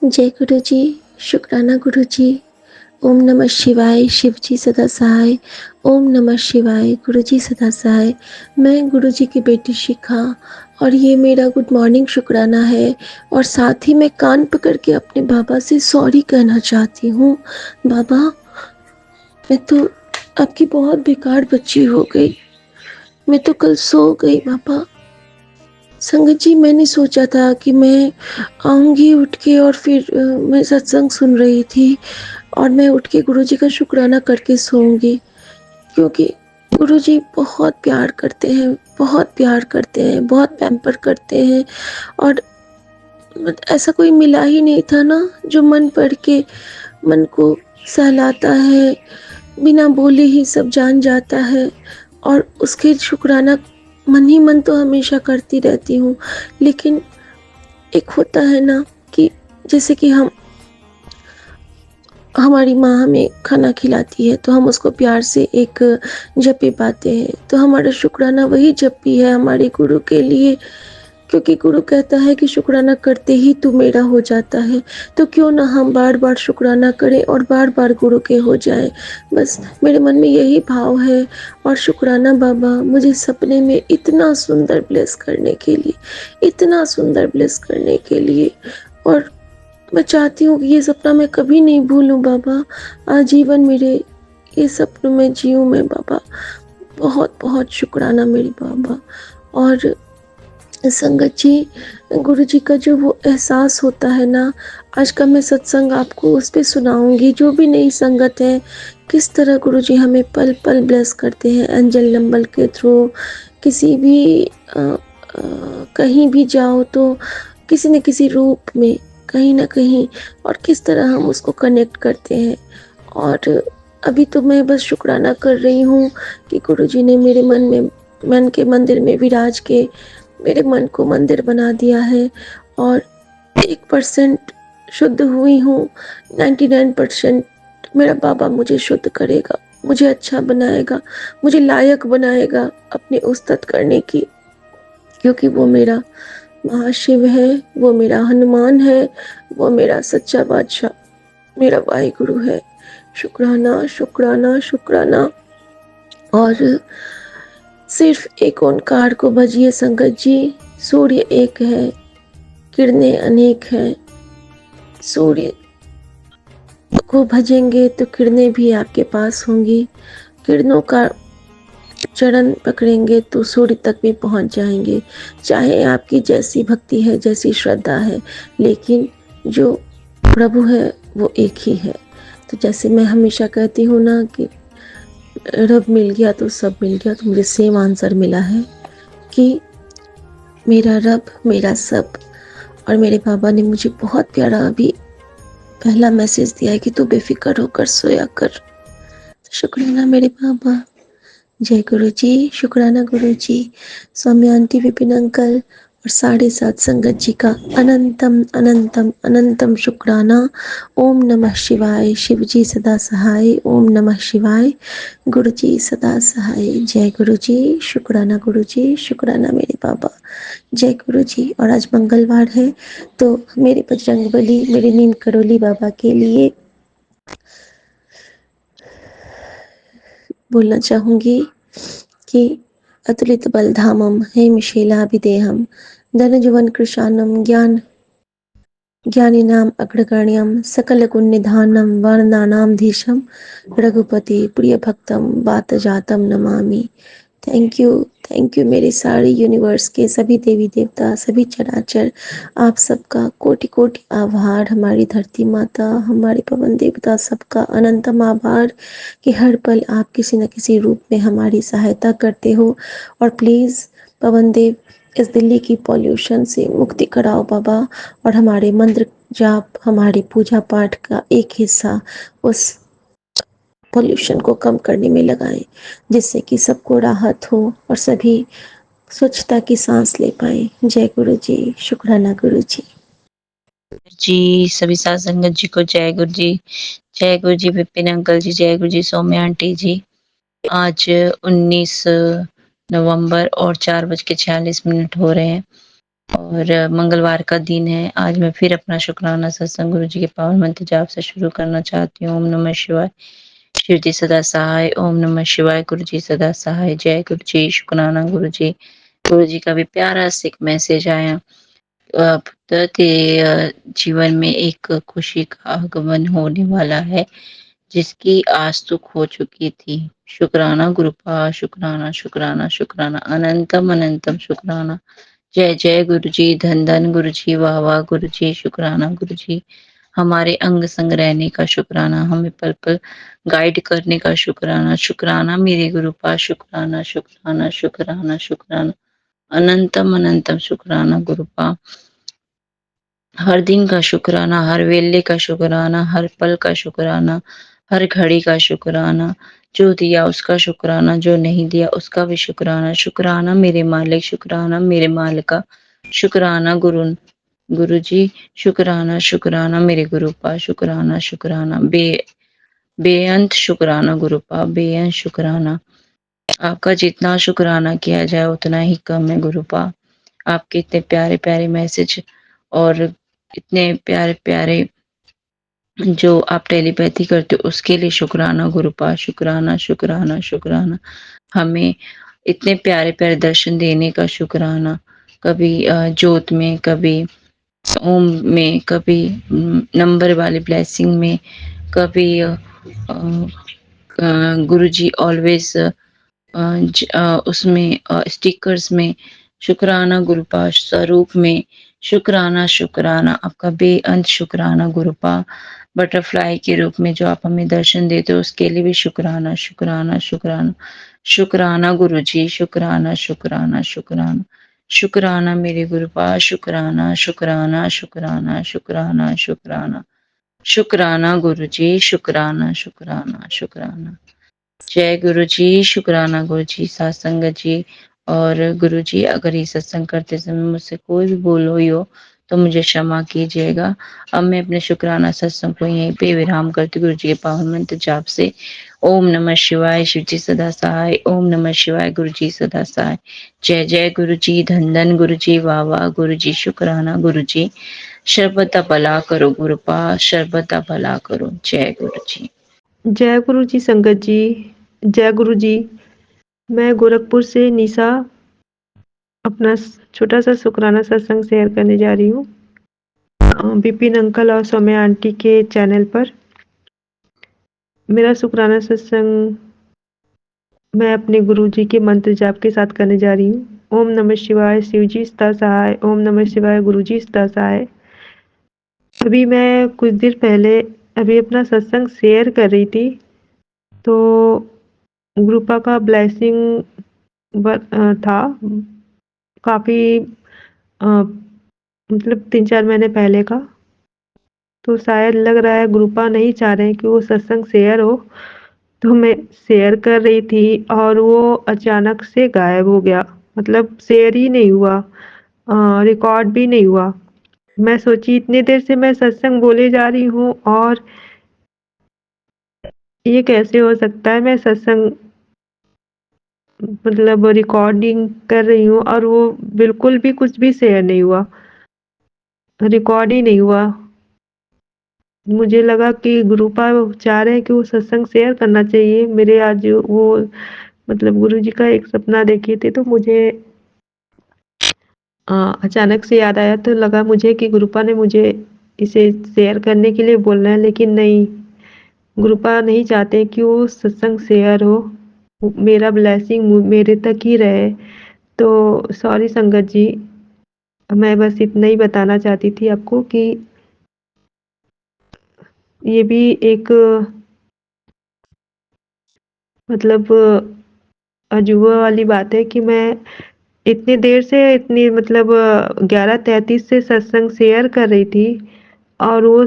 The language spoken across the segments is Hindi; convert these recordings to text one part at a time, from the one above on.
जय गुरु जी, शुक्राना गुरु जी। ओम नमः शिवाय, शिव जी सदा सहाय। ओम नमः शिवाय, गुरु जी सदा सहाय। मैं गुरु जी की बेटी शिखा और ये मेरा गुड मॉर्निंग शुक्राना है। और साथ ही मैं कान पकड़ के अपने बाबा से सॉरी कहना चाहती हूँ। बाबा, मैं तो आपकी बहुत बेकार बच्ची हो गई। मैं तो कल सो गई बाबा। संगत जी, मैंने सोचा था कि मैं आऊँगी उठ के और फिर मैं सत्संग सुन रही थी और मैं उठ के गुरुजी का शुक्राना करके सोऊंगी, क्योंकि गुरुजी बहुत प्यार करते हैं, बहुत प्यार करते हैं, बहुत पैम्पर करते हैं। और ऐसा कोई मिला ही नहीं था ना जो मन पढ़ के मन को सहलाता है, बिना बोले ही सब जान जाता है। और उसके शुक्राना मन ही मन तो हमेशा करती रहती हूँ। लेकिन एक होता है ना कि जैसे कि हमारी माँ हमें खाना खिलाती है तो हम उसको प्यार से एक जपी पाते हैं, तो हमारा शुक्राना वही जपी है हमारे गुरु के लिए। क्योंकि गुरु कहता है कि शुक्राना करते ही तू मेरा हो जाता है। तो क्यों ना हम बार बार शुक्राना करें और बार बार गुरु के हो जाएं। बस मेरे मन में यही भाव है। और शुक्राना बाबा मुझे सपने में इतना सुंदर ब्लेस करने के लिए, इतना सुंदर ब्लेस करने के लिए। और मैं चाहती हूँ कि ये सपना मैं कभी नहीं भूलूं बाबा। आजीवन मेरे ये सपनों में जीऊं मैं बाबा। बहुत बहुत शुक्राना मेरे बाबा। और संगत जी, गुरु जी का जो वो एहसास होता है ना, आज का मैं सत्संग आपको उस पर सुनाऊंगी। जो भी नई संगत है, किस तरह गुरु जी हमें पल पल ब्लेस करते हैं एंजल नंबर के थ्रू। किसी भी कहीं भी जाओ तो किसी न किसी रूप में, कहीं ना कहीं, और किस तरह हम उसको कनेक्ट करते हैं। और अभी तो मैं बस शुक्राना कर रही हूँ कि गुरु जी ने मेरे मन के मंदिर में विराज के मेरे मन को मंदिर बना दिया है। और 1% शुद्ध हुई हूँ, 99% मेरा बाबा मुझे शुद्ध करेगा, मुझे अच्छा बनाएगा, मुझे लायक बनाएगा अपनी उस्तत करने की। क्योंकि वो मेरा महाशिव है, वो मेरा हनुमान है, वो मेरा सच्चा बादशाह, मेरा वाहिगुरु है। शुक्राना शुक्राना शुक्राना। और सिर्फ एक ओंकार को भजिए संगत जी। सूर्य एक है, किरणें अनेक हैं। सूर्य को भजेंगे तो किरणें भी आपके पास होंगी। किरणों का चरण पकड़ेंगे तो सूर्य तक भी पहुंच जाएंगे। चाहे आपकी जैसी भक्ति है, जैसी श्रद्धा है, लेकिन जो प्रभु है वो एक ही है। तो जैसे मैं हमेशा कहती हूँ ना कि रब मिल गया तो सब मिल गया, तो मुझे सेम आंसर मिला है कि मेरा रब मेरा सब। और मेरे बाबा ने मुझे बहुत प्यारा अभी पहला मैसेज दिया है कि तू बेफिक्र होकर सोया कर। तो शुक्राना मेरे बाबा। जय गुरु जी, शुक्राना गुरु जी, स्वामी आंटी, विपिन अंकल और 7.5 संगत जी का अनंतम अनंतम अनंतम शुक्राना। ओम नमः शिवाय, शिव जी सदा सहाय। ओम नमः शिवाय, गुरु जी सदा सहाय। जय गुरु जी, शुक्राना गुरु जी, शुक्राना मेरे बाबा। जय गुरु जी। और आज मंगलवार है तो मेरे बजरंगबली, मेरे नीम करोली बाबा के लिए बोलना चाहूँगी कि अतुलित बलधामम हेमशीलाभिदेहम धनजुवन कृशानम ज्ञानिनाम अग्रगण्यम सकल गुण निधानम वर्णनानाम धीशम रघुपति प्रिय भक्तम बात जातम नमामि। थैंक यू मेरे सारे यूनिवर्स के सभी देवी देवता, सभी चराचर, आप सबका कोटि कोटि आभार। हमारी धरती माता, हमारे पवन देवता, सबका अनंतम आभार कि हर पल आप किसी न किसी रूप में हमारी सहायता करते हो। और प्लीज़ पवन देव, इस दिल्ली की पॉल्यूशन से मुक्ति कराओ बाबा। और हमारे मंत्र जाप, हमारे पूजा पाठ का एक हिस्सा उस पॉल्यूशन को कम करने में लगाएं, जिससे कि सबको राहत हो और सभी स्वच्छता की सांस ले पाए। जय गुरु जी, शुक्राना गुरु जी। जी, सभी साथ संगत जी को जय गुरु जी। जय गुरु जी विपिन अंकल जी, जय गुरु जी सौम्या आंटी जी। आज 19 नवंबर और 4:46 हो रहे हैं। और मंगलवार का दिन है। आज मैं फिर अपना शुक्राना सत्संग गुरु जी के पावन मंत्र जाप से शुरू करना चाहती हूँ। ओम नमः शिवाय। शिव जी सदा सहाय। ओम नमः शिवाय। गुरु जी सदा सहाय। जय गुरु जी। शुक्राना गुरु जी। गुरु जी का भी प्यारा सा एक मैसेज आया। पुत्र तेरे जीवन में एक खुशी का आगमन होने वाला है, जिसकी आज तो खो चुकी थी। शुक्राना गुरुपा। शुक्राना शुक्राना शुक्राना अनंतम अनंतम शुक्राना। जय जय गुरु जी। धन धन गुरु जी। वाह वाह गुरु जी। शुक्राना गुरु जी। हमारे अंग संग रहने का शुक्राना। हमें पल पल गाइड करने का शुक्राना। शुक्राना मेरे गुरुपा। शुक्राना शुक्राना शुक्राना शुक्राना अनंतम अनंतम शुक्राना गुरुपा। हर दिन का शुक्राना, हर वेले का शुक्राना, हर पल का शुक्राना, हर घड़ी का शुक्राना। जो दिया उसका शुक्राना, जो नहीं दिया उसका भी शुक्राना। शुक्राना मेरे मालिक। शुक्राना मेरे मालिका। शुक्राना गुरु जी। शुक्राना शुक्राना मेरे गुरुपा। शुक्राना शुक्राना बेअंत शुक्राना गुरुपा। बेअंत शुक्राना। आपका जितना शुक्राना किया जाए उतना ही कम है गुरुपा। आपके इतने प्यारे प्यारे मैसेज और इतने प्यारे प्यारे जो आप टेलीपैथी करते हो उसके लिए शुक्राना गुरुपा। शुक्राना शुक्राना शुक्राना। हमें इतने प्यारे प्यारे दर्शन देने का शुक्राना। कभी जोत में, कभी ओम में, कभी नंबर वाली ब्लेसिंग में, कभी गुरुजी ऑलवेज उसमें स्टिकर्स में। शुक्राना गुरुपा। स्वरूप में शुक्राना शुक्राना। आपका बेअंत शुक्राना गुरुपा। बटरफ्लाई के रूप में जो आप हमें दर्शन देते हो उसके लिए भी शुक्राना शुक्राना शुक्राना। शुक्राना गुरु जी। शुक्राना शुक्राना शुक्राना शुक्राना मेरे गुरुपा। शुक्राना शुक्राना शुक्राना शुक्राना शुक्राना शुक्राना गुरु जी। शुक्राना शुक्राना शुक्राना। जय गुरु जी। शुक्राना गुरु जी। सत्संग जी। और गुरु जी, अगर ये सत्संग करते समय मुझसे कोई भी भूल हुई हो तो मुझे क्षमा कीजिएगा। अब मैं अपने शुक्राना सत्संग को यहीं पे विराम करती हूँ गुरु जी के पावन मंत्र जाप से। ओम नमः शिवाय। शिव जी सदा सहाय। ओम नमः शिवाय। गुरु जी सदा सहाय। जय जय गुरु जी। धन धन गुरु जी। वाह वाह गुरु जी। शुक्राना गुरु जी। सर्वदा भला करो गुरुपा। सर्वदा भला करो। जय गुरु जी। जय गुरु जी संगत जी। जय गुरु जी। मैं गोरखपुर से निशा अपना छोटा सा शुक्राना सत्संग शेयर करने जा रही हूँ विपिन अंकल और सौम्या आंटी के चैनल पर। मेरा शुक्राना सत्संग मैं अपने गुरु जी के मंत्र जाप के साथ करने जा रही हूँ। ओम नमः शिवाय। शिव जी सदा सहाय। ओम नमः शिवाय। गुरु जी सदा सहाय। अभी मैं कुछ देर पहले अभी अपना सत्संग शेयर कर रही थी तो ग्रुपा का ब्लेसिंग था काफ़ी मतलब 3-4 महीने पहले का। तो शायद लग रहा है ग्रुपा नहीं चाह रहे हैं कि वो सत्संग शेयर हो, तो मैं शेयर कर रही थी और वो अचानक से गायब हो गया। मतलब शेयर ही नहीं हुआ, रिकॉर्ड भी नहीं हुआ। मैं सोची इतनी देर से मैं सत्संग बोले जा रही हूँ और ये कैसे हो सकता है। मैं सत्संग मतलब रिकॉर्डिंग कर रही हूँ और वो बिल्कुल भी कुछ भी शेयर नहीं हुआ, रिकॉर्ड ही नहीं हुआ। मुझे लगा कि गुरुपा चाह रहे हैं कि वो सत्संग शेयर करना चाहिए। मेरे आज वो मतलब गुरुजी का एक सपना देखी थी तो मुझे अचानक से याद आया तो लगा मुझे कि गुरुपा ने मुझे इसे शेयर करने के लिए बोलना है, लेकिन नहीं, गुरुपा नहीं चाहते कि वो सत्संग शेयर हो। मेरा ब्लेसिंग मेरे तक ही रहे। तो सॉरी संगत जी, मैं बस इतना ही बताना चाहती थी आपको कि ये भी एक मतलब अजूबा वाली बात है कि मैं इतनी देर से इतनी मतलब 11:33 से सत्संग शेयर कर रही थी और वो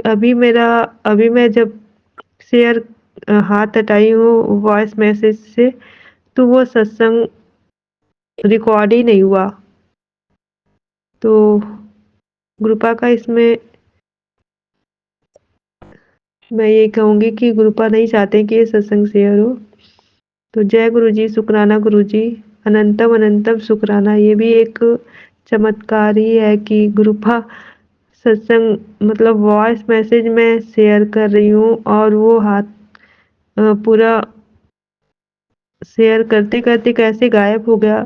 अभी मैं जब शेयर हाथ हटाई हूँ वॉइस मैसेज से तो वो सत्संग रिकॉर्ड ही नहीं हुआ। तो गुरुपा का इसमें मैं ये कहूँगी कि गुरुपा नहीं चाहते कि ये सत्संग शेयर हो। तो जय गुरु जी। शुक्राना गुरु जी। अनंतम अनंतम शुक्राना। ये भी एक चमत्कार ही है कि गुरुपा सत्संग मतलब वॉइस मैसेज मैं शेयर कर रही हूँ और वो पूरा शेयर करते-करते कैसे गायब हो गया।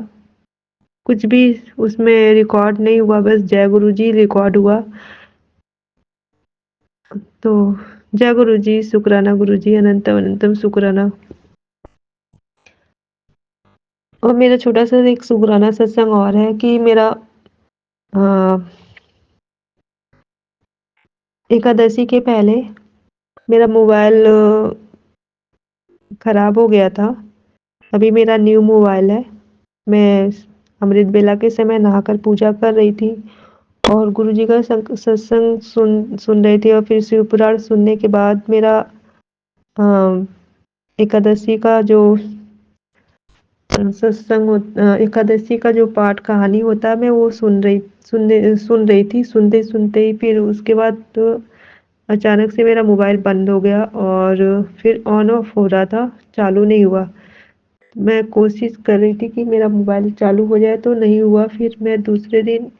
कुछ भी उसमें रिकॉर्ड नहीं हुआ, बस जय गुरुजी रिकॉर्ड हुआ। तो जय गुरुजी, शुक्राना गुरुजी, अनंतम अनंतम शुक्राना। और मेरा छोटा-सा एक शुक्राना सत्संग और है कि मेरा अ, एकादशी के पहले मेरा मोबाइल खराब हो गया था। अभी मेरा न्यू मोबाइल है। मैं अमृत बेला के समय नहाकर पूजा कर रही थी और गुरुजी का सत्संग सुन रही थी और फिर शिव पुराण सुनने के बाद मेरा अ, एकादशी का जो एकादशी का जो पाठ कहानी होता है मैं वो सुन रही थी। सुनते-सुनते ही फिर उसके बाद तो अचानक से मेरा मोबाइल बंद हो गया और फिर ऑन ऑफ हो रहा था, चालू नहीं हुआ। मैं कोशिश कर रही थी कि मेरा मोबाइल चालू हो जाए तो नहीं हुआ। फिर मैं दूसरे दिन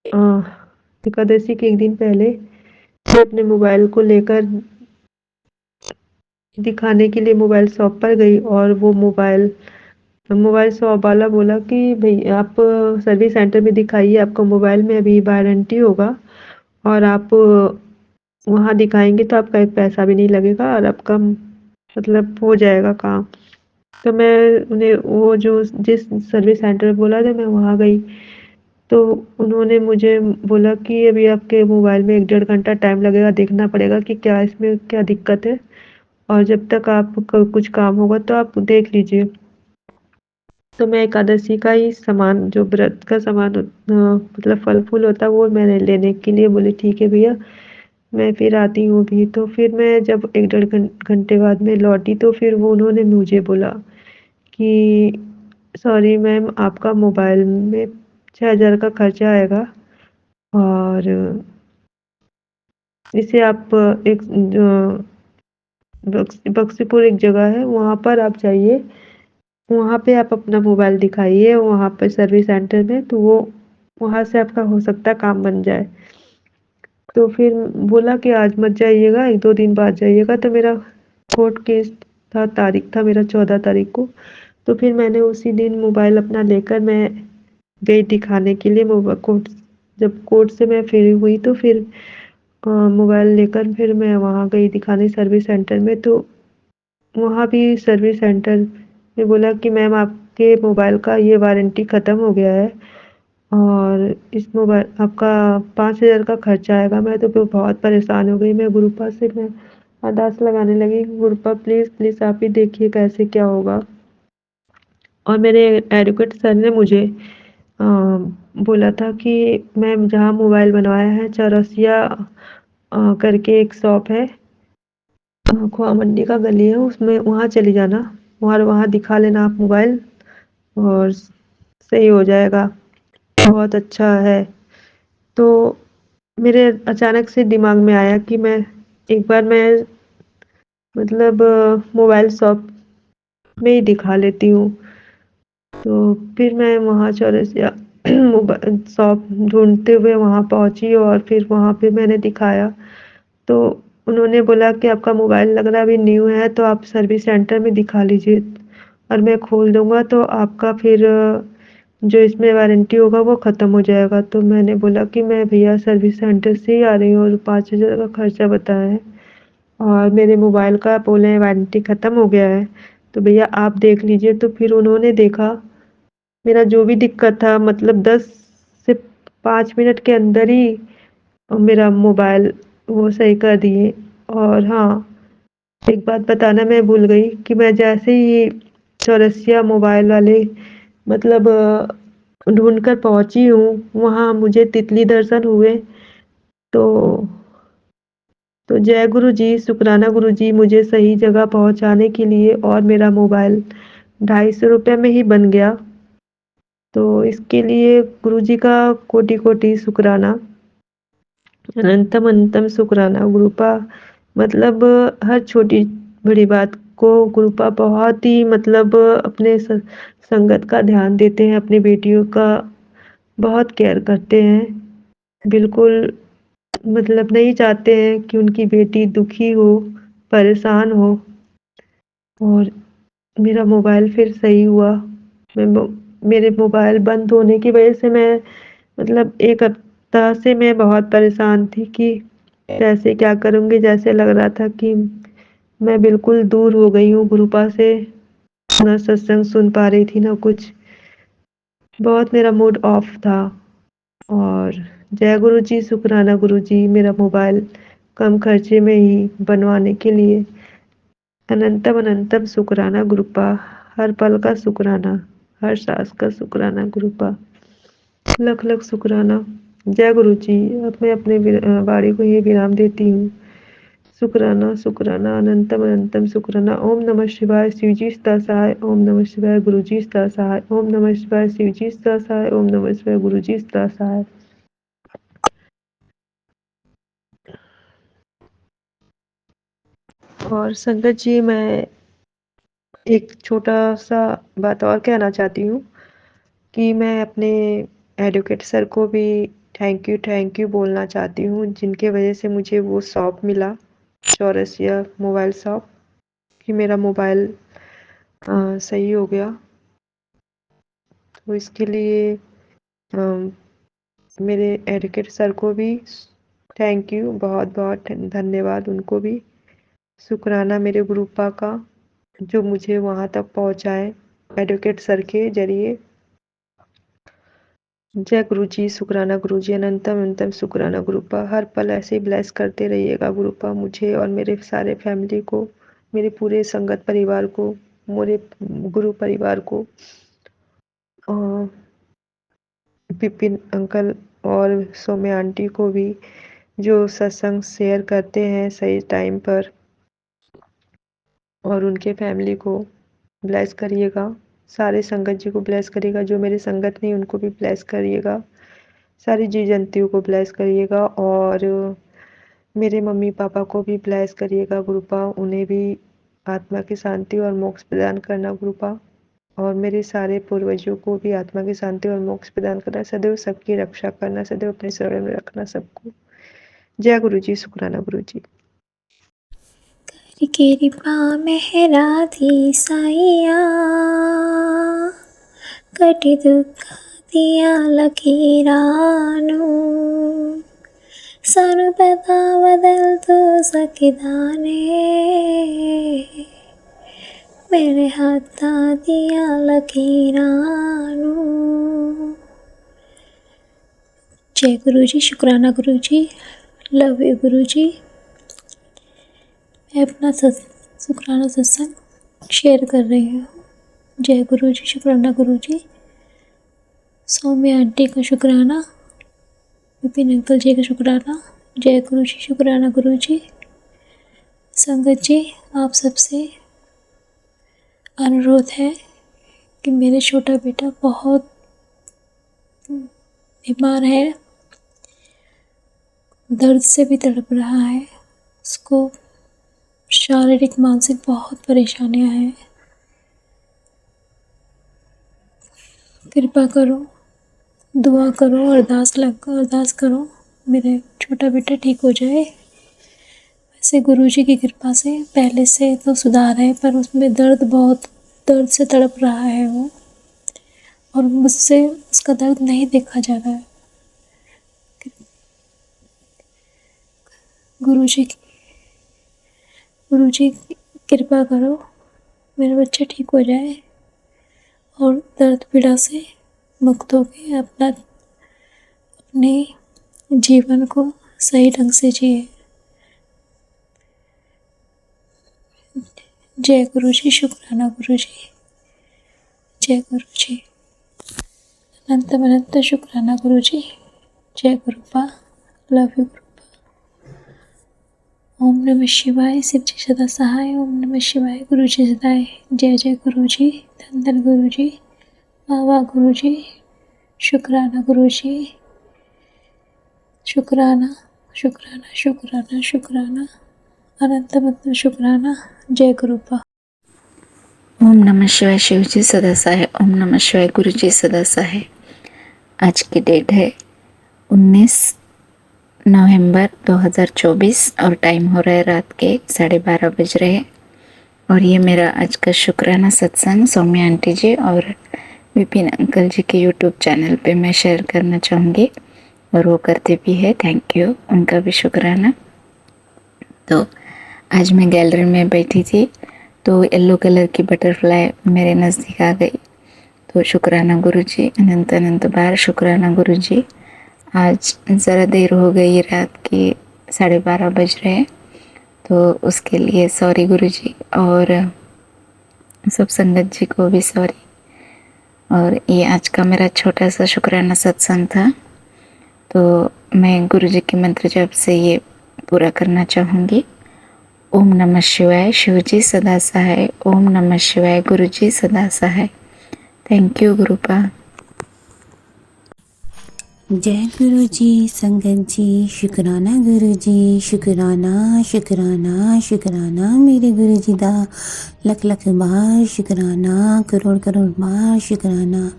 अ, एकादशी के 1 दिन पहले मैं अपने मोबाइल को लेकर दिखाने के लिए मोबाइल शॉप पर गई और वो मोबाइल मोबाइल शॉप वाला बोला कि भई आप सर्विस सेंटर में दिखाइए, आपका मोबाइल में अभी वारंटी होगा और आप वहाँ दिखाएँगे तो आपका एक पैसा भी नहीं लगेगा और आपका मतलब हो जाएगा काम। तो मैं उन्हें वो जो जिस सर्विस सेंटर बोला था मैं वहाँ गई, तो उन्होंने मुझे बोला कि अभी आपके मोबाइल में 1 डेढ़ घंटा टाइम लगेगा, देखना पड़ेगा कि क्या इसमें क्या दिक्कत है और जब तक आप क कुछ काम होगा तो आप देख लीजिए। तो मैं एकादशी का ही सामान जो व्रत का सामान मतलब फल-फूल होता है वो मैंने लेने के लिए बोली ठीक है भैया, मैं फिर आती हूँ अभी। तो फिर मैं जब 1 डेढ़ घंटे बाद में लौटी तो फिर वो उन्होंने मुझे बोला कि सॉरी मैम आपका मोबाइल में 6000 का खर्चा आएगा और इसे आप एक बक्सीपुर एक जगह है वहाँ पर आप जाइए, वहाँ पे आप अपना मोबाइल दिखाइए वहाँ पे सर्विस सेंटर में तो वो वहाँ से आपका हो सकता है काम बन जाए। तो फिर बोला कि आज मत जाइएगा, 1-2 दिन बाद जाइएगा। तो मेरा कोर्ट केस था, तारीख था मेरा 14 तारीख को। तो फिर मैंने उसी दिन मोबाइल अपना लेकर मैं गई दिखाने के लिए कोर्ट। जब कोर्ट से मैं फ्री हुई तो फिर मोबाइल लेकर फिर मैं वहाँ गई दिखाने सर्विस सेंटर में। तो वहाँ भी सर्विस सेंटर ने बोला कि मैम आपके मोबाइल का ये वारंटी ख़त्म हो गया है और इस मोबाइल आपका 5000 का खर्चा आएगा। मैं तो फिर बहुत परेशान हो गई। मैं गुरुपा से मैं अरदास लगाने लगी, गुरुपा प्लीज़ प्लीज़ आप ही देखिए कैसे क्या होगा। और मेरे एडवोकेट सर ने मुझे बोला था कि मैम जहाँ मोबाइल बनवाया है चौरसिया करके एक शॉप है, खोआ मंडी का गली है उसमें, वहाँ चली जाना और वहाँ दिखा लेना आप मोबाइल और सही हो जाएगा, बहुत अच्छा है। तो मेरे अचानक से दिमाग में आया कि मैं एक बार मैं मतलब मोबाइल शॉप में ही दिखा लेती हूँ। तो फिर मैं वहाँ चौरसिया मोबाइल शॉप ढूँढते हुए वहाँ पहुँची और फिर वहाँ पे मैंने दिखाया। तो उन्होंने बोला कि आपका मोबाइल लग रहा है अभी न्यू है तो आप सर्विस सेंटर में दिखा लीजिए और मैं खोल दूँगा तो आपका फिर जो इसमें वारंटी होगा वो ख़त्म हो जाएगा। तो मैंने बोला कि मैं भैया सर्विस सेंटर से ही आ रही हूँ और 5000 का खर्चा बताया है और मेरे मोबाइल का बोले हैं वारंटी ख़त्म हो गया है, तो भैया आप देख लीजिए। तो फिर उन्होंने देखा मेरा जो भी दिक्कत था मतलब 10 से 5 मिनट के अंदर ही मेरा मोबाइल वो सही कर दिए। और हाँ, एक बात बताना मैं भूल गई कि मैं जैसे ही चौरसिया मोबाइल वाले मतलब ढूँढ कर पहुँची हूँ, वहाँ मुझे तितली दर्शन हुए। तो तो जय गुरु जी, शुक्राना गुरु जी मुझे सही जगह पहुँचाने के लिए और मेरा मोबाइल ₹250 में ही बन गया। तो इसके लिए गुरु जी का कोटि-कोटि शुक्राना। अनंतम अनंतम शुक्राना गुरुपा। मतलब हर छोटी-बड़ी बात को गुरुपा बहुत ही मतलब अपने संगत का ध्यान देते हैं, अपनी बेटियों का बहुत केयर करते हैं, बिल्कुल मतलब नहीं चाहते हैं कि उनकी बेटी दुखी हो, परेशान हो। और मेरा मोबाइल फिर सही हुआ। मेरे मोबाइल बंद होने की वजह से मैं मतलब 1 हफ्ता से मैं बहुत परेशान थी कि कैसे क्या करूँगी? जैसे लग रहा था कि मैं बिल्कुल दूर हो गई हूँ गुरुपा से, ना सत्संग सुन पा रही थी, ना कुछ। बहुत मेरा मूड ऑफ था। और जय गुरु जी, शुक्राना गुरु जी, मेरा मोबाइल कम खर्चे में ही बनवाने के लिए। अनंतम अनंतम शुक्राना गुरुपा, हर पल का शुक्राना, हर सांस का शुक्राना गुरुपा, लख लख शुक्राना। जय गुरु जी। अब मैं अपने वाणी को ये विराम देती हूँ। शुक्राना शुक्राना, अनंतम अनंतम शुक्राना। ओम नमः शिवाय, शिवजी सदा सहाय। ओम नमः शिवाय, गुरु जी सदा सहाय। ओम नमः शिवाय, शिवजी सदा सहाय। ओम नमः शिवाय, गुरु जी सदा सहाय। और संगत जी, मैं एक छोटा-सा बात और कहना चाहती हूँ कि मैं अपने एडवोकेट सर को भी थैंक यू बोलना चाहती हूँ, जिनके वजह से मुझे वो शॉप मिला, चौरसिया मोबाइल शॉप, कि मेरा मोबाइल सही हो गया। तो इसके लिए मेरे एडवोकेट सर को भी थैंक यू, बहुत-बहुत धन्यवाद उनको भी। शुक्राना मेरे गुरुपा का, जो मुझे वहाँ तक पहुँचाए एडवोकेट सर के ज़रिए। जय गुरु जी, शुक्राना गुरु जी, अनंतम अनंतम शुक्राना गुरुपा। हर पल ऐसे ही ब्लेस करते रहिएगा गुरुपा, मुझे और मेरे सारे फैमिली को, मेरे पूरे संगत परिवार को, मेरे गुरु परिवार को, और विपिन अंकल और सौम्य आंटी को भी, जो सत्संग शेयर करते हैं सही टाइम पर, और उनके फैमिली को ब्लेस करिएगा। सारे संगत जी को ब्लेस करिएगा, जो मेरी संगत नहीं उनको भी ब्लेस करिएगा। सारी जीव जंतुओं को ब्लेस करिएगा, और मेरे मम्मी पापा को भी ब्लेस करिएगा गुरुपा, उन्हें भी आत्मा की शांति और मोक्ष प्रदान करना गुरुपा। और मेरे सारे पूर्वजों को भी आत्मा की शांति और मोक्ष प्रदान करना, सदैव सबकी रक्षा करना, सदैव अपने शरण में रखना सबको। जय गुरु जी, शुक्राना गुरु जी। कृपा मेहराथी साइया, कटि दुख दिया लकीरानू, सानू पता बदल तो सकिदाने, मेरे हाथा दिया लकीरानू। जय गुरु जी, शुक्राना गुरु जी, लव यू गुरु जी। मैं अपना शुक्राना सत्संग शेयर कर रही हूँ। जय गुरु जी, शुक्राना गुरु जी, सौम्य आंटी का शुक्राना, विपिन अंकल जी का शुक्राना। जय गुरु जी, शुक्राना गुरु जी। संगत जी, आप सबसे अनुरोध है कि मेरे छोटा बेटा बहुत बीमार है, दर्द से भी तड़प रहा है, उसको शारीरिक मानसिक बहुत परेशानियां हैं। कृपा करो, दुआ करो, अरदास करो, मेरा छोटा बेटा ठीक हो जाए। वैसे गुरु जी की कृपा से पहले से तो सुधार है, पर उसमें दर्द से तड़प रहा है वो, और मुझसे उसका दर्द नहीं देखा जा रहा है। गुरु जी कृपा करो, मेरा बच्चा ठीक हो जाए और दर्द पीड़ा से मुक्त होकर अपने जीवन को सही ढंग से जिए। जय गुरु जी, शुक्राना गुरु जी। जय गुरु जी, अनंत अनंत शुक्राना गुरु जी। जय गुरुपा, लव यू गुरुपा। ओम नमः शिवाय, शिव जी सदा सहाय। ओम नमः शिवाय, गुरु जी सदाय। जय जय गुरु जी, धन धन गुरु जी, वाह गुरु जी, शुक्राना गुरु जी, शुक्राना शुक्राना शुक्राना शुक्राना, अनंत अनंत शुक्राना। जय गुरुपा। ओम नमः शिवाय, शिवजी सदा सहाय। ओम नमः शिवाय, गुरुजी सदा सहाय। आज की डेट है 19 नवंबर 2024 और टाइम हो रहा है रात के 12:30 बज रहे हैं। और ये मेरा आज का शुक्राना सत्संग सौम्या आंटी जी और विपिन अंकल जी के यूट्यूब चैनल पे मैं शेयर करना चाहूँगी और वो करते भी है। थैंक यू, उनका भी शुक्राना। तो आज मैं गैलरी में बैठी थी तो येलो कलर की बटरफ्लाई मेरे नज़दीक आ गई। तो शुक्राना गुरुजी, अनंत अनंत बार शुक्राना गुरुजी। आज ज़रा देर हो गई, रात के 12:30 बज रहे हैं, तो उसके लिए सॉरी गुरुजी, और सब संगत जी को भी सॉरी। और ये आज का मेरा छोटा सा शुक्राना सत्संग था, तो मैं गुरुजी के मंत्र जप से ये पूरा करना चाहूँगी। ओम नमः शिवाय, शिवजी सदा सहाय। ओम नमः शिवाय, गुरुजी सदा सहाय। Thank you गुरुपा। जय गुरु जी, संगत जी, शुक्राना गुरु जी, शुक्राना शुक्राना शुक्राना मेरे गुरु जी दा लख लख बार शुक्राना, करोड़ करोड़ बार शुक्राना,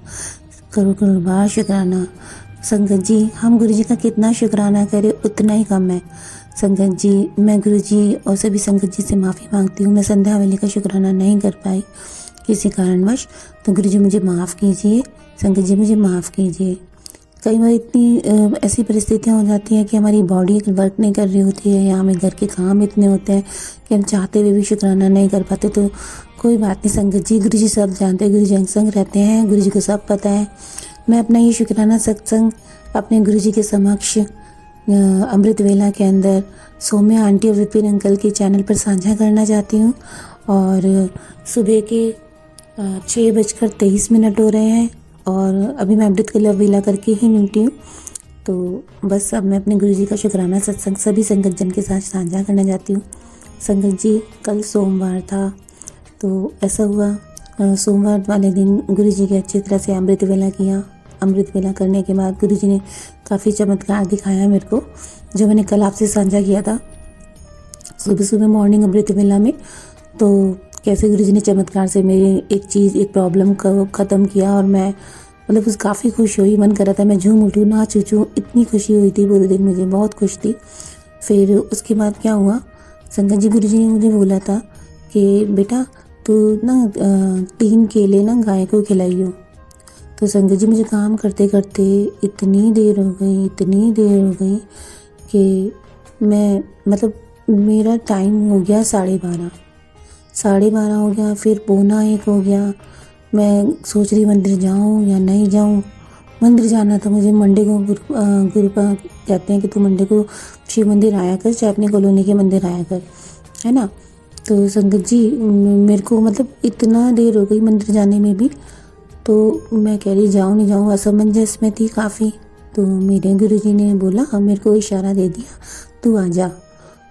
करोड़ करोड़ बार शुक्राना। संगत जी, हम गुरु जी का कितना शुक्राना करें उतना ही कम है। संगत जी, मैं गुरु जी और सभी संगत जी से माफ़ी मांगती हूँ, मैं संध्या हवेली का शुक्राना नहीं कर पाई किसी कारणवश, तो गुरु जी मुझे माफ़ कीजिए। संगत जी मुझे माफ़ कीजिए। कई बार इतनी ऐसी परिस्थितियाँ हो जाती हैं कि हमारी बॉडी वर्क नहीं कर रही होती है या हमें घर के काम इतने होते हैं कि हम चाहते हुए भी शुक्राना नहीं कर पाते। तो कोई बात नहीं संगत जी, गुरु जी सब जानते हैं, गुरु जी संग रहते हैं, गुरु जी को सब पता है। मैं अपना ये शुक्राना सत्संग अपने गुरु जी के समक्ष अमृत वेला के अंदर सौम्या आंटी और विपिन अंकल के चैनल पर साझा करना चाहती हूँ। और सुबह के 6:23 हो रहे हैं और अभी मैं अमृत वेला करके ही निपटी हूँ। तो बस अब मैं अपने गुरु जी का शुक्राना सत्संग सभी संगत जन के साथ साझा करना चाहती हूँ। संगत जी, कल सोमवार था, तो ऐसा हुआ सोमवार वाले दिन गुरु जी के अच्छी तरह से अमृत वेला किया। अमृत वेला करने के बाद गुरु जी ने काफ़ी चमत्कार दिखाया मेरे को, जो मैंने कल आपसे साझा किया था सुबह सुबह मॉर्निंग अमृत वेला में। तो कैसे गुरु जी ने चमत्कार से मेरी एक प्रॉब्लम को ख़त्म किया और मैं मतलब उस काफ़ी खुश हुई। मन कर रहा था मैं झूम उठूँ, नाच उठूँ, इतनी खुशी हुई थी पूरे दिन, मुझे बहुत खुश थी। फिर उसके बाद क्या हुआ, संगत जी गुरु जी ने मुझे बोला था कि बेटा तू ना 3 केले ना गाय को खिलाइयो। तो संगत जी मुझे काम करते करते इतनी देर हो गई कि मैं मतलब मेरा टाइम हो गया 12:30 हो गया, फिर 12:45 हो गया। मैं सोच रही मंदिर जाऊं या नहीं जाऊं। मंदिर जाना था मुझे, मंडे को गुरुपा कहते हैं कि तू मंडे को शिव मंदिर आया कर, चाहे अपने कॉलोनी के मंदिर आया कर, है ना। तो संगत जी मेरे को मतलब इतना देर हो गई मंदिर जाने में भी, तो मैं कह रही जाऊँ नहीं जाऊँ, असमंजस में थी काफ़ी। तो मेरे गुरु जी ने बोला, मेरे को इशारा दे दिया तू आ जा।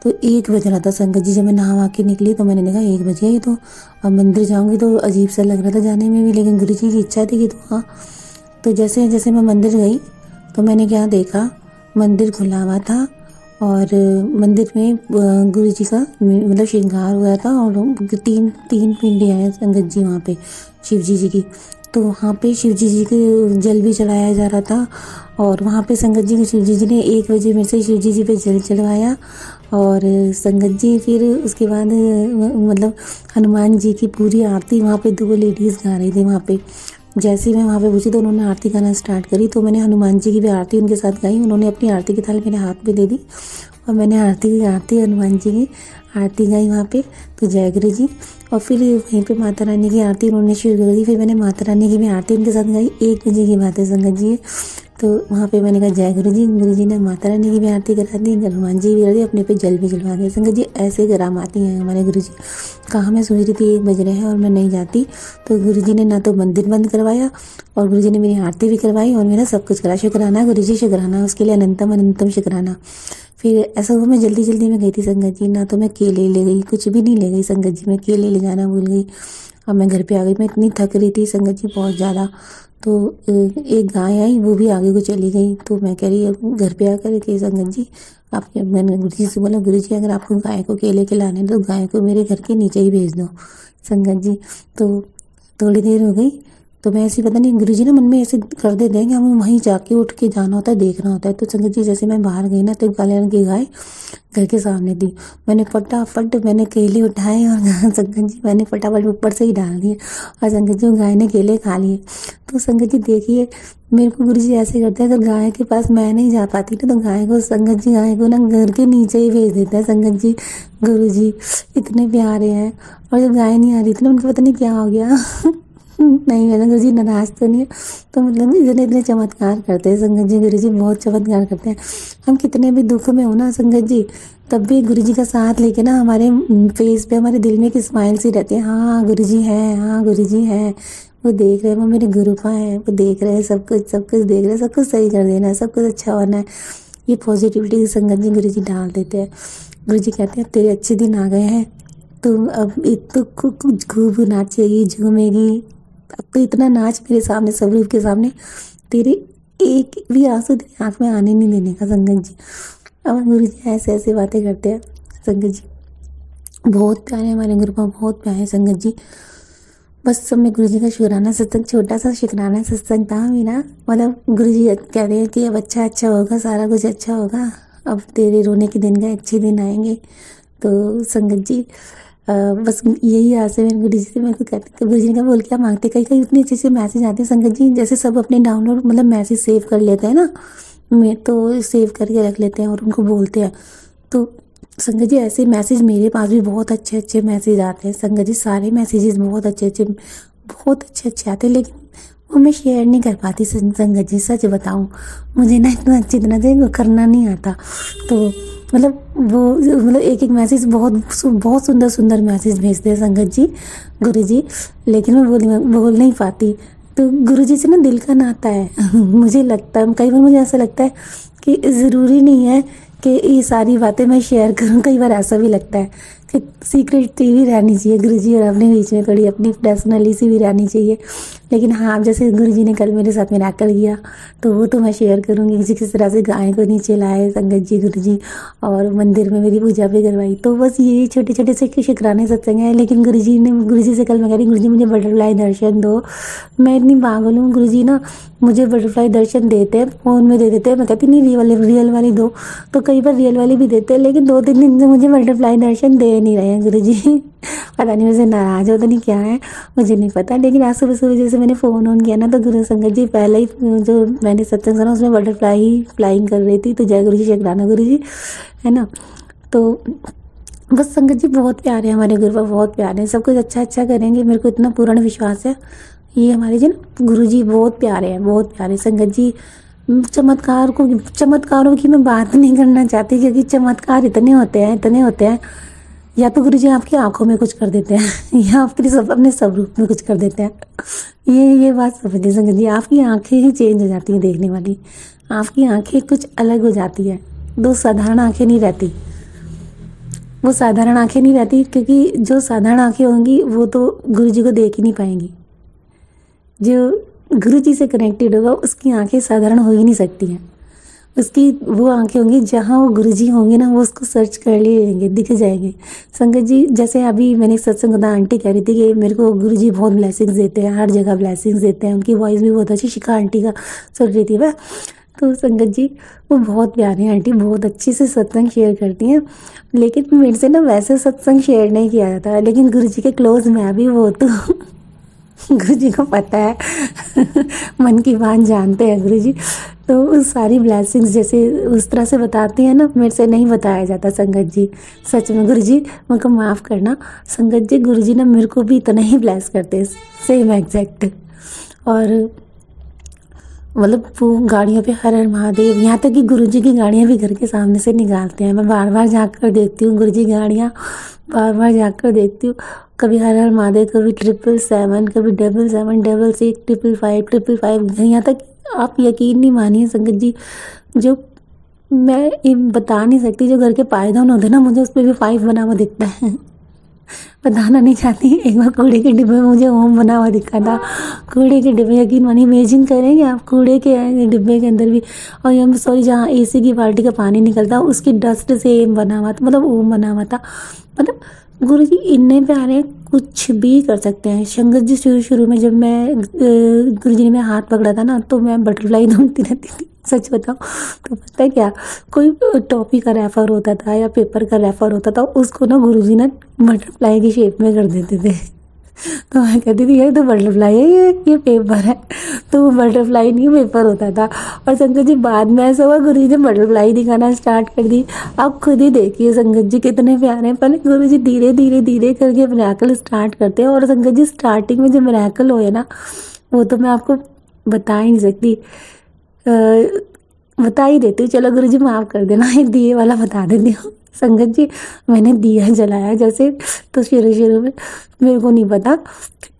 तो 1 बज रहा था संगत जी, जब मैं नहा के निकली तो मैंने देखा 1 बज गया। ये तो अब मंदिर जाऊंगी तो अजीब सा लग रहा था जाने में भी, लेकिन गुरु जी की इच्छा थी कि तू हाँ। तो जैसे जैसे मैं मंदिर गई तो मैंने क्या देखा, मंदिर खुला हुआ था और मंदिर में गुरु जी का मतलब श्रृंगार हुआ था और तीन पिंडियाँ हैं संगत जी वहाँ पे शिव जी की। तो वहाँ पे शिव जी के जल भी चढ़ाया जा रहा था और वहाँ पे संगत जी को शिव जी ने 1 बजे मेरे से शिव जी पे जल चढ़वाया। और संगत जी फिर उसके बाद मतलब हनुमान जी की पूरी आरती वहाँ पे 2 लेडीज़ गा रही थी वहाँ पे। जैसे ही मैं वहाँ पे पहुँची तो उन्होंने आरती गाना स्टार्ट करी, तो मैंने हनुमान जी की भी आरती उनके साथ गाई। उन्होंने अपनी आरती की थाली मेरे हाथ में दे दी और मैंने आरती हनुमान जी की आरती गाई वहाँ पे। तो जय गुरु जी। और फिर वहीं पे माता रानी की आरती उन्होंने शुरू कर दी, फिर मैंने माता रानी की भी आरती उनके साथ गाई। 1 बजे की बात है संगत जी। तो वहाँ पे मैंने कहा जय गुरु जी ने माता रानी की भी आरती करा दी, हनुमान जी भी करा दी, अपने पे जल भी चढ़वा दिया। संगत जी ऐसे करामाती हैं हमारे गुरु जी। कहाँ मैं सोच रही थी 1 बज रहे हैं और मैं नहीं जाती, तो गुरु जी ने ना तो मंदिर बंद करवाया और गुरु जी ने मेरी आरती भी करवाई और मेरा सब कुछ करा। शुक्राना गुरु जी, शुक्राना, उसके लिए अनंतम शुक्राना। फिर ऐसा हुआ मैं जल्दी में गई थी संगत जी, ना तो मैं केले ले गई, कुछ भी नहीं ले गई संगत जी, मैं केले ले जाना भूल गई। अब मैं घर पे आ गई, मैं इतनी थक रही थी संगत जी बहुत ज़्यादा। तो एक गाय आई, वो भी आगे को चली गई। तो मैं कह रही घर पे आकर के संगत जी आपके, मैंने गुरु जी से बोला गुरु जी अगर आपको गाय को केले खिलाने तो गाय को मेरे घर के नीचे ही भेज दो संगत जी। तो थोड़ी देर हो गई तो मैं ऐसे पता नहीं गुरुजी ना मन में ऐसे कर देते हैं कि हमें वहीं जाके उठ के जाना होता है, देखना होता है। तो संगत जी जैसे मैं बाहर गई ना तो काले रंग की गाय घर के सामने थी। मैंने फटाफट मैंने केले उठाए और संगत जी मैंने फटाफट ऊपर से ही डाल दिए और संगत जी गाय ने केले खा लिए। तो संगत जी देखिए मेरे को गुरुजी ऐसे करते हैं, अगर गाय के पास मैं नहीं जा पाती ना तो गाय को संगत जी गाय को ना घर के नीचे ही भेज देता है संगत जी। गुरुजी इतने प्यारे हैं। और जब गाय नहीं आ रही थी ना उनको पता नहीं क्या हो गया नहीं मैंने गुरुजी नाराज तो नहीं है, तो मतलब इतने चमत्कार करते हैं संगत जी। गुरुजी बहुत चमत्कार करते हैं। हम कितने भी दुख में हो ना संगत जी, तब भी गुरुजी का साथ लेके ना हमारे फेस पे हमारे दिल में एक स्माइल सी रहती है। हाँ गुरुजी है, हाँ गुरुजी है, वो देख रहे हैं, वो मेरे गुरुपा है, वो देख रहे हैं सब कुछ देख रहे हैं, सब कुछ सही कर देना है, सब कुछ अच्छा होना है। ये पॉजिटिविटी संगत जी गुरुजी डाल देते हैं। गुरुजी कहते हैं तेरे अच्छे दिन आ गए हैं, तुम अब तो खूब नाचेगी झूमेगी, अब तो इतना नाच मेरे सामने सब रूप के सामने, तेरे एक भी आंसू तेरी आँख में आने नहीं देने का संगत जी। अब गुरुजी ऐसे ऐसे बातें करते हैं संगत जी। बहुत प्यारे हमारे गुरुपा, बहुत प्यारे संगत जी। बस सब में गुरुजी का शुक्राना सत्संग, छोटा सा शुक्राना सत्संग था मेरा। मतलब गुरुजी कह रहे हैं कि अब अच्छा होगा, सारा कुछ अच्छा होगा, अब तेरे रोने के दिन गए, अच्छे दिन आएंगे। तो संगत जी बस यही आस है मेरे गुरुजी से। मेरे को कहते गुरुजी ने कहा बोल क्या मांगते, कई इतने अच्छे से मैसेज आते हैं संगत जी, जैसे सब अपने डाउनलोड मतलब मैसेज सेव कर लेते हैं ना, मैं तो सेव करके रख लेते हैं और उनको बोलते हैं। तो संगत जी ऐसे मैसेज मेरे पास भी बहुत अच्छे मैसेज आते हैं संगत जी, सारे मैसेजेस बहुत अच्छे आते हैं, लेकिन वो मैं शेयर नहीं कर पाती संगत जी। सच बताऊं मुझे ना इतना अच्छी तरह से वो करना नहीं आता। तो मतलब एक मैसेज बहुत सुंदर मैसेज भेजते हैं संगत जी गुरुजी, लेकिन मैं बोल नहीं पाती। तो गुरुजी से ना दिल का नाता है मुझे लगता है, कई बार मुझे ऐसा लगता है कि ज़रूरी नहीं है कि ये सारी बातें मैं शेयर करूं। कई बार ऐसा भी लगता है कि सीक्रेट भी रहनी चाहिए गुरुजी और अपने बीच में, थोड़ी अपनी पर्सनैलिटी भी रहनी चाहिए। लेकिन हाँ जैसे गुरुजी ने कल मेरे साथ मिराकल किया तो वो तो मैं शेयर करूँगी। किस तरह से गाय को नीचे लाए संगत जी गुरुजी और मंदिर में मेरी पूजा भी करवाई। तो बस ये छोटे से शुक्राने सत्संग है। लेकिन गुरुजी से कल मैं कह रही गुरुजी मुझे बटरफ्लाई दर्शन दो। मैं इतनी पागल हूँ, गुरुजी ना मुझे बटरफ्लाई दर्शन देते हैं, फ़ोन में दे देते हैं। मैं कहती नहीं रियल वाली दो, तो कई बार रियल वाली भी देते हैं, लेकिन 2-3 दिन से मुझे बटरफ्लाई दर्शन दे नहीं रहे हैं गुरुजी पता नहीं मुझे नाराज़ हो तो नहीं क्या है मुझे नहीं पता। लेकिन आज सुबह जैसे मैंने फ़ोन ऑन किया ना तो गुरु संगत जी पहले ही जो मैंने सत्संग सुना उसमें बटरफ्लाई ही फ्लाइंग कर रही थी। तो जय गुरु जी शुक्राना गुरु जी, है ना। तो बस संगत जी बहुत प्यारे हैं हमारे गुरु, बहुत प्यारे हैं, सब कुछ अच्छा करेंगे, मेरे को इतना पूर्ण विश्वास है। ये हमारे जो ना गुरु जी बहुत प्यारे हैं, बहुत प्यारे संगत जी। चमत्कारों की मैं बात नहीं करना चाहती क्योंकि चमत्कार इतने होते हैं। या तो गुरुजी आपकी आंखों में कुछ कर देते हैं या आपके अपने स्वरूप में कुछ कर देते हैं। ये बात समझिए संगत जी, आपकी आंखें ही चेंज हो जाती हैं देखने वाली, आपकी आंखें कुछ अलग हो जाती है। दो साधारण आंखें नहीं रहती, वो साधारण आंखें नहीं रहती क्योंकि जो साधारण आंखें होंगी वो तो गुरुजी को देख ही नहीं पाएंगी। जो गुरुजी से कनेक्टेड होगा उसकी आंखें साधारण हो ही नहीं सकती हैं। उसकी वो आंखें होंगी जहाँ वो गुरुजी होंगे ना, वो उसको सर्च कर लेंगे, दिख जाएंगे। संगत जी जैसे अभी मैंने सत्संग होता आंटी कह रही थी कि मेरे को गुरुजी बहुत ब्लेसिंग्स देते हैं, हर जगह ब्लेसिंग्स देते हैं, उनकी वॉइस भी बहुत अच्छी, शिखा आंटी का सुन रही थी मैं। तो संगत जी वो बहुत प्यारी आंटी, बहुत अच्छे से सत्संग शेयर करती हैं। लेकिन मेरे से ना वैसे सत्संग शेयर नहीं किया जाता, लेकिन गुरुजी के क्लोज मैं भी वो तो गुरुजी को पता है मन की बात जानते हैं गुरुजी। तो उस सारी ब्लेसिंग्स जैसे उस तरह से बताती हैं ना, मेरे से नहीं बताया जाता संगत जी। सच में गुरुजी मुझको माफ़ करना संगत जी, गुरुजी ना मेरे को भी इतना ही ब्लेस करते हैं, सेम एग्जैक्ट। और मतलब वो गाड़ियों पे हर हर महादेव, यहाँ तक कि गुरुजी की गाड़ियाँ भी घर के सामने से निकालते हैं। मैं बार बार जाकर देखती हूँ गुरुजी गाड़ियाँ, बार जाकर देखती हूँ। कभी हर हर महादेव, कभी 777, कभी 777, 6, 555, 555, यहाँ तक आप यकीन नहीं मानिए संगत जी, जो मैं बता नहीं सकती, जो घर के पायदान होते ना मुझे उस पर भी 5 बना हुआ दिखता है बताना नहीं चाहती। एक बार कूड़े के डिब्बे में मुझे ओम बना हुआ दिखा था, कूड़े के डिब्बे, यकीन मानिए, इमेजिन करेंगे आप कूड़े के डिब्बे के अंदर भी। और यहाँ सॉरी जहाँ AC की बाल्टी का पानी निकलता उसकी डस्ट से एम बना हुआ था, मतलब ओम बना हुआ था। मतलब गुरुजी इतने प्यारे, कुछ भी कर सकते हैं। संगत जी शुरू शुरू में जब मैं गुरु जी ने मेरा हाथ पकड़ा था ना, तो मैं बटरफ्लाई ढूंढती रहती थी, सच बताऊँ तो। पता है क्या, कोई टॉपिक का रेफर होता था या पेपर का रेफर होता था, उसको ना गुरु जी ना बटरफ्लाई की शेप में कर देते थे। तो मैं कहती थी ये तो बटरफ्लाई है, ये पेपर है। तो वो बटरफ्लाई नहीं पेपर होता था। और संगत जी बाद में ऐसा हुआ, गुरु जी ने बटरफ्लाई दिखाना स्टार्ट कर दी। आप खुद ही देखिए संगत जी कितने प्यारे हैं। पहले गुरु जी धीरे धीरे धीरे करके मिरेकल स्टार्ट करते हैं। और संगत जी स्टार्टिंग में जो मिरेकल हुए ना, वो तो मैं आपको बता ही नहीं सकती। बता ही देती हूँ, चलो गुरु जी माफ़ कर देना, एक दिए वाला बता देती हूँ। संगत जी मैंने दिया जलाया जैसे, तो शुरू शुरू में मेरे को नहीं पता,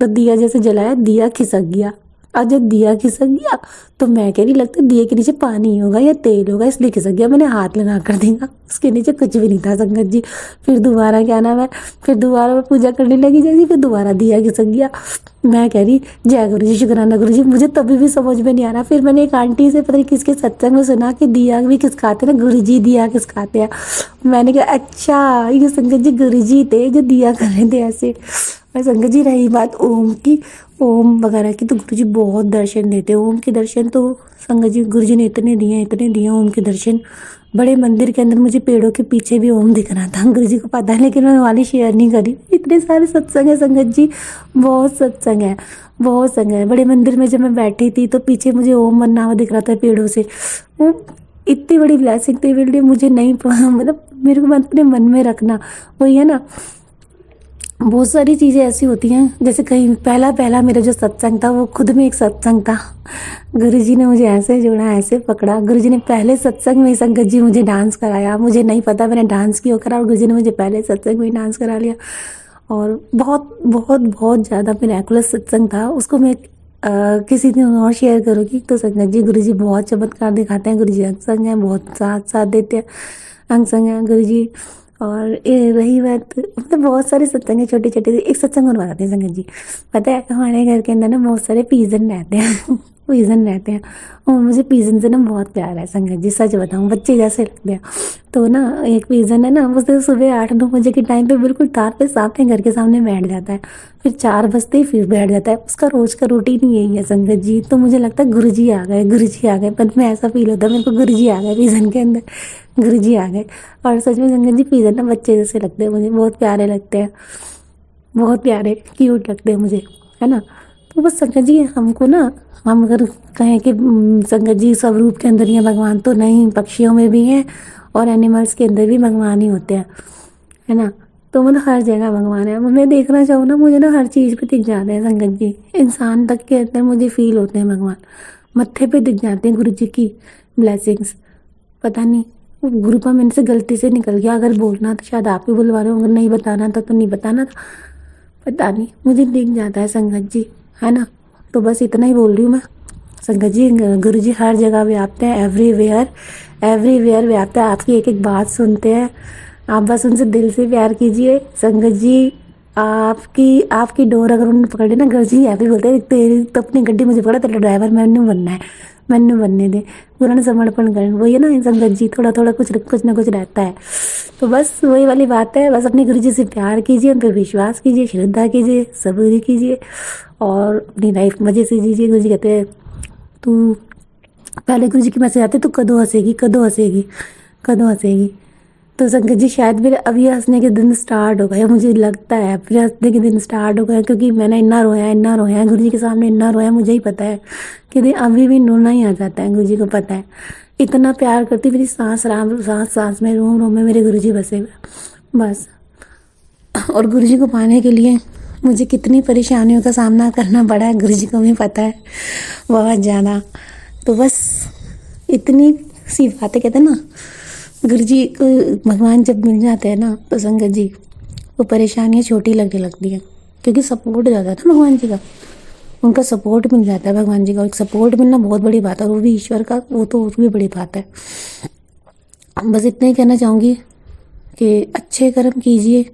तो दिया जैसे जलाया, दिया खिसक गया। और जब दिया खिसक गया तो मैं कह रही लगता है दिए के नीचे पानी होगा या तेल होगा, इसलिए खिसक गया। मैंने हाथ लगा कर देखा, उसके नीचे कुछ भी नहीं था संगत जी। फिर दोबारा क्या नाम है, फिर दोबारा मैं पूजा करने लगी जैसी, फिर दोबारा दिया खिसक गया। मैं कह रही जय गुरु जी, शुक्राना गुरु जी। मुझे तभी भी समझ में नहीं आ रहा। फिर मैंने एक आंटी से पता नहीं किसके सत्संग में सुना कि दिया भी खिसकाते ना गुरु जी, दिया खिसकाते हैं। मैंने कहा अच्छा ये संगत जी गुरु जी थे जो दिया कर रहे थे ऐसे। और संगत जी रही बात ओम की, ओम वगैरह की, तो गुरु जी बहुत दर्शन देते हैं। ओम के दर्शन तो संगत जी गुरु जी ने इतने दिए ओम के दर्शन। बड़े मंदिर के अंदर मुझे पेड़ों के पीछे भी ओम दिख रहा था, गुरु जी को पता है, लेकिन मैं वाली शेयर नहीं करी। इतने सारे सत्संग है संगत जी, बहुत सत्संग है, बहुत संग है। बड़े मंदिर में जब मैं बैठी थी तो पीछे मुझे ओम बनना हुआ दिख रहा था पेड़ों से। वो इतनी बड़ी ब्लेसिंग थी मेरे लिए, मुझे नहीं मतलब मेरे को अपने मन में रखना, वही है ना। बहुत सारी चीज़ें ऐसी होती हैं, जैसे कहीं पहला मेरा जो सत्संग था वो खुद में एक सत्संग था। गुरुजी ने मुझे ऐसे जोड़ा, ऐसे पकड़ा। गुरुजी ने पहले सत्संग में संगत जी मुझे डांस कराया, मुझे नहीं पता मैंने डांस क्यों करा, और गुरुजी ने मुझे पहले सत्संग में डांस करा लिया। और बहुत बहुत बहुत ज़्यादा मिरेकुलस सत्संग था। उसको मैं किसी दिन और शेयर करूँगी। तो संगत जी गुरुजी बहुत चमत्कार दिखाते हैं, गुरुजी अंग संग हैं, बहुत साथ देते हैं, अंग संग हैं गुरुजी। और ये रही बात, मतलब बहुत सारे सत्संग है छोटे छोटे। एक सत्संग और बताते हैं संगत जी। पता है हमारे घर के अंदर ना बहुत सारे पीजन रहते हैं पीजन रहते हैं, और मुझे पीजन से ना बहुत प्यार है संगत जी, सच बताऊँ, बच्चे जैसे लगते हैं। तो ना एक पीजन है ना, वो सुबह 8-9 बजे के टाइम पे बिल्कुल तार पे सामने घर के सामने बैठ जाता है, फिर 4 बजते ही फिर बैठ जाता है। उसका रोज का रूटीन यही है संगत जी। तो मुझे लगता है गुरुजी आ गए, पर मैं ऐसा फील होता है मेरे को गुरुजी आ गए पीजन के अंदर, गुरुजी आ गए। और सच में संगत जी पीजन ना बच्चे जैसे लगते हैं मुझे, बहुत प्यारे लगते हैं, बहुत प्यारे क्यूट लगते हैं मुझे, है ना। तो बस संगत जी हमको ना, हम अगर कहें कि संगत जी सब रूप के अंदर ही है भगवान, तो नहीं, पक्षियों में भी हैं और एनिमल्स के अंदर भी भगवान ही होते हैं, है ना। तो मतलब हर जगह भगवान है। मैं देखना चाहूँ ना, मुझे ना हर चीज़ पे दिख जाते हैं संगत जी, इंसान तक के अंदर मुझे फील होते हैं भगवान, मत्थे पे दिख जाते हैं गुरु जी की ब्लेसिंग्स। पता नहीं वो गुरु का मेरे से गलती से निकल गया, अगर बोलना तो शायद आप ही बुलवा रहे हो, अगर नहीं बताना था तो नहीं बताना था, पता नहीं, मुझे दिख जाता है संगत जी, है ना। तो बस इतना ही बोल रही हूँ मैं। संगत जी गुरु जी हर जगह व्याप्त हैं, एवरीवेयर व्याप्त है। आपकी एक एक बात सुनते हैं, आप बस उनसे दिल से प्यार कीजिए। संगत जी आपकी डोर अगर उन्होंने पकड़ ली ना, गुरु जी ऐसे बोलते हैं तेरी तो अपनी गड्डी मुझे पकड़ा, तेरा ड्राइवर मैंने बनना है, मैंने बनने दे, पूरा समर्पण कर। वही है ना संगत जी, थोड़ा थोड़ा कुछ ना कुछ रहता है। तो बस वही वाली बात है, बस अपने गुरु जी से प्यार कीजिए, उन पर विश्वास कीजिए, श्रद्धा कीजिए, सब्र कीजिए और अपनी लाइफ मज़े से जीजिए। गुरु जी कहते हैं तू पहले गुरु जी के मैसेज आते तो कदों हंसेगी। तो संगत जी शायद मेरे अभी हंसने के दिन स्टार्ट हो गए, मुझे लगता है फिर हंसने के दिन स्टार्ट हो गए, क्योंकि मैंने इतना रोया गुरु जी के सामने, इतना रोया, मुझे ही पता है कि अभी भी रोना ही आ जाता है, गुरु जी को पता है। इतना प्यार करती, मेरी सांस में रोम में मेरे गुरु जी बसे हुए बस। और गुरु जी को पाने के लिए मुझे कितनी परेशानियों का सामना करना पड़ा है, गुरु जी को भी पता है, बहुत ज़्यादा। तो बस इतनी सी बातें, कहते हैं ना गुरु जी को भगवान जब मिल जाते हैं ना, तो संगत जी वो परेशानियाँ छोटी लगने लगती हैं, क्योंकि सपोर्ट ज़्यादा था भगवान जी का, उनका सपोर्ट मिल जाता है। भगवान जी का एक सपोर्ट मिलना बहुत बड़ी बात है, और वो भी ईश्वर का, वो तो और भी बड़ी बात है। बस इतना ही कहना चाहूँगी कि अच्छे कर्म कीजिए,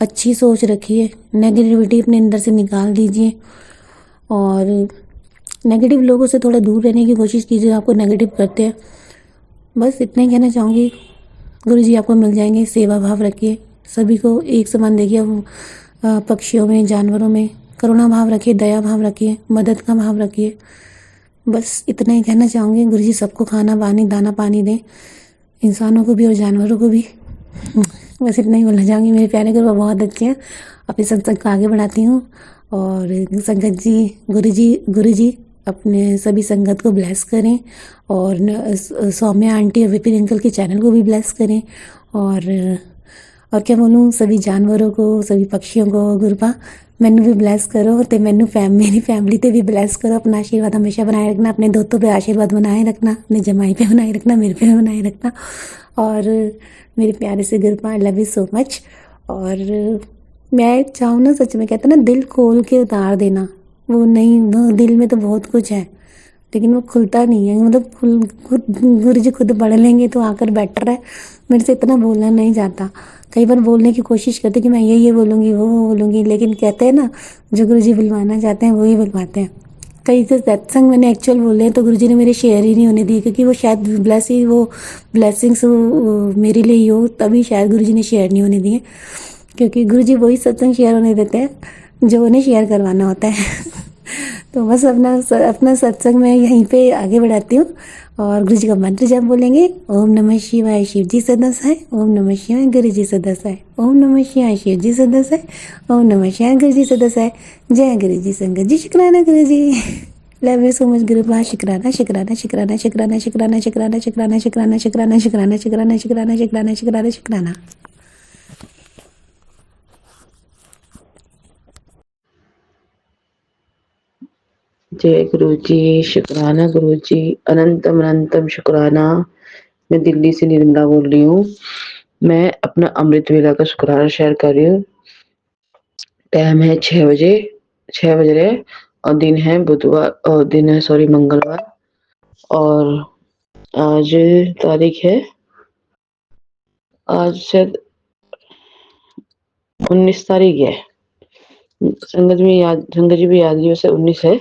अच्छी सोच रखिए, नेगेटिविटी अपने अंदर से निकाल दीजिए, और नेगेटिव लोगों से थोड़ा दूर रहने की कोशिश कीजिए, आपको नेगेटिव करते हैं। बस इतना ही कहना चाहूँगी। गुरु जी आपको मिल जाएंगे, सेवा भाव रखिए, सभी को एक समान देखिए। पक्षियों में, जानवरों में करुणा भाव रखिए, दया भाव रखिए, मदद का भाव रखिए। बस इतना ही कहना चाहूँगी। गुरुजी सबको खाना पानी, दाना पानी दें, इंसानों को भी और जानवरों को भी। बस इतना ही बोलना चाहूँगी। मेरे प्यारे गुरु बहुत अच्छे हैं। अपने सत्संग को आगे बढ़ाती हूँ और संगत जी, गुरुजी अपने सभी संगत को ब्लेस करें और सौम्या आंटी और विपिन अंकल के चैनल को भी ब्लेस करें और क्या बोलूँ, सभी जानवरों को, सभी पक्षियों को गुरबा मैनू भी ब्लेस करो ते मैनू मेरी फैमिली ते भी ब्लेस करो। अपना आशीर्वाद हमेशा बनाए रखना, अपने दोस्तों पे आशीर्वाद बनाए रखना, अपने जमाई पे बनाए रखना, मेरे पे बनाए रखना। और मेरे प्यारे से गुरबा, I love you so much. और मैं चाहूँ ना, सच में कहते हैं ना, दिल खोल के उतार देना, वो नहीं, वो दिल में तो बहुत कुछ है लेकिन वो खुलता नहीं है। मतलब खुद गुरु जी खुद पढ़ लेंगे तो आकर बेटर है। मेरे से इतना बोलना नहीं जाता। कई बार बोलने की कोशिश करती कि मैं ये बोलूँगी, वो बोलूँगी, लेकिन कहते हैं ना, जो गुरु जी बुलवाना चाहते हैं वही बुलवाते हैं। कई से सत्संग मैंने एक्चुअल बोले हैं तो गुरु जी ने मेरे शेयर ही नहीं होने दिए, क्योंकि वो शायद ब्लेसिंग्स मेरे लिए ही हो, तभी शायद गुरु जी ने शेयर नहीं होने दिए। क्योंकि गुरु जी वही सत्संग शेयर होने देते हैं जो उन्हें शेयर करवाना होता है। तो बस अपना सत्संग मैं यहीं पे आगे बढ़ाती हूँ और गुरु जी का मंत्र जब बोलेंगे, ओम नमः शिवाय शिव जी सदा सहाय, ओम नमः शिवाय गुरु जी सदा सहाय, ओम नमः शिवाय शिव जी सदा सहाय, ओम नमः शिवाय गुरु जी सदा सहाय। जय गुरु जी, संगत जी, शुक्राना गुरु जी। लव यू सो मच गुरु बा। शुक्राना शुक्राना शुक्राना शुक्राना शुक्राना शुक्राना शुक्राना शुक्राना शुक्राना शुक्राना शुक्राना शुक्राना शुक्राना शुक्राना शुक्राना। जय गुरु जी, शुक्राना गुरु जी, अनंतम अनंतम शुक्राना। मैं दिल्ली से निर्मला बोल रही हूँ। मैं अपना अमृत वेला का शुक्राना शेयर कर रही हूँ। टाइम है 6 बजे, 6 बज रहे और दिन है मंगलवार और आज तारीख है, आज शायद 19 तारीख है। संगत जी भी याद रही से 19 है।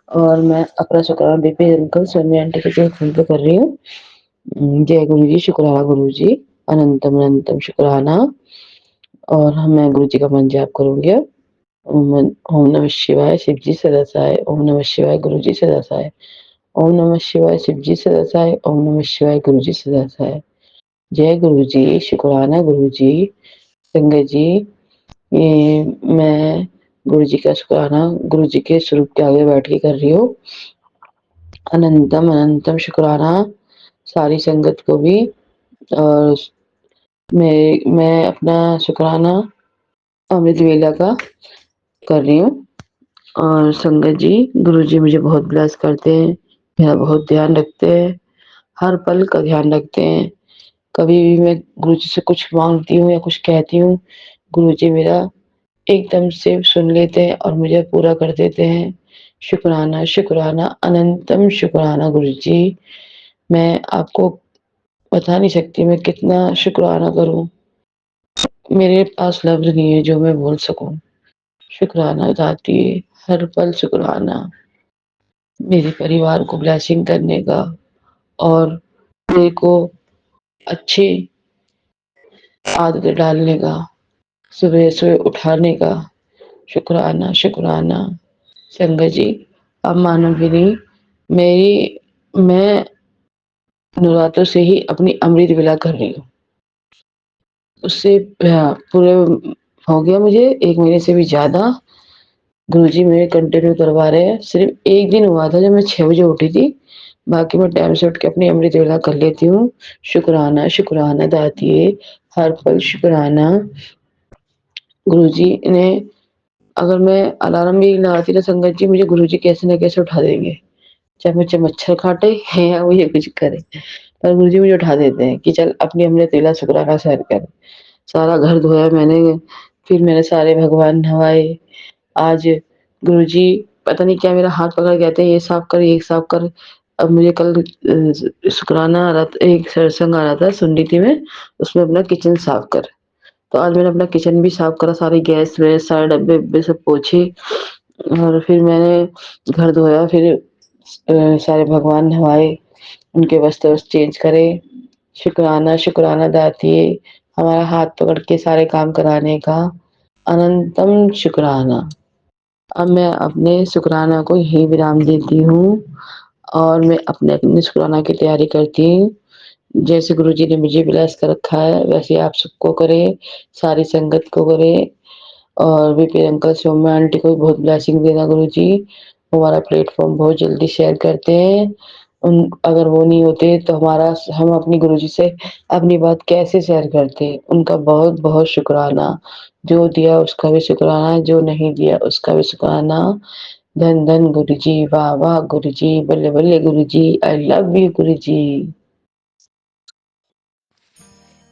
और मैं अपना शुक्राना बीपी अंकल, सोनिया आंटी के फोन पे कर रही हूँ। जय गुरु जी, शुक्राना गुरु जी, अनंतम अनंतम शुक्राना। और मैं गुरु जी का मंत्र जाप करूंगी। ओम नमः शिवाय शिव जी सदा सहाय, ओम नमः शिवाय गुरु जी सदा सहाय, ओम नमः शिवाय शिव जी सदा सहाय, ओम नमः शिवाय गुरु जी सदा सहाय। जय गुरु जी, शुक्राना गुरु जी। संगत जी, ये मैं गुरु जी का शुक्राना गुरु जी के स्वरूप के आगे बैठ के कर रही हूँ। अनंतम अनंतम शुक्राना सारी संगत को भी। और मैं अपना शुक्राना अमृत वेला का कर रही हूँ। और संगत जी, गुरु जी मुझे बहुत ब्लेस करते हैं, मेरा बहुत ध्यान रखते हैं, हर पल का ध्यान रखते हैं। कभी भी मैं गुरु जी से कुछ मांगती हूँ या कुछ कहती हूँ, गुरु जी मेरा एकदम से सुन लेते हैं और मुझे पूरा कर देते हैं। शुक्राना शुक्राना अनंतम शुक्राना गुरु जी। मैं आपको बता नहीं सकती मैं कितना शुक्राना करूं। मेरे पास लफ्ज नहीं है जो मैं बोल सकूं। शुक्राना दाती, हर पल शुक्राना मेरे परिवार को ब्लेसिंग करने का और मेरे को अच्छी आदतें डालने का, सुबह सुबह उठाने का। शुक्राना शुक्राना। संगत जी, आप मानोगे नहीं, मैं नवरात्रों से ही अपनी अमृत वेला कर रही हूँ। उससे पूरे हो गया मुझे 1 महीने से भी ज़्यादा। गुरुजी मेरे कंटिन्यू करवा रहे हैं। सिर्फ एक दिन हुआ था जब मैं 6 बजे उठी थी, बाकी मैं टाइम से उठ के अपनी अमृत वेला कर लेती हूँ। शुक्राना शुक्राना दातिये, हर पल शुक्राना। गुरुजी ने, अगर मैं अलार्म भी लगाती ना संगत जी, मुझे गुरुजी कैसे न कैसे उठा देंगे, चाहे मुझे मच्छर काटे या वो ये कुछ करे, पर गुरुजी मुझे उठा देते हैं कि चल अपनी अमृत वेला शुक्राना शेयर कर। सारा घर धोया मैंने, फिर मैंने सारे भगवान नहवाए। आज गुरुजी पता नहीं क्या मेरा हाथ पकड़ कहते हैं ये साफ कर, ये साफ कर। अब मुझे कल शुक्राना आ रहा था, एक सत्संग आ रहा था सुन रही थी मैं, उसमें अपना किचन साफ कर। तो आज मैंने अपना किचन भी साफ करा, सारी गैस वैस सारे डब्बे वब्बे सब पोछे और फिर मैंने घर धोया, फिर सारे भगवान नहवाए, उनके वस्त्र वस्त्र चेंज करे। शुक्राना शुक्राना दातिये, हमारा हाथ पकड़ के सारे काम कराने का। अनंतम शुक्राना। अब मैं अपने शुक्राना को यहीं विराम देती हूँ और मैं अपने शुक्राना की तैयारी करती हूँ। जैसे गुरुजी ने मुझे ब्लेस कर रखा है वैसे आप सबको करें, सारी संगत को करें और बीपी अंकल सौम्या आंटी को भी बहुत ब्लेसिंग देना गुरुजी। हमारा प्लेटफॉर्म बहुत जल्दी शेयर करते हैं। अगर वो नहीं होते तो हम अपनी गुरुजी से अपनी बात कैसे शेयर करते। उनका बहुत बहुत शुक्राना। जो दिया उसका भी शुक्राना, जो नहीं दिया उसका भी शुक्राना। धन धन गुरुजी, वाह वाह गुरुजी, बल्ले बल्ले गुरुजी, आई लव यू गुरुजी।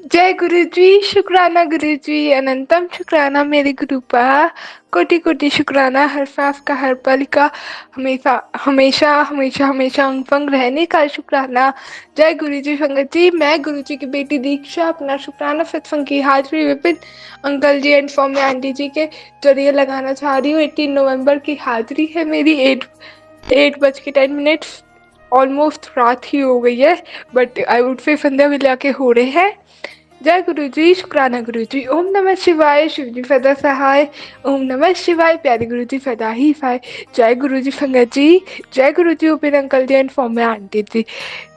जय गुरुजी, शुक्राना गुरुजी, अनंतम शुक्राना मेरे गुरुपा, कोटि कोटि शुक्राना हर सांस का, हर पल का, हमेशा हमेशा हमेशा हमेशा अंग पंग रहने का शुक्राना। जय गुरुजी संगत जी, मैं गुरुजी की बेटी दीक्षा अपना शुक्राना सत्संग की हाजिरी Vipin uncle ji and Saumya aunty ji के जरिए लगाना चाह रही हूँ। 18 नवंबर की हाजिरी है मेरी। 8:10 ऑलमोस्ट रात ही हो गई है, बट आई वुड से संध्या मिला के हो रहे हैं। जय गुरुजी, शुक्राना गुरुजी, ओम नमः शिवाय, शिवजी सदा सहाय, ओम नमः शिवाय, प्यारे गुरुजी सदा ही सहाय। जय गुरुजी संगत जी, जय Guruji Upen uncle ji and Saumya aunty ji.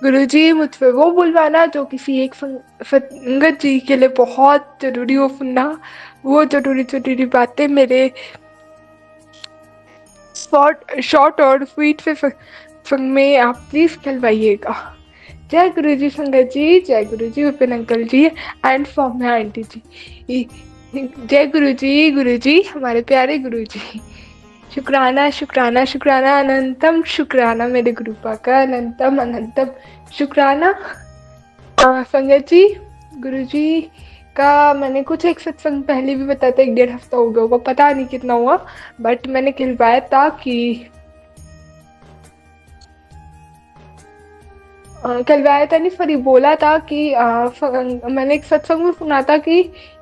Guruji मुझसे वो बुलवाना जो किसी एक संगत जी के लिए बहुत जरूरी हो सुनना, वो जरूरी बातें मेरे शॉर्ट और स्वीट से संग में आप प्लीज कहलवाइएगा। जय गुरुजी संगत जी, जय Guruji Vipin uncle ji and Saumya aunty ji. जय गुरुजी, गुरुजी हमारे प्यारे गुरुजी। शुक्राना शुक्राना शुक्राना, अनंतम शुक्राना मेरे गुरुपा का, अनंतम अनंतम शुक्राना। संगत जी, गुरुजी का मैंने कुछ एक सत्संग पहले भी बताया था, 1.5 हफ्ता हो गया होगा, पता नहीं कितना हुआ, बट मैंने कहलवाया था कि कहलवाया था नहीं, सॉरी बोला था कि मैंने एक सत्संग में सुना था कि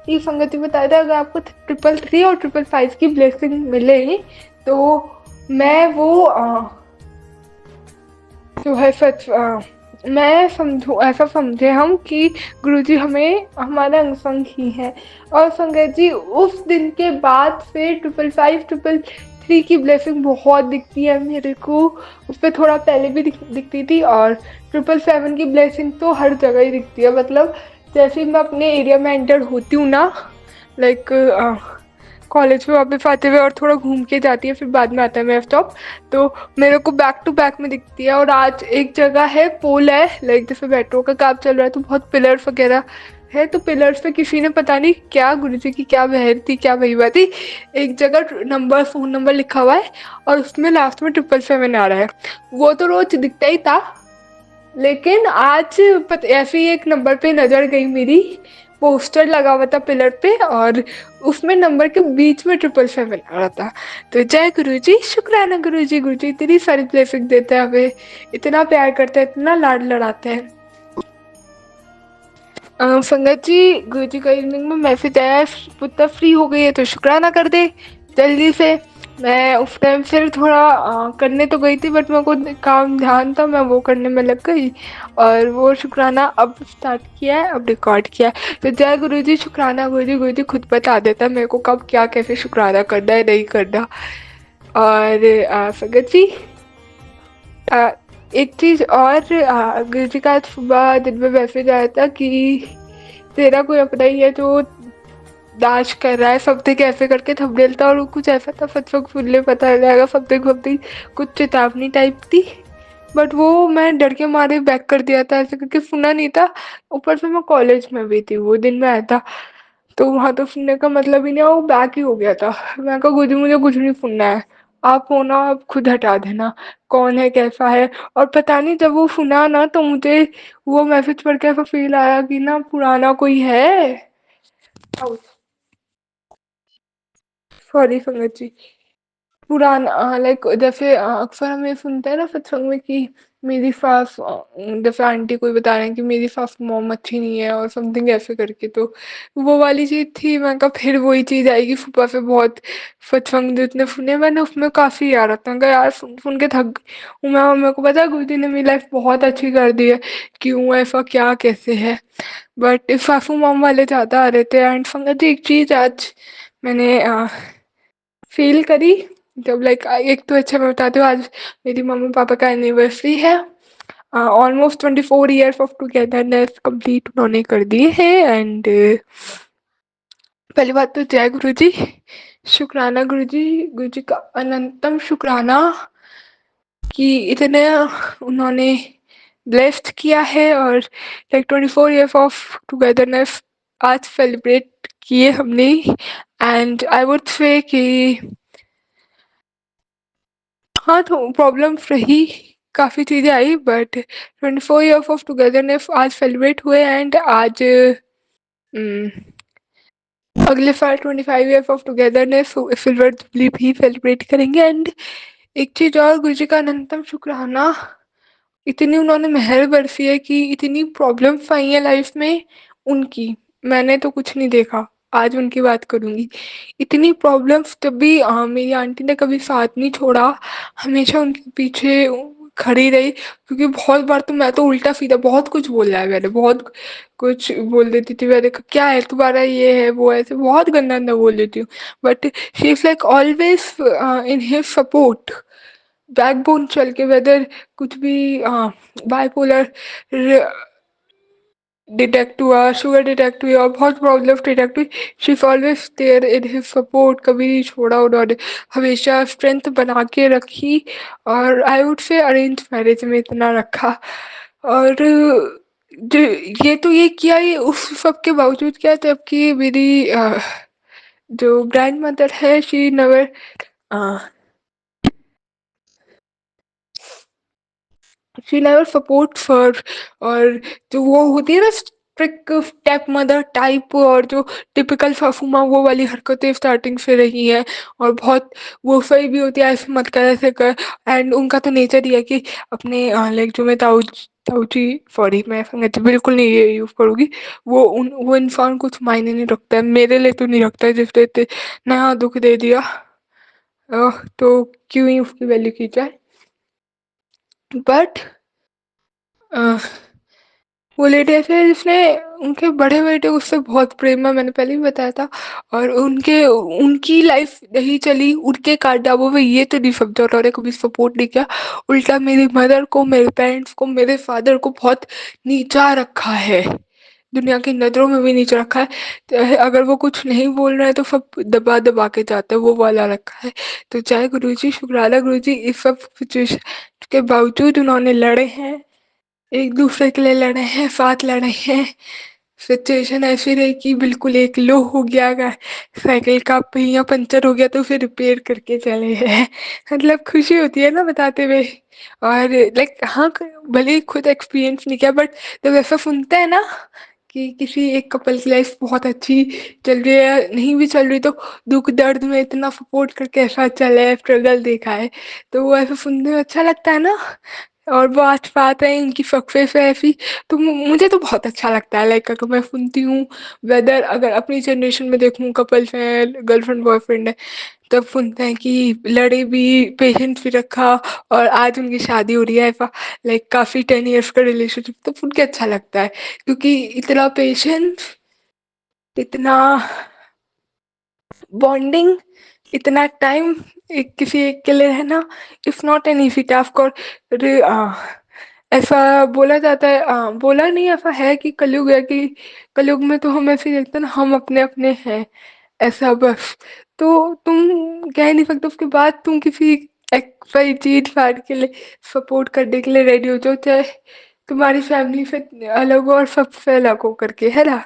ये संगति बताया था अगर आपको 333 और 555 की ब्लेसिंग मिले तो मैं वो जो है सच मैं समझू, ऐसा समझे हम कि गुरुजी हमें हमारा अंग संग ही है। और संगत जी उस दिन के बाद से 555 की ब्लेसिंग बहुत दिखती है मेरे को। उस पर थोड़ा पहले भी दिखती थी और 777 की ब्लेसिंग तो हर जगह ही दिखती है। मतलब जैसे ही मैं अपने एरिया में एंटर होती हूँ ना, लाइक कॉलेज में वापस आते हुए और थोड़ा घूम के जाती है, फिर बाद में आता है मेरा स्टॉप, तो मेरे को बैक टू बैक में दिखती है। और आज एक जगह है, पोल है, लाइक जैसे मेट्रो का काम चल रहा है तो बहुत पिलर्स वगैरह है, तो पिलर्स पे किसी ने पता नहीं क्या गुरुजी की क्या बहर थी, क्या महिमा थी, एक जगह फ़ोन नंबर लिखा हुआ है और उसमें लास्ट में 777 आ रहा है। वो तो रोज दिखता ही था, लेकिन आज ऐसे ही एक नंबर पे नज़र गई मेरी, पोस्टर लगा हुआ था पिलर पे और उसमें नंबर के बीच में 777 आ रहा था। तो जय गुरुजी, शुक्राना गुरुजी, गुरुजी इतनी सारी ब्लेसिंग देते हैं हमें, इतना प्यार करते हैं, इतना लाड लड़ाते हैं। संगत जी, गुरुजी का इवनिंग में मैसेज आया, पुत्र फ्री हो गई है तो शुक्राना कर दे जल्दी से। मैं उस टाइम फिर थोड़ा करने तो गई थी, बट मेरे को काम ध्यान था, मैं वो करने में लग गई और वो शुक्राना अब स्टार्ट किया है, अब रिकॉर्ड किया है। तो जय गुरुजी, शुक्राना गुरुजी, गुरुजी खुद बता देता है मेरे को कब क्या कैसे शुक्राना करना है, नहीं करना। और संगत जी एक चीज़ और, गुरुजी का आज सुबह दिन में मैसेज आया था कि तेरा कोई अपना ही है जो दाश कर रहा है, समथिंग ऐसे करके थंबनेल था और कुछ ऐसा था, सत्संग सुन ले पता जाएगा, समथिंग कुछ चेतावनी टाइप थी, बट वो मैं डर के मारे बैक कर दिया था, ऐसे करके सुना नहीं था। ऊपर से मैं कॉलेज में भी थी, वो दिन में आया था, तो वहाँ तो सुनने का मतलब ही नहीं, वो बैक ही हो गया था। मैं कहा गुरुजी मुझे कुछ नहीं सुनना है, आप हो ना, आप खुद हटा देना, कौन है कैसा है। और पता नहीं जब वो सुना ना तो मुझे वो मैसेज पढ़ के ऐसा फील आया कि ना पुराना कोई है। सॉरी संगत जी, पुराना लाइक जैसे अक्सर हम ये सुनते हैं ना सत्संग में कि मेरी सास, जैसे आंटी कोई बता रहे हैं कि मेरी सास मॉम अच्छी नहीं है और समथिंग ऐसे करके, तो वो वाली चीज़ थी। मैं कहा फिर वही चीज़ आएगी, फूफा से बहुत सत्संग जितने सुने मैंने उसमें काफ़ी याद आता है। मैं कहा यार सुन सुन के थक गई हूँ मैं, मेरे को पता है गुरुजी ने मेरी लाइफ बहुत अच्छी कर दी है, क्यों ऐसा क्या कैसे है, बट सासू मॉम वाले ज़्यादा आ रहे थे। एंड संगत जी एक चीज़ आज मैंने फ़ील करी जब लाइक एक तो अच्छा मैं बताती हूँ, आज मेरी मम्मी-पापा का एनिवर्सरी है। Almost 24 years of togetherness complete उन्होंने कर दिए हैं एंड पहली बात तो जय गुरुजी, शुक्राना गुरुजी का अनंतम शुक्राना कि इतने उन्होंने ब्लेस्ड किया है और लाइक 24 ईयर्स ऑफ टुगेदरनेस आज सेलिब्रेट किए हमने एंड आई वुड से कि हाँ, तो प्रॉब्लम्स रही, काफ़ी चीज़ें आई बट 24 ईयर्स ऑफ टुगेदरनेस आज सेलिब्रेट हुए एंड आज अगले साल 25 years of togetherness silver jubilee भी सेलिब्रेट करेंगे एंड एक चीज़ और गुरुजी का अनंतम शुक्राना, इतनी उन्होंने मेहर बरसी है कि इतनी प्रॉब्लम्स आई हैं लाइफ में उनकी, मैंने तो कुछ नहीं देखा, आज उनकी बात करूँगी। इतनी प्रॉब्लम्स तब भी मेरी आंटी ने कभी साथ नहीं छोड़ा, हमेशा उनके पीछे खड़ी रही क्योंकि बहुत बार तो मैं तो उल्टा-सीधा बहुत कुछ बोला है मैंने, बहुत कुछ बोल देती थी मैंने क्या है तुम्हारा ये है, वो है, ऐसे बहुत गंदा-गंदा बोल देती हूँ। But she is like always in his support, backbone चल के वेदर कुछ भी बाइपोलर डिटेक्ट हुआ, शुगर डिटेक्ट हुई और बहुत प्रॉब्लम डिटेक्ट हुई, she is always there in his support, कभी नहीं छोड़ा उन्होंने, हमेशा स्ट्रेंथ बना के रखी और I would say arrange marriage में इतना रखा और जो ये तो ये किया ये उस सब के बावजूद किया जबकि मेरी जो ग्रैंड मदर है she never she never supports her और जो वो होती है ना स्ट्रिक्ट स्टेप मदर टाइप और जो टिपिकल सासू माँ वो वाली हरकतें स्टार्टिंग से रही हैं और बहुत वो सही भी होती है ऐसे मत कर ऐसे कर एंड उनका तो नेचर ही है कि अपने लाइक जो मैं ताऊ जी सॉरी मैं संगत जी बिल्कुल नहीं ये यूज़ करूँगी वो इंसान कुछ मायने नहीं रखता है मेरे लिए तो नहीं रखता है जिसने इतने नया दुख दे दिया तो क्यों ही उसकी वैल्यू की जाए बट वो लेडी ऐसे है जिसने उनके बड़े बेटे को उससे बहुत प्रेम है मैंने पहले भी बताया था और उनकी लाइफ नहीं चली उनके कारनामों में ये तो नहीं समझा उन्होंने कभी सपोर्ट नहीं किया उल्टा मेरी मदर को मेरे पेरेंट्स को मेरे फादर को बहुत नीचा रखा है दुनिया की नज़रों में भी नीचे रखा है अगर वो कुछ नहीं बोल रहे हैं तो सब दबा दबा के जाते हैं वो वाला रखा है तो जय गुरुजी शुक्राना गुरुजी इस सब सिचुएशन के बावजूद उन्होंने लड़े हैं एक दूसरे के लिए लड़े हैं साथ लड़े हैं सिचुएशन ऐसी रही कि बिल्कुल एक लो हो गया साइकिल का पहिया पंचर हो गया तो फिर रिपेयर करके चले हैं मतलब खुशी होती है ना बताते हुए और लाइक हाँ भले ही खुद एक्सपीरियंस नहीं किया बट जब ऐसा सुनते हैं ना कि किसी एक कपल की लाइफ बहुत अच्छी चल रही है नहीं भी चल रही तो दुख दर्द में इतना सपोर्ट करके ऐसा चला है स्ट्रगल देखा है तो वो ऐसा सुनने में अच्छा लगता है ना और वो आज बात है इनकी सक्सेस है ऐसी तो मुझे तो बहुत अच्छा लगता है लाइक अगर मैं सुनती हूँ वेदर अगर अपनी जनरेशन में देखूँ कपल्स हैं गर्लफ्रेंड बॉयफ्रेंड है तब सुनते हैं कि लड़े भी पेशेंस भी रखा और आज उनकी शादी हो रही है ऐसा लाइक काफ़ी 10 इयर्स का रिलेशनशिप तो सुन के अच्छा लगता है क्योंकि इतना पेशेंस इतना बॉन्डिंग इतना टाइम एक किसी एक के लिए रहना it's not an easy task और ऐसा बोला जाता है बोला नहीं ऐसा है कि कलयुग है कि कलयुग में तो हम ऐसे ही देखते हैं ना हम अपने अपने हैं ऐसा बस तो तुम कह नहीं सकते उसके बाद तुम किसी एक्स वाई जेड फाड़ के लिए सपोर्ट करने के लिए रेडी हो जाओ चाहे तुम्हारी फैमिली से अलग हो और सबसे अलग हो करके है ना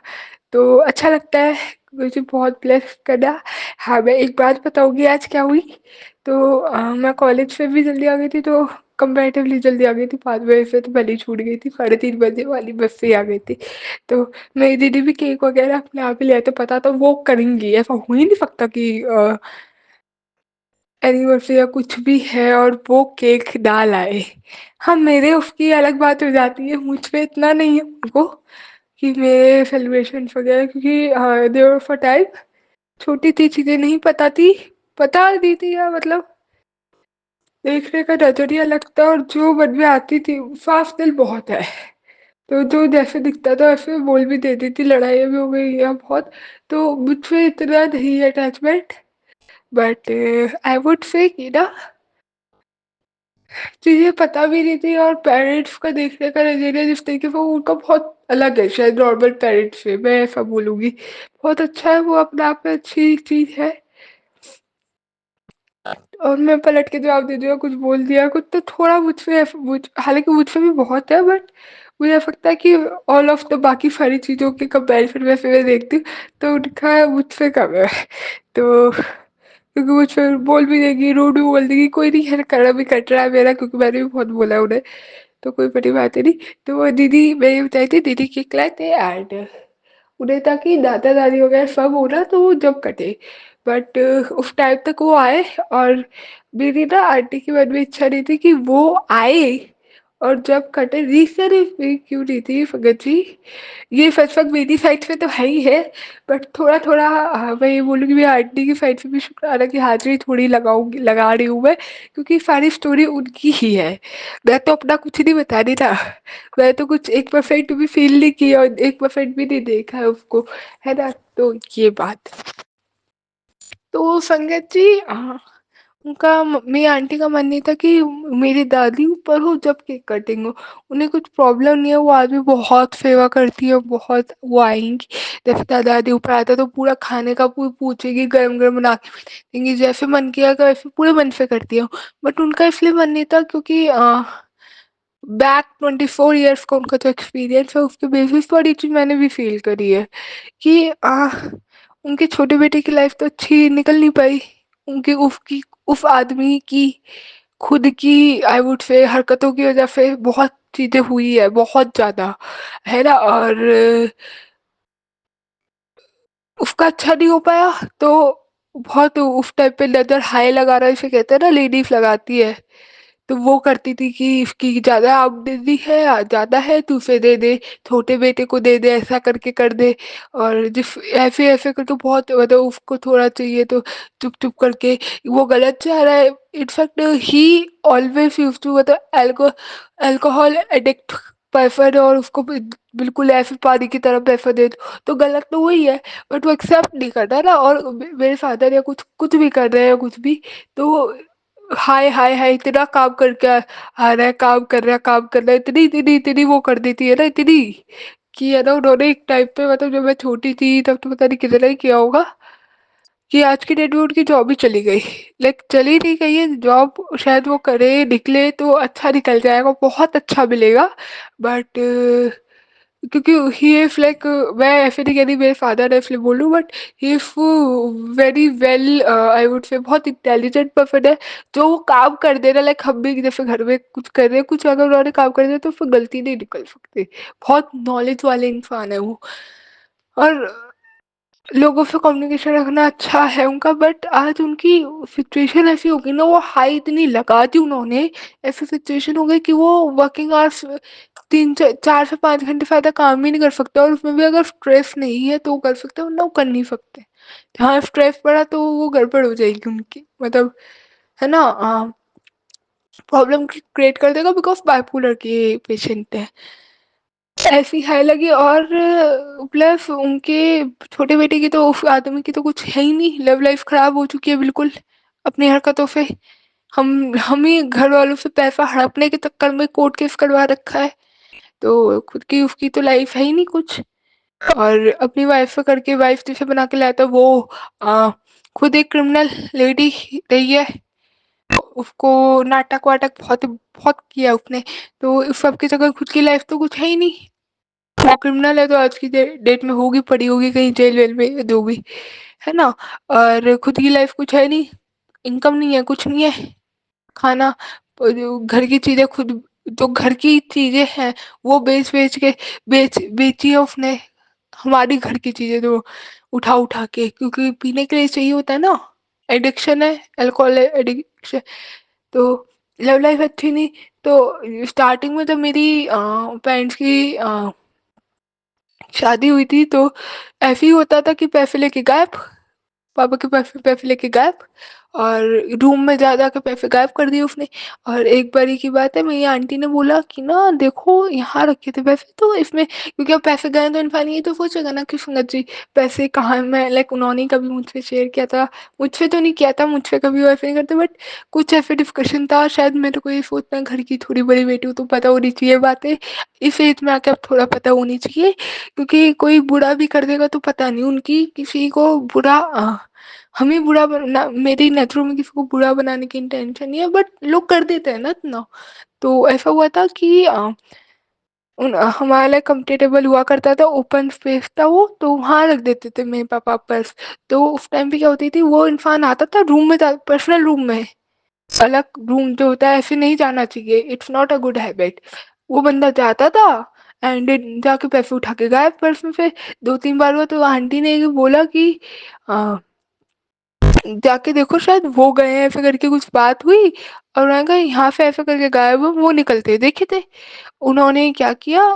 तो अच्छा लगता है मुझे बहुत ब्लेस करा हाँ मैं एक बात बताऊँगी आज क्या हुई तो मैं कॉलेज से भी जल्दी आ गई थी तो कंपैरेटिवली जल्दी आ गई थी 5 बजे से तो पहले ही छूट गई थी 3:30 बजे वाली बस से ही आ गई थी तो मेरी दीदी भी केक वगैरह अपने आप ही ले आए थे पता तो वो करेंगी ऐसा हो ही नहीं सकता कि एनिवर्सरी या कुछ भी है और वो केक ना लाए हाँ मेरे उसकी अलग बात हो जाती है मुझ पे इतना नहीं है उनको कि मेरे सेलिब्रेशन वगैरह क्योंकि देवर फॉर टाइप छोटी थी चीज़ें नहीं पता थी पता दी थी या मतलब देखने का नजरिया लगता है और जो मन में आती थी साफ दिल बहुत है तो जो जैसे दिखता था वैसे बोल भी देती थी, लड़ाइयाँ भी हो गई हैं बहुत, तो मुझसे इतना नहीं है attachment. But I would say कि ना चीज़ें पता भी नहीं थी, और पेरेंट्स का देखने का नज़रिया जिस तरीके से, वो उनका बहुत अलग है शायद नॉर्मल पेरेंट्स से, मैं ऐसा बोलूँगी। बहुत अच्छा है वो, अपने आप में अच्छी चीज़ है। और मैं पलट के जवाब दे दिया, कुछ बोल दिया कुछ, तो थोड़ा मुझसे हालाँकि मुझसे भी बहुत है, बट मुझे ऐसा लगता है कि ऑल ऑफ द बाकी सारी चीज़ों के कंपैरिज़न में से मैं देखती हूँ, तो उनका मुझसे कम है। तो क्योंकि मुझ पे बोल भी देगी, रूड भी बोल देगी, कोई नहीं है, खड़ा भी कट रहा है मेरा, क्योंकि मैंने भी बहुत बोला उन्हें, तो कोई बड़ी बात ही नहीं। तो वो दीदी, मैं ये बताई थी, दीदी केक लाए थे, एंड उन्हें था कि दादा-दादी वगैरह सब हो ना, तो वो जब कटे। बट उस टाइम तक वो आए, और मेरी ना आंटी की मन में इच्छा नहीं थी कि वो आए, और जब कटे रीज़न इसमें क्यों नहीं थी फंगत जी, ये सच-सच मेरी साइड से तो है ही है, बट थोड़ा-थोड़ा मैं ये बोलूँगी मेरी आंटी की साइड से भी शुक्राना की हाज़िरी थोड़ी लगा रही हूँ मैं, क्योंकि सारी स्टोरी उनकी ही है। मैं तो अपना कुछ नहीं बता रही ना, मैं तो कुछ 1% भी फ़ील नहीं किया और 1% भी नहीं देखा है उसको, है ना? तो ये बात। तो संगत जी, उनका मेरी आंटी का मन नहीं था कि मेरी दादी ऊपर हो जब केक कटिंग हो। उन्हें कुछ प्रॉब्लम नहीं है, वो आज भी बहुत सेवा करती है, बहुत वो आएँगी, जैसे दादा-दादी ऊपर आते हैं तो पूरा खाने का पूछेगी, गरम-गरम बना के भी देंगी, जैसे मन किया वैसे पूरे मन से करती हैं। बट उनका इसलिए मन नहीं था क्योंकि बैक 24 इयर्स का उनका जो एक्सपीरियंस है उसके बेसिस पर ये चीज़ मैंने भी फ़ील करी है कि उनके छोटे बेटे की लाइफ़ तो अच्छी निकल नहीं पाई। उनकी उस आदमी की खुद की आई वुड से हरकतों की वज़ह से बहुत चीज़ें हुई है, बहुत ज़्यादा, है ना? और उसका अच्छा नहीं हो पाया, तो बहुत उस टाइम पे नज़र हाय लगा रहा है, जिसे कहते हैं ना लेडीज़ लगाती है। तो वो करती थी कि इसकी ज़्यादा आमदनी है, ज़्यादा है तू उसे दे दे, छोटे बेटे को दे दे, ऐसा करके कर दे, और जिस ऐसे-ऐसे करके बहुत मतलब उसको थोड़ा चाहिए तो चुप-चुप करके वो गलत जा रहा है। In fact he always used to मतलब अल्कोहल एडिक्ट पर्सन, और उसको बिल्कुल ऐसे पानी की तरह पैसा दे दो, तो गलत तो वही है, बट वो एक्सेप्ट नहीं करता ना, और मेरे फादर या कुछ कुछ भी कर रहे हैं कुछ भी, तो हाय, हाय, हाय इतना काम करके आ रहा है, काम कर रहा है, इतनी वो कर देती है ना, इतनी कि है ना, उन्होंने एक टाइम पे मतलब जब मैं छोटी थी तब तो पता नहीं कितना ही किया होगा, कि आज की डेट में उनकी जॉब ही चली गई। लाइक चली नहीं गई है जॉब, शायद वो करे, निकले तो अच्छा निकल जाएगा, बहुत अच्छा मिलेगा, बट क्योंकि ही इज़ लाइक, मैं ऐसे नहीं कह रही मेरे फादर है इसलिए बोल रही हूँ, but he is very well I would say बहुत इंटेलिजेंट पर्सन है, जो वो काम कर दे रहा है, लाइक हम भी जैसे घर में कुछ कर रहे हैं, कुछ अगर उन्होंने काम कर दिया तो उसमें गलती नहीं निकल सकती। बहुत नॉलेज वाले इंसान है वो, और लोगों से कम्युनिकेशन रखना अच्छा है उनका, बट आज उनकी सिचुएशन ऐसी हो गई ना, वो हाई इतनी लगा दी उन्होंने, ऐसी सिचुएशन हो गई कि वो वर्किंग आवर्स 4 से 5 घंटे से ज़्यादा काम ही नहीं कर सकते, और उसमें भी अगर स्ट्रेस नहीं है तो वो कर सकते हैं, वरना वो कर नहीं सकते। हाँ, स्ट्रेस पड़ा तो वो गड़बड़ हो जाएगी उनकी, मतलब है ना, प्रॉब्लम क्रिएट कर देगा, बिकॉज़ बाइपोलर के पेशेंट है। ऐसी है लगी, और प्लस उनके छोटे बेटे की तो उस आदमी की तो कुछ है ही नहीं, लव लाइफ खराब हो चुकी है बिल्कुल अपनी हरकतों से। हम ही घर वालों से पैसा हड़पने के चक्कर में कोर्ट केस करवा रखा है, तो खुद की उसकी तो लाइफ है ही नहीं कुछ, और अपनी वाइफ से करके वाइफ जिसे बना के लाया था वो आ, खुद एक क्रिमिनल लेडी रही है, उसको नाटक वाटक बहुत बहुत किया उसने, तो उस सब की जगह खुद की लाइफ तो कुछ है ही नहीं। वो क्रिमिनल है तो आज की डेट में होगी, पड़ी होगी कहीं जेल वेल में, जो भी है ना, और खुद की लाइफ कुछ है नहीं, इनकम नहीं है, कुछ नहीं है, खाना जो घर की चीजें खुद, जो घर की चीजें हैं वो बेच बेच के बेची है उसने, हमारी घर की चीजें तो उठा उठा के, क्योंकि पीने के लिए चाहिए होता है ना, एडिक्शन है, अल्कोहल एडिक्शन, तो लव लाइफ अच्छी नहीं। तो स्टार्टिंग में जब मेरी पेरेंट्स की शादी हुई थी, तो ऐसे ही होता था कि पैसे लेके गायब, पापा के पैसे पैसे लेके गायब, और रूम में जा के पैसे गायब कर दिए उसने। और एक बारी की बात है, मेरी आंटी ने बोला कि ना देखो यहाँ रखे थे पैसे तो इसमें, क्योंकि अब पैसे गए तो इंसान ये तो सोचेगा ना कि संगत जी पैसे कहाँ, मैं लाइक उन्होंने कभी मुझसे शेयर किया था, मुझसे तो नहीं किया था, मुझसे कभी वो ऐसे नहीं करते, बट कुछ ऐसे डिस्कशन था, शायद मेरे को ये सोचना घर की थोड़ी बड़ी बेटी हूँ तो पता होनी चाहिए बातें, इस एज में आके अब थोड़ा पता होनी चाहिए, क्योंकि कोई बुरा भी कर देगा तो पता नहीं, उनकी किसी को बुरा हमें बुरा बना, मेरी नजरों में किसी को बुरा बनाने की इंटेंशन नहीं है, बट लोग कर देते हैं ना इतना। तो ऐसा हुआ था कि हमारा कंफर्टेबल हुआ करता था, ओपन स्पेस था वो, तो वहां रख देते थे मेरे पापा पर्स। तो उस टाइम पे क्या होती थी, वो इंसान आता था रूम में, पर्सनल रूम में, अलग रूम जो होता है ऐसे नहीं जाना चाहिए, it's not a good habit. वो बंदा जाता था एंड जाके पैसे उठा के गायब पर्स में से। 2-3 बार हुआ तो आंटी ने ये बोला कि जाके देखो शायद वो गए हैं, ऐसे करके कुछ बात हुई, और उन्होंने कहा यहाँ से ऐसे करके गायब हुए, वो निकलते देखे थे। उन्होंने क्या किया,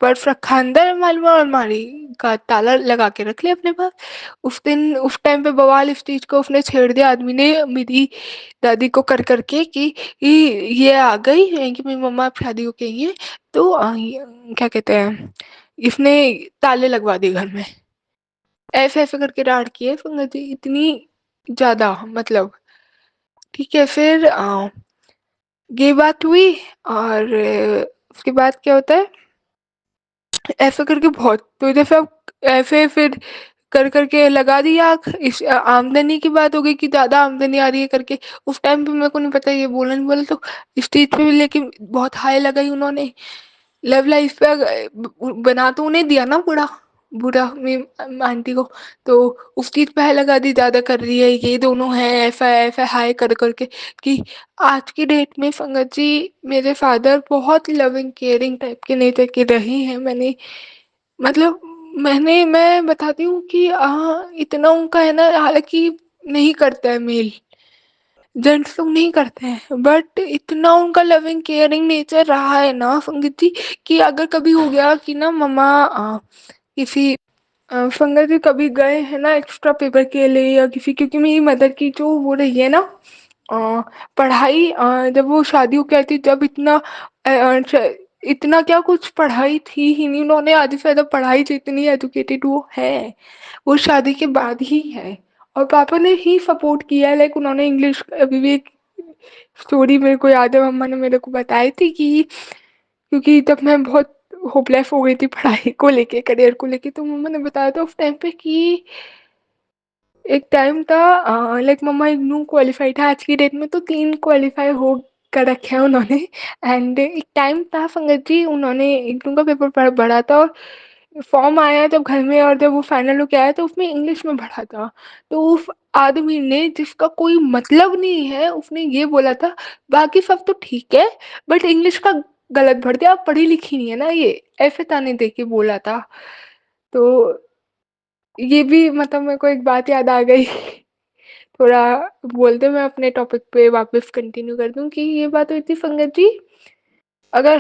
पर्स रखा अंदर मालूम है, और अलमारी का ताला लगा के रख लिया अपने पास। उस दिन उस टाइम पे बवाल इस चीज को उसने छेड़ दिया आदमी ने, मेरी दादी को कर करके कि ये आ गई कि मेरी मम्मा अब शादी हो गई है, तो क्या कहते हैं, इसने ताले लगवा दिए घर में, ऐसे ऐसे करके डांट की है संगत जी इतनी ज्यादा, मतलब ठीक है। फिर ये बात हुई, और उसके बाद क्या होता है, ऐसा करके बहुत, तो जैसे अब ऐसे फिर कर करके लगा दी आग, इस आमदनी की बात हो गई कि ज्यादा आमदनी आ रही है करके। उस टाइम पे मेरे को नहीं पता ये बोला नहीं बोला, तो स्टेज पे भी लेकिन बहुत हाई लगाई उन्होंने, लव लाइफ पे बना तो उन्हें दिया ना बुरा, बुरा मेरी आंटी को, तो उस चीज पे हाई लगा दी, ज्यादा कर रही है ये दोनों है, ऐसा है ऐसा हाई कर करके, कि आज की डेट में संगत जी मेरे फादर बहुत लविंग केयरिंग टाइप के नेचर के रहे हैं। मतलब मैं बताती हूँ कि इतना उनका है ना, हालांकि नहीं करता है मेल, जेंट्स लोग नहीं करते हैं, बट इतना उनका लविंग केयरिंग नेचर रहा है ना संगीत जी, कि अगर कभी हो गया कि ना मम्मा किसी संगत जी कभी गए हैं ना एक्स्ट्रा पेपर के लिए या किसी, क्योंकि मेरी मदर की जो वो रही है ना अ, पढ़ाई, जब वो शादी हो गई थी जब इतना इतना क्या कुछ पढ़ाई थी ही नहीं, उन्होंने आधी से ज्यादा पढ़ाई जितनी एजुकेटेड वो है वो शादी के बाद ही है। और पापा ने ही सपोर्ट किया है, लाइक उन्होंने इंग्लिश, अभी भी एक स्टोरी मेरे को याद है, मम्मा ने मेरे को बताई थी कि क्योंकि जब मैं बहुत होपलेस हो गई थी पढ़ाई को लेके, करियर को लेके, तो मम्मा ने बताया था उस टाइम पे कि एक टाइम था, लाइक मम्मा इग्नू क्वालिफाई था, आज की डेट में तो 3 क्वालिफाई हो कर रखे हैं उन्होंने। एंड एक टाइम था संगत जी, उन्होंने इग्नू का पेपर भरा था, और फॉर्म आया जब घर में, और जब वो फाइनल होके आया तो उसमें इंग्लिश में भरा था। तो उस आदमी ने, जिसका कोई मतलब नहीं है, उसने ये बोला था बाकी सब तो ठीक है बट इंग्लिश का गलत भर दिया, आप पढ़ी लिखी नहीं है ना, ये ऐसे ताने दे के बोला था। तो ये भी मतलब मेरे को एक बात याद आ गई। थोड़ा बोलते मैं अपने टॉपिक पे वापस कंटिन्यू कर दूं कि ये बात हुई थी संगत जी, अगर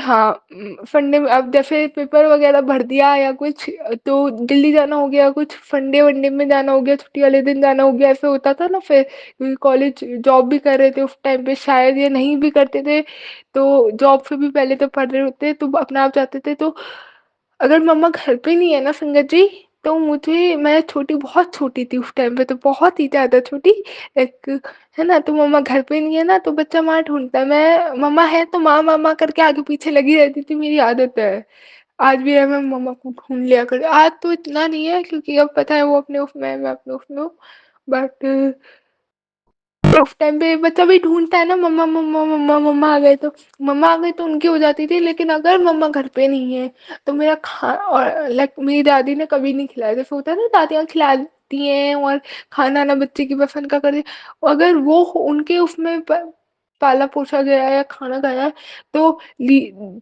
फंडे में अब जैसे पेपर वगैरह भर दिया या कुछ, तो दिल्ली जाना हो गया, कुछ फंडे वनडे में जाना हो गया, छुट्टी वाले दिन जाना हो गया, ऐसे होता था ना। फिर कॉलेज जॉब भी कर रहे थे उस टाइम पे, शायद ये नहीं भी करते थे, तो जॉब से भी पहले तो पढ़ रहे होते तो अपना आप जाते थे। तो अगर मम्मा घर पे नहीं है ना संगत जी, तो मुझे, मैं छोटी, बहुत छोटी थी उस टाइम पे, तो बहुत ही ज्यादा छोटी, एक, है ना, तो मम्मा घर पे नहीं है ना, तो बच्चा माँ ढूंढता है, मैं मम्मा है तो माँ मामा करके आगे पीछे लगी रहती थी, मेरी आदत है, आज भी है, मैं मम्मा को ढूंढ लिया कर। आज तो इतना नहीं है क्योंकि अब पता है वो अपने उसमें है, मैं अपने उसमें हूँ, बट उस टाइम पे बच्चा भी ढूंढता है ना, मम्मा मम्मा मम्मा, मम्मा आ गए तो, मम्मा आ गई तो उनकी हो जाती थी, लेकिन अगर मम्मा घर पे नहीं है तो मेरा खा, और लाइक मेरी दादी ने कभी नहीं खिलाया, जैसे होता है ना दादियाँ खिलाती हैं और खाना ना बच्चे की पसंद का कर, अगर वो उनके उसमें पाला पोसा गया है या खाना खाया है, तो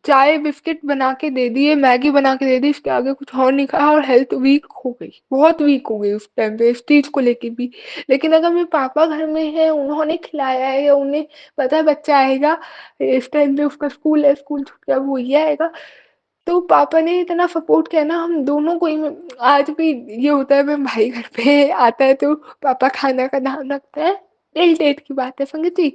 चाय बिस्किट बना के दे दिए, मैगी बना के दे दी, इसके आगे कुछ और नहीं खाया, और हेल्थ वीक हो गई, बहुत वीक हो गई उस टाइम पे इस चीज को लेके भी। लेकिन अगर मेरे पापा घर में है, उन्होंने खिलाया है, या उन्हें पता है बच्चा आएगा इस टाइम पे, उसका स्कूल है, स्कूल छूट गया, वो ये आएगा, तो पापा ने इतना सपोर्ट किया ना हम दोनों को ही। आज भी ये होता है, मैं भाई घर पे आता है तो पापा खाना का ध्यान रखते हैं, टिल डेट की बात है संगत जी।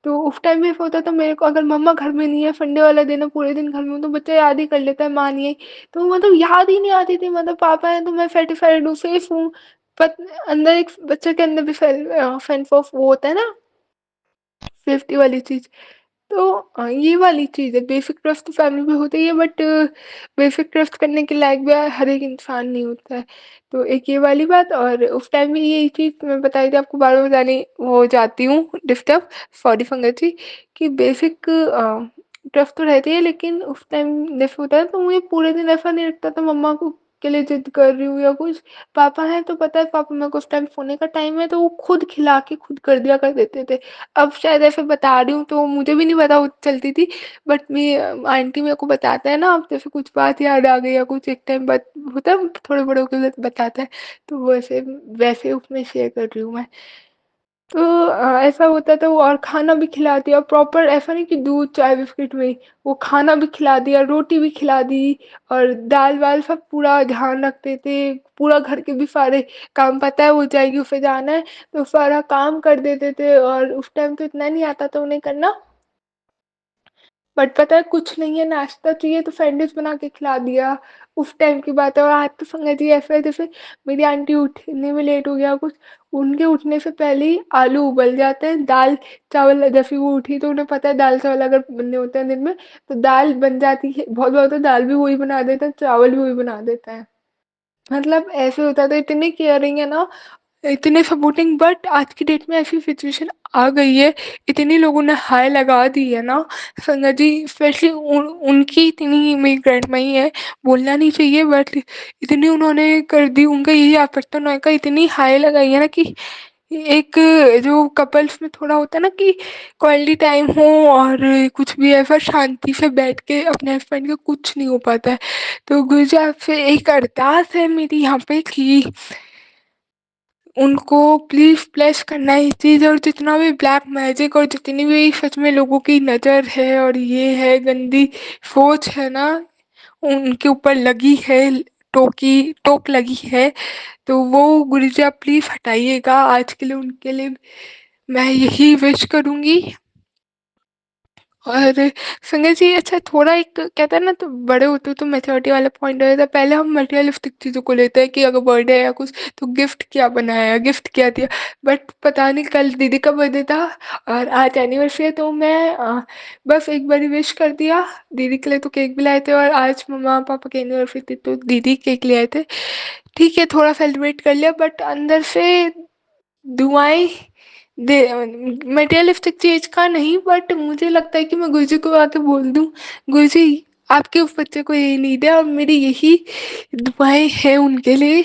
तो उस टाइम में ऐसा होता था मेरे को, अगर मम्मा घर में नहीं है, संडे वाला दिन है, पूरे दिन घर में हूँ, तो बच्चा याद ही कर लेता है माँ नहीं आई। तो मतलब याद ही नहीं आती थी, मतलब पापा है तो मैं सर्टिफाइड हूँ, सेफ हूँ। बट अंदर एक बच्चे के अंदर भी सेंस ऑफ वो होता है ना, सेफ्टी वाली चीज़। तो ये वाली चीज़ है, बेसिक ट्रस्ट तो फैमिली में होता ही है, बट बेसिक ट्रस्ट करने के लायक भी हर एक इंसान नहीं होता है। तो एक ये वाली बात, और उस टाइम में यही चीज़ मैं बताई थी आपको, बार-बार बताने हो जाती हूँ डिस्टर्ब, सॉरी पंकज जी, कि बेसिक ट्रस्ट तो रहती है, लेकिन उस टाइम जैसे होता है तो मुझे पूरे दिन ऐसा नहीं लगता था मम्मा को के लिए ज़िद कर रही हूँ या कुछ। पापा हैं तो पता है, पापा मेरे को उस टाइम सोने का टाइम है तो वो खुद खिला के खुद कर दिया कर देते थे। अब शायद ऐसे बता रही हूँ तो मुझे भी नहीं पता वो चलती थी, बट मैं आंटी मेरे को बताते हैं ना, अब जैसे कुछ बात याद आ गई या कुछ एक टाइम बात होता है, थोड़े बड़ों के लिए बताते हैं, तो वैसे वैसे उसमें शेयर कर रही हूँ मैं। तो ऐसा होता था वो, और खाना भी खिला दिया प्रॉपर, ऐसा नहीं कि दूध चाय बिस्किट में ही, वो खाना भी खिला दिया, रोटी भी खिला दी, और दाल वाल सब पूरा ध्यान रखते थे, पूरा घर के भी सारे काम, पता है वो जाएगी उसे जाना है तो सारा काम कर देते थे। और उस टाइम तो इतना नहीं आता था उन्हें करना, बट पता है कुछ नहीं है, नाश्ता चाहिए तो सैंडविच बना के खिला दिया। उस टाइम की बात है। और आज तो संगत जी ऐसा है जैसे मेरी आंटी उठने में लेट हो गया कुछ, उनके उठने से पहले ही आलू उबल जाते हैं, दाल चावल जैसे वो उठी तो उन्हें पता है दाल चावल अगर बनने होते हैं दिन में तो दाल बन जाती है, बहुत बहुत तो दाल भी वही बना देते हैं, चावल भी वही बना देते हैं। मतलब ऐसे होता था, इतनी केयरिंग है ना, इतने सपोर्टिंग। बट आज की डेट में ऐसी सिचुएशन आ गई है, इतनी लोगों ने हाय लगा दी है ना संगत जी, स्पेशली उनकी इतनी, मेरी ग्रैंड माँ ही है, बोलना नहीं चाहिए बट इतनी उन्होंने कर दी, उनका यही आफ्टर नॉय का इतनी हाय लगाई है ना कि एक जो कपल्स में थोड़ा होता है ना कि क्वालिटी टाइम हो और कुछ भी ऐसा शांति से बैठ के अपने हस्बैंड का कुछ नहीं हो पाता है। तो गुरु जी आपसे एक अरदास है मेरी यहाँ पे कि उनको प्लीज़ ब्लेस करना है इस चीज़, और जितना भी ब्लैक मैजिक और जितनी भी सच में लोगों की नज़र है और ये है गंदी सोच है ना उनके ऊपर लगी है, टोक लगी है, तो वो गुरुजी आप प्लीज़ हटाइएगा आज के लिए उनके लिए, मैं यही विश करूँगी। और संगत जी अच्छा, थोड़ा एक कहते हैं ना, तो बड़े होते तो मैच्योरिटी वाला पॉइंट हो जाता है, पहले हम मटेरियलिस्टिक चीज़ों को लेते हैं कि अगर बर्थडे है या कुछ तो गिफ्ट क्या बनाया, गिफ्ट क्या दिया। बट पता नहीं कल दीदी का बर्थडे था और आज एनिवर्सरी है, तो मैं बस एक बारी विश कर दिया, दीदी के लिए तो केक भी लाए थे, और आज मम्मा पापा की एनिवर्सरी थी तो दीदी केक ले आए थे। ठीक है, थोड़ा सेलिब्रेट कर लिया, बट अंदर से दुआएं दे, मटेरियलिस्टिक चीज का नहीं, बट मुझे लगता है कि मैं गुरुजी को आके बोल दूं, गुरुजी आपके उस बच्चे को यही नीड है और मेरी यही दुआएं हैं उनके लिए,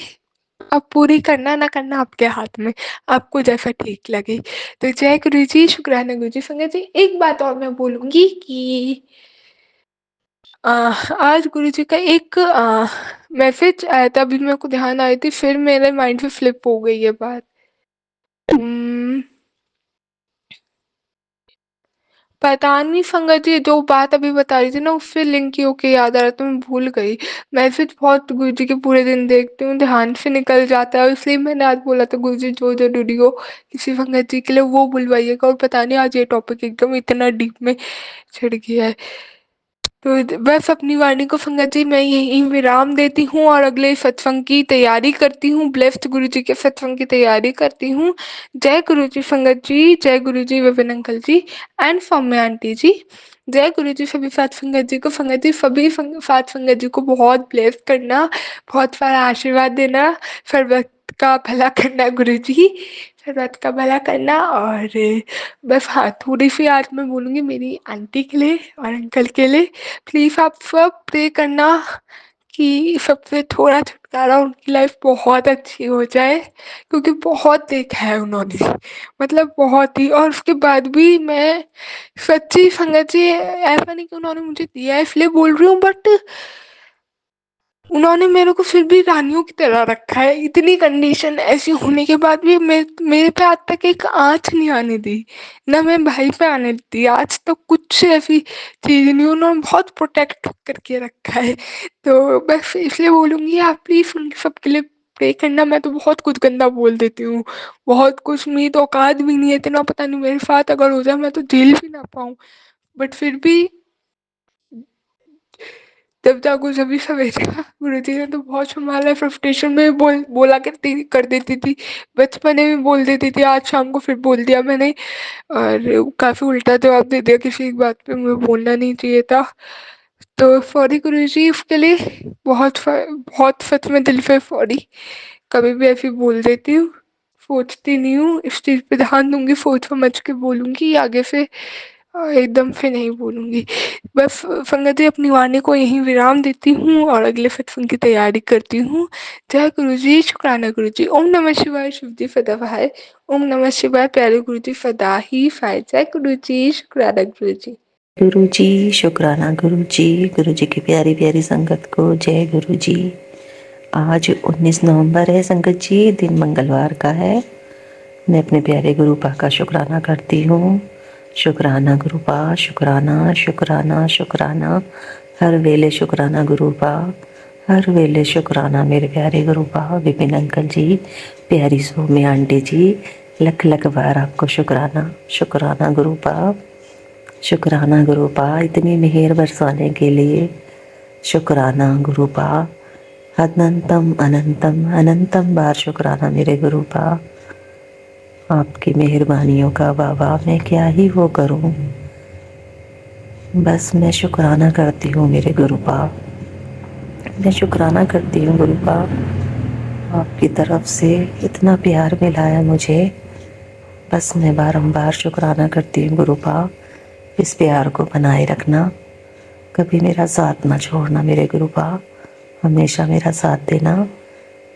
अब पूरी करना ना करना आपके हाथ में, आपको जैसा ठीक लगे। तो जय गुरु जी, शुक्राना गुरु जी। संगत जी एक बात और मैं बोलूंगी कि आज गुरु जी का एक मैसेज आया था, अभी मेरे को ध्यान आई थी, फिर मेरे माइंड से फ्लिप हो गई ये बात। पता नहीं संगत जी, जो बात अभी बता रही थी ना उससे लिंक ही होके याद आ रहा था, मैं भूल गई। मैसेज बहुत गुरुजी के पूरे दिन देखती हूँ, ध्यान से निकल जाता है, इसलिए मैंने आज बोला था गुरुजी जो जरूरी हो किसी संगत जी के लिए वो बुलवाइएगा। और पता नहीं आज ये टॉपिक एकदम इतना डीप में छिड़ गया है। तो बस अपनी वाणी को संगत जी मैं यहीं विराम देती हूँ और अगले सत्संग की तैयारी करती हूँ, ब्लेस्ड गुरु जी के सत्संग की तैयारी करती हूँ। जय गुरु जी संगत जी, जय Guru ji Vipin uncle ji and Saumya aunty ji. जय गुरु जी सभी सात संगत जी को, संगत जी सभी सात संगत जी को बहुत ब्लेस करना, बहुत सारा आशीर्वाद देना, सर्वत का भला करना गुरु जी, सर्वत का भला करना। और बस हाँ, थोड़ी सी आज मैं बोलूँगी मेरी आंटी के लिए और अंकल के लिए, प्लीज़ आप सब प्रे करना कि सबसे थोड़ा छुटकारा, उनकी लाइफ बहुत अच्छी हो जाए, क्योंकि बहुत देखा है उन्होंने, मतलब बहुत ही। और उसके बाद भी मैं सच्ची संगत जी, ऐसा नहीं कि उन्होंने मुझे दिया है इसलिए बोल रही हूँ, बट उन्होंने मेरे को फिर भी रानियों की तरह रखा है, इतनी कंडीशन ऐसी होने के बाद भी मेरे पे आज तक एक आँच नहीं आने दी, ना मेरे भाई पे आने दी, आज तक कुछ ऐसी चीज़ नहीं, उन्होंने बहुत प्रोटेक्ट करके रखा है। तो बस इसलिए बोलूँगी आप प्लीज़ उन सबके लिए प्रे करना। मैं तो बहुत कुछ गंदा बोल देती हूँ, बहुत कुछ, मेरी तो औकात भी नहीं है इतना, पता नहीं मेरे साथ अगर हो जाए मैं तो झेल भी ना पाऊँ। बट फिर भी जब जागो जभी सवेरा। गुरुजी ने तो बहुत संभाला है, फ्रस्ट्रेशन में बोला करती कर देती थी, बचपन में भी बोल देती थी, आज शाम को फिर बोल दिया मैंने और काफी उल्टा जवाब दे दिया किसी एक बात पे, मुझे बोलना नहीं चाहिए था। तो सॉरी गुरुजी उसके लिए, बहुत सच में दिल पे सॉरी। कभी भी ऐसे बोल देती हूँ, सोचती नहीं हूँ, इस चीज पे ध्यान दूंगी, सोच समझ के बोलूंगी आगे से, एकदम से नहीं बोलूंगी। बस संगत जी अपनी वाणी को यहीं विराम देती हूँ और अगले सत्संग की तैयारी करती हूँ। जय गुरु जी, शुक्राना गुरु जी। ओम नमः शिवाय, शिव जी सदा सहाय। ओम नमः शिवाय, प्यारे गुरु जी सदा ही सहाय। जय गुरु जी, शुक्राना गुरु जी। गुरु जी, शुक्राना गुरु जी की प्यारी प्यारी संगत को जय गुरु जी। आज 19 नवंबर है संगत जी, दिन मंगलवार का है। मैं अपने प्यारे गुरुपा का शुक्राना करती हूँ। शुक्राना गुरुपा, शुक्राना शुक्राना शुक्राना, हर वेले शुक्राना गुरुपा, हर वेले शुक्राना मेरे प्यारे गुरुपा। विपिन अंकल जी, प्यारी सोमी आंटी जी, लख लख बार आपको शुक्राना। शुक्राना गुरुपा, शुक्राना गुरुपा, इतनी मेहर बरसाने के लिए। शुक्राना गुरुपा, अनंतम अनंतम अनंतम बार शुक्राना मेरे गुरुपा। आपकी मेहरबानियों का बाबा मैं क्या ही वो करूं, बस मैं शुक्राना करती हूँ मेरे गुरुपा। मैं शुक्राना करती हूँ गुरुपा, आपकी तरफ से इतना प्यार मिला है मुझे, बस मैं बारंबार शुक्राना करती हूँ गुरुपा। इस प्यार को बनाए रखना, कभी मेरा साथ ना छोड़ना मेरे गुरुपा, हमेशा मेरा साथ देना।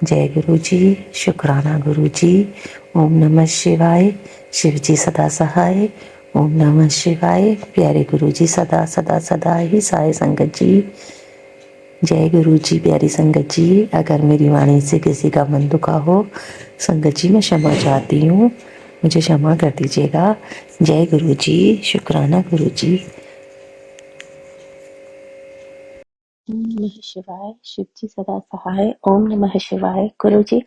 जय गुरु जी, शुक्राना गुरु जी। ओम नमः शिवाय, शिव जी सदा सहाय। ओम नमः शिवाय, प्यारे गुरु जी सदा सदा सदा ही सहाय संगत जी। जय गुरु जी, प्यारी संगत जी। अगर मेरी वाणी से किसी का मन दुखा हो संगत जी, मैं क्षमा चाहती हूँ, मुझे क्षमा कर दीजिएगा। जय गुरु जी, शुक्राना गुरु जी। ओम नमः शिवाय, शिव जी सदा सहाय। ओम नमः शिवाय, गुरु जी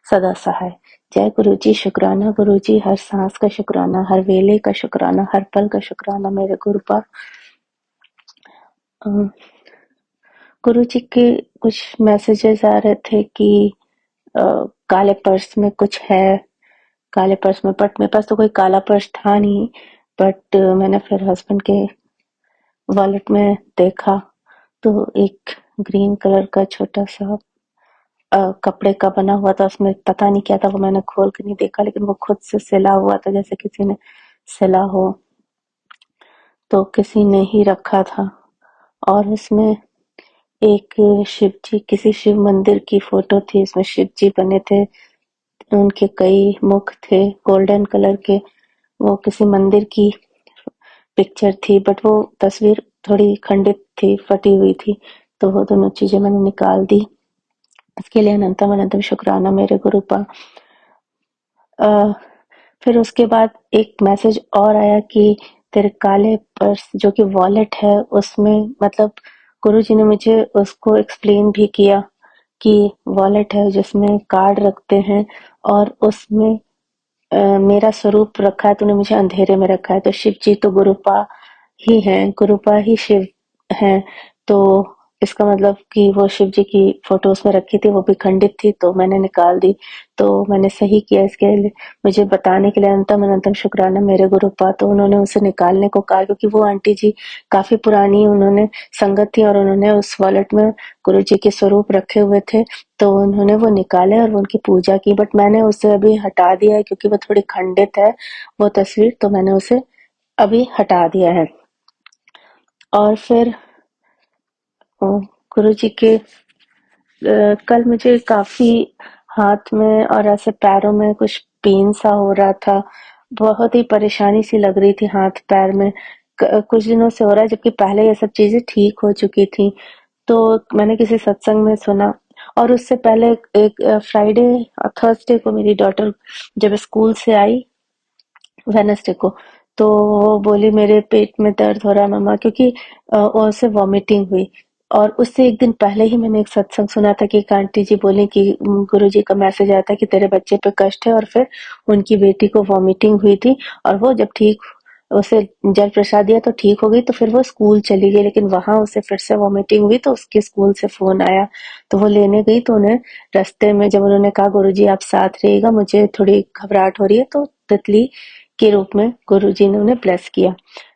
सदा सहाय। जय गुरु जी, शुक्राना गुरु जी, हर सांस का शुक्राना, हर वेले का शुक्राना, हर पल का शुक्राना मेरे गुरुपा। गुरु जी के कुछ मैसेजेस आ रहे थे कि काले पर्स में कुछ है, काले पर्स में, बट मेरे पास तो कोई काला पर्स था नहीं। बट मैंने फिर हस्बैंड के वॉलेट में देखा तो एक ग्रीन कलर का छोटा सा कपड़े का बना हुआ था, उसमें पता नहीं क्या था, वो मैंने खोल कर नहीं देखा, लेकिन वो खुद से सिला हुआ था, जैसे किसी ने सिला हो, तो किसी ने ही रखा था। और उसमें एक शिव जी, किसी शिव मंदिर की फोटो थी, इसमें शिव जी बने थे, उनके कई मुख थे गोल्डन कलर के, वो किसी मंदिर की पिक्चर थी, बट वो तस्वीर थोड़ी खंडित थी, फटी हुई थी, तो वो दोनों चीजें मैंने निकाल दी। इसके लिए अनंतम अनंतम शुक्राना मेरे गुरुपा। फिर उसके बाद एक मैसेज और आया कि तेरे काले पर्स जो कि वॉलेट है उसमें, मतलब गुरुजी ने मुझे उसको एक्सप्लेन भी किया कि वॉलेट है जिसमें कार्ड रखते हैं और उसमें मेरा स्वरूप रखा है, तूने मुझे अंधेरे में रखा है। तो शिव जी तो गुरुपा ही हैं, गुरुपा ही शिव हैं, तो इसका मतलब कि वो शिव जी की फोटो उसमें रखी थी, वो भी खंडित थी, तो मैंने निकाल दी। तो मैंने सही किया, इसके लिए मुझे बताने के लिए अनंतम अनंतम शुक्राना मेरे गुरुपा। तो उन्होंने उसे निकालने को कहा, क्योंकि वो आंटी जी काफी पुरानी उन्होंने संगत थी और उन्होंने उस वॉलेट में गुरु जी के स्वरूप रखे हुए थे, तो उन्होंने वो निकाले और उनकी पूजा की। बट मैंने उसे अभी हटा दिया है क्योंकि वो थोड़ी खंडित है वो तस्वीर, तो मैंने उसे अभी हटा दिया है। और फिर गुरु जी के कल मुझे काफी हाथ में और ऐसे पैरों में कुछ पेन सा हो रहा था, बहुत ही परेशानी सी लग रही थी हाथ पैर में, कुछ दिनों से हो रहा है, जबकि पहले ये सब चीजें ठीक हो चुकी थी। तो मैंने किसी सत्संग में सुना, और उससे पहले एक फ्राइडे और थर्सडे को मेरी डॉटर जब स्कूल से आई, वेडनेसडे को, तो वो बोली मेरे पेट में दर्द हो रहा है मम्मा, क्योंकि उसे वॉमिटिंग हुई और उससे एक दिन पहले ही मैंने एक सत्संग सुना था कि एक आंटी जी बोली कि गुरुजी का मैसेज आया था कि तेरे बच्चे पे कष्ट है, और फिर उनकी बेटी को वॉमिटिंग हुई थी और वो जब ठीक उसे जल प्रसाद दिया तो ठीक हो गई, तो फिर वो स्कूल चली गई, लेकिन वहां उसे फिर से वॉमिटिंग हुई तो उसके स्कूल से फोन आया, तो वो लेने गई। तो उन्हें रास्ते में जब उन्होंने कहा गुरुजी आप साथ रहिएगा, मुझे थोड़ी घबराहट हो रही है, तो तितली के रूप में गुरुजी ने उन्हें ब्लेस किया।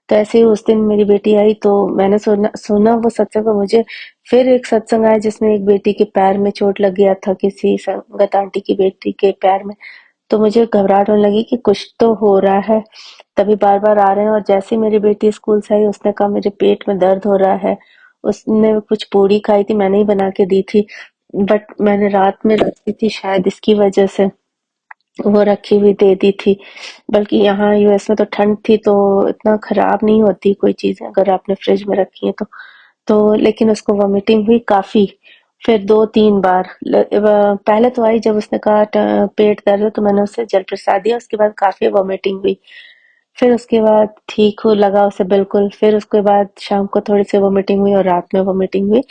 तो ऐसे ही उस दिन मेरी बेटी आई तो मैंने सुना वो सत्संग। मुझे फिर एक सत्संग आया जिसमें एक बेटी के पैर में चोट लग गया था, किसी संगत आंटी की बेटी के पैर में। तो मुझे घबराहट होने लगी कि कुछ तो हो रहा है, तभी बार बार आ रहे हैं। और जैसे ही मेरी बेटी स्कूल से आई उसने कहा मेरे पेट में दर्द हो रहा है। उसने कुछ पूड़ी खाई थी, मैंने ही बना के दी थी, बट मैंने रात में रखी थी, शायद इसकी वजह से वो रखी हुई दे दी थी। बल्कि यहाँ यूएस में तो ठंड थी तो इतना खराब नहीं होती कोई चीजें अगर आपने फ्रिज में रखी है तो लेकिन उसको वॉमिटिंग हुई काफी। फिर 2-3 बार पहले तो आई जब उसने कहा पेट दर्द है, तो मैंने उसे जल प्रसाद दिया। उसके बाद काफी वॉमिटिंग हुई, फिर उसके बाद ठीक हो लगा उसे बिल्कुल। फिर उसके बाद शाम को थोड़ी सी वॉमिटिंग हुई और रात में वॉमिटिंग हुई।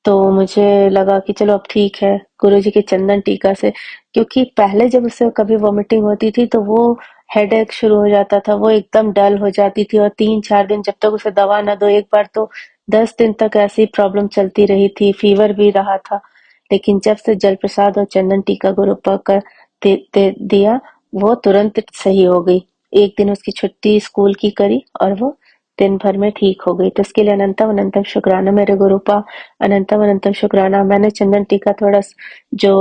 तो मुझे लगा कि चलो अब ठीक है गुरुजी के चंदन टीका से, क्योंकि पहले जब उसे कभी वॉमिटिंग होती थी तो वो हेडेक शुरू हो जाता था, वो एकदम डल हो जाती थी और 3-4 दिन जब तक उसे दवा ना दो, एक बार तो 10 दिन तक ऐसी प्रॉब्लम चलती रही थी, फीवर भी रहा था। लेकिन जब से जल प्रसाद और चंदन टीका गुरुपा का दिया, वो तुरंत सही हो गई। एक दिन उसकी छुट्टी स्कूल की करी और वो दिन भर में ठीक हो गई। तो इसके लिए अनंतम अनंतम शुक्राना मेरे गुरुपा, अनंतम अनंतम शुक्राना। मैंने चंदन टीका थोड़ा जो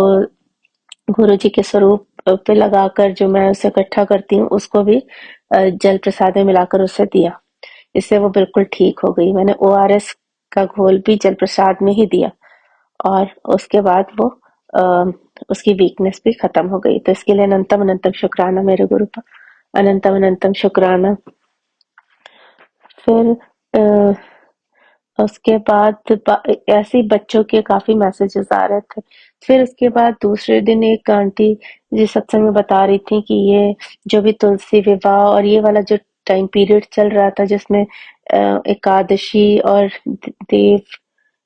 गुरुजी के स्वरूप पे लगाकर जो मैं उसे इकट्ठा करती हूँ उसको भी जल प्रसाद में मिलाकर उसे दिया, इससे वो बिल्कुल ठीक हो गई। मैंने ORS का घोल भी जल प्रसाद में ही दिया और उसके बाद वो उसकी वीकनेस भी खत्म हो गई। तो इसके लिए अनंतम अनंतम शुक्राना मेरे गुरुपा, अनंतम अनंतम शुक्राना। फिर अ, उसके बाद ऐसे ही बच्चों के काफी मैसेजेस आ रहे थे। फिर उसके बाद दूसरे दिन एक आंटी जी सत्संग में बता रही थी कि ये जो भी तुलसी विवाह और ये वाला जो टाइम पीरियड चल रहा था जिसमें एकादशी और देव